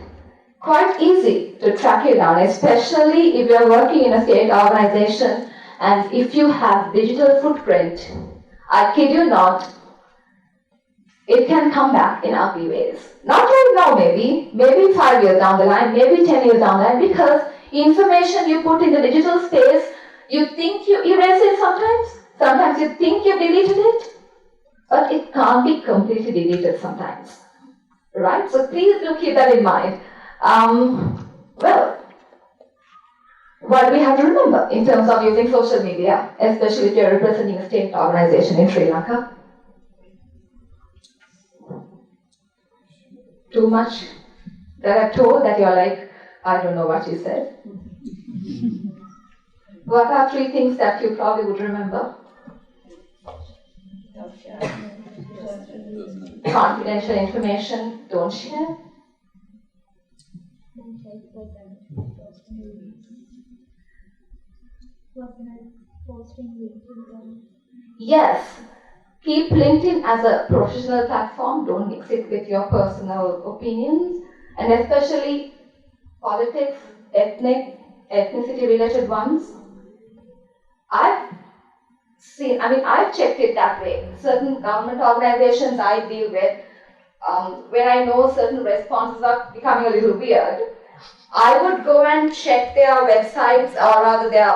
Quite easy to track you down, especially if you're working in a state organization and if you have digital footprint. I kid you not, it can come back in ugly ways. Not right now maybe 5 years down the line, maybe 10 years down the line, because information you put in the digital space, you think you erase it sometimes you think you deleted it, but it can't be completely deleted sometimes. Right? So please do keep that in mind. Well, what do we have to remember in terms of using social media, especially if you're representing a state organization in Sri Lanka? Too much that I've told that you're like, I don't know what you said. What are 3 things that you probably would remember? Confidential information, don't share. Yes, keep LinkedIn as a professional platform. Don't mix it with your personal opinions, and especially politics, ethnicity related ones. I've checked it that way. Certain government organizations I deal with, when I know certain responses are becoming a little weird, I would go and check their websites or rather their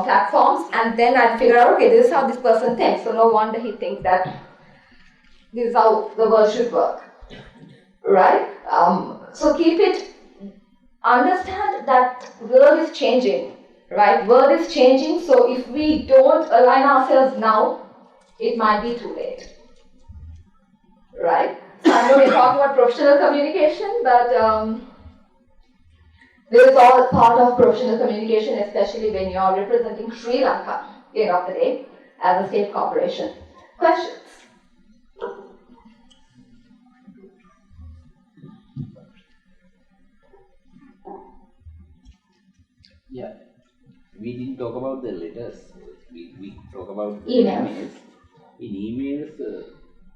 platforms, and then I'd figure out, okay, this is how this person thinks. So no wonder he thinks that this is how the world should work, right? So keep it. Understand that world is changing, right? World is changing. So if we don't align ourselves now, it might be too late, right? So I know we're talking about professional communication, but this is all part of professional communication, especially when you are representing Sri Lanka, end of the day, as a state corporation. Questions? Yeah, we didn't talk about the letters. We talk about emails. In emails,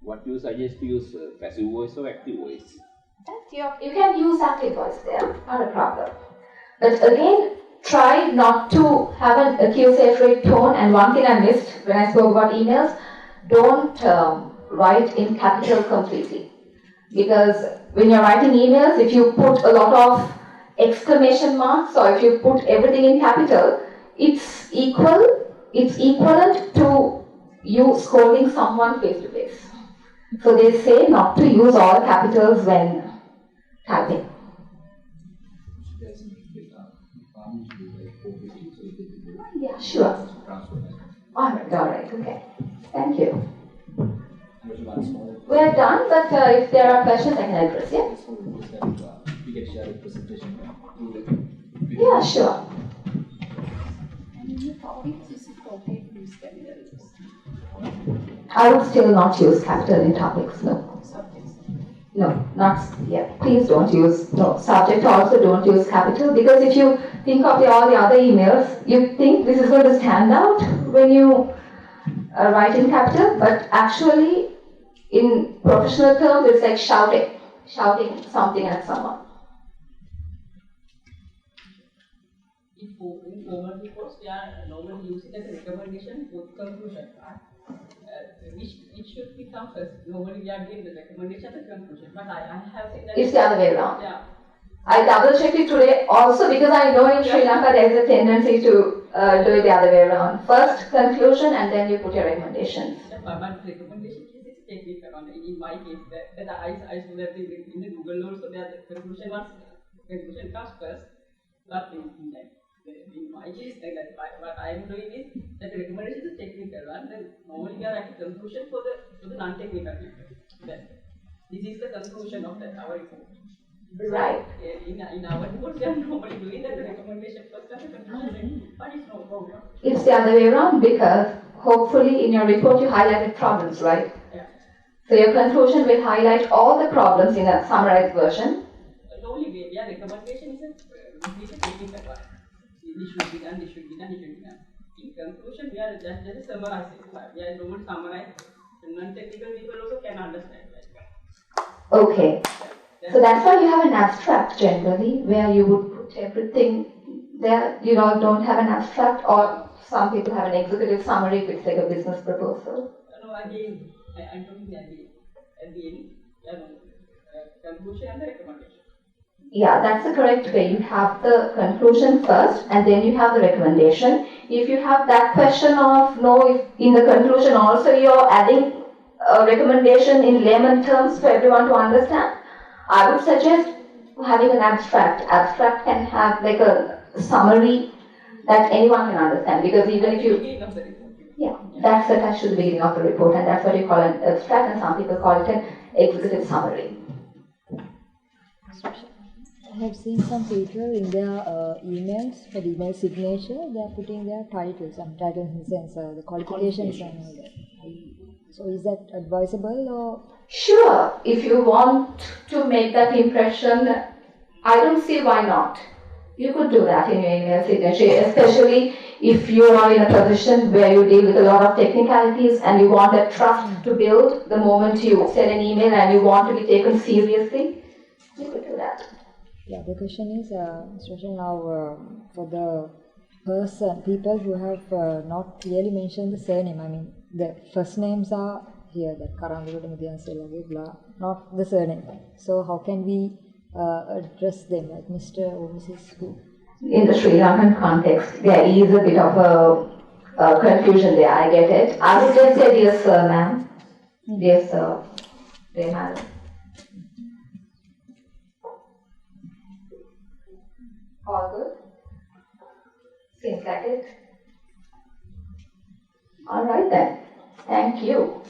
what you suggest to use passive voice or active voice? You can use active voice there, not a problem. But again, try not to have an accusatory tone. And one thing I missed when I spoke about emails, don't write in capital completely. Because when you're writing emails, if you put a lot of exclamation marks or if you put everything in capital, it's equivalent to you scolding someone face to face. So they say not to use all capitals when typing. Yeah, sure. Alright, okay. Thank you. We're done, but if there are questions, I can address, yeah? We can share a presentation. Yeah, sure. I would still not use capital in topics, no. No, not yet. Please don't use, no, subject also don't use capital, because if you think of all the other emails, you think this is going to stand out when you write in capital, but actually in professional terms it's like shouting something at someone. In formal reports, we are normally using as a recommendation for conclusion part. It should become first. Normally we are giving the recommendation and conclusion, but I have seen that it's the other way around. Yeah. I double checked it today also because I know in Sri Lanka there is a tendency to do it the other way around. First conclusion and then you put your recommendations. But recommendation is technical. In my case, that I saw that in the Google also the conclusion comes first. But in my case, what I am doing is that the recommendation is technical one. Then normally we are writing conclusion for the non-technical people. This is the conclusion of our report. Right. In our report, we are normally doing that the recommendation first and the conclusion, but it's no problem. It's the other way around because hopefully in your report you highlighted problems, right? Yeah. So your conclusion will highlight all the problems in a summarized version. The only way, yeah, recommendation is a technical one. This should be done, this should be done, this should be done. In conclusion, we are just summarizing. We are don't summarize. Non-technical people also can understand. Okay. So that's why you have an abstract generally, where you would put everything there. You don't have an abstract, or some people have an executive summary if it's like a business proposal. No, again, I'm talking at the end, conclusion and the recommendation. Yeah, that's the correct way. You have the conclusion first and then you have the recommendation. If you have that question of if in the conclusion also you're adding a recommendation in layman terms for everyone to understand, I would suggest having an abstract. Abstract can have like a summary that anyone can understand, because even if you... Yeah, that's attached to the beginning of the report, and that's what you call an abstract, and some people call it an executive summary. I have seen some people in their emails, for the email signature, they are putting their titles, titles in the sense, the qualifications and all that. So is that advisable or? Sure, if you want to make that impression, I don't see why not. You could do that in your email signature, especially if you are in a position where you deal with a lot of technicalities and you want that trust to build the moment you send an email and you want to be taken seriously, you could do that. Yeah, the question is, especially now for the people who have not clearly mentioned the surname. I mean, the first names are here, that Karanduruda Mudhiyansela, blah, not the surname. So how can we address them, like Mr. or Mrs. Who? In the Sri Lankan context, there is a bit of a confusion there, I get it. I would just say, dear sir, ma'am. Dear sir, dear madam. All good? Seems like it. All right then. Thank you.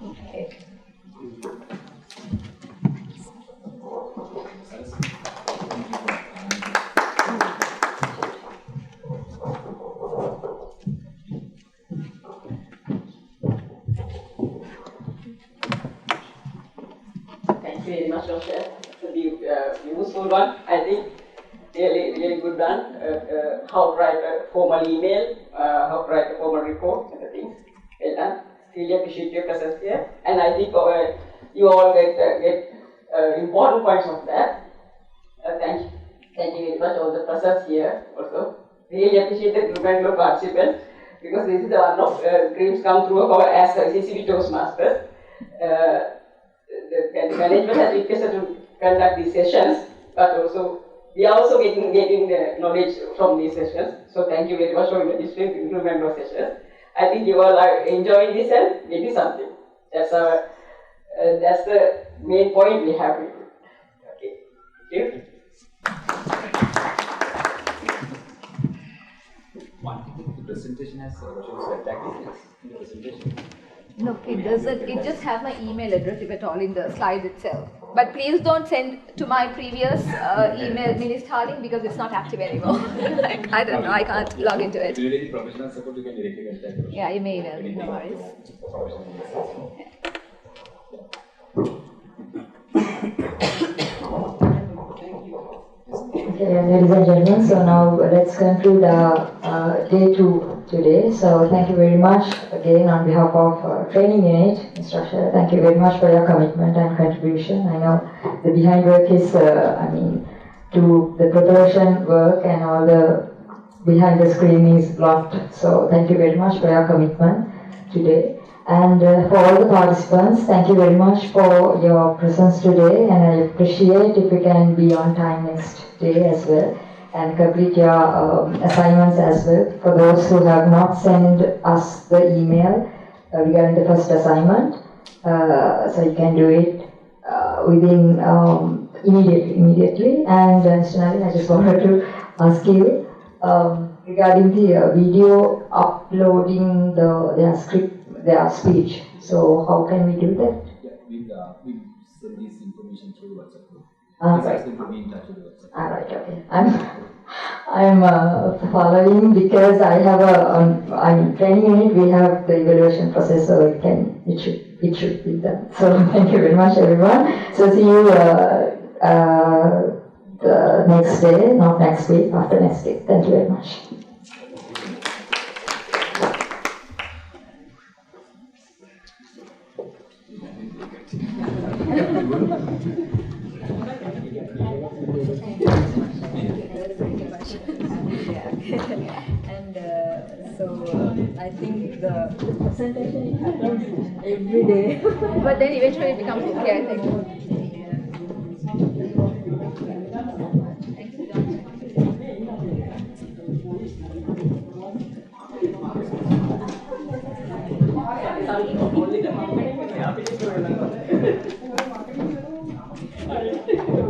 Okay. Thank you very much, Dr. For the useful one. I think really good done. How to write a formal email, how to write a formal report, and the things. Well done. Really appreciate your presence here. And I think you all get important points of that. Thank you. Thank you very much all the presence here also. Really appreciate the Groom participants because this is the one of dreams come true of our as cecb Toastmasters. The management has requested to conduct these sessions, but also we are also getting the knowledge from these sessions. So thank you very much for registering in Groom sessions. I think you all are enjoying this and getting something. That's the main point we have. Okay. Thank you. One thing, the presentation has contacted in the presentation. No, it doesn't. It just has my email address, if at all, in the slide itself. But please don't send to my previous email, Ministarling, because it's not active anymore. I don't know, I can't log into it. If you need any professional support, you can directly contact us. Yeah, you may email me, no worries. Okay, ladies and gentlemen, so now let's conclude our day 2 today. So thank you very much again on behalf of training unit, Mr. Asher. Thank you very much for your commitment and contribution. I know the behind work is, to the preparation work and all the behind the screen is blocked. So thank you very much for your commitment today. And for all the participants, thank you very much for your presence today, and I appreciate if you can be on time next day as well and complete your assignments as well. For those who have not sent us the email regarding the first assignment, so you can do it within immediately. And Mr. Nalin, I just wanted to ask you regarding the video uploading their speech. So how can we do that? Yeah, we'll send this information through WhatsApp. Right. Ask them to be in touch with WhatsApp. Alright, okay. I'm following because I have training unit. We have the evaluation process, so it should be done. So thank you very much, everyone. So see you the next day, not next week, after next week. Thank you very much. And I think the presentation happens every day. But then eventually it becomes okay, I think.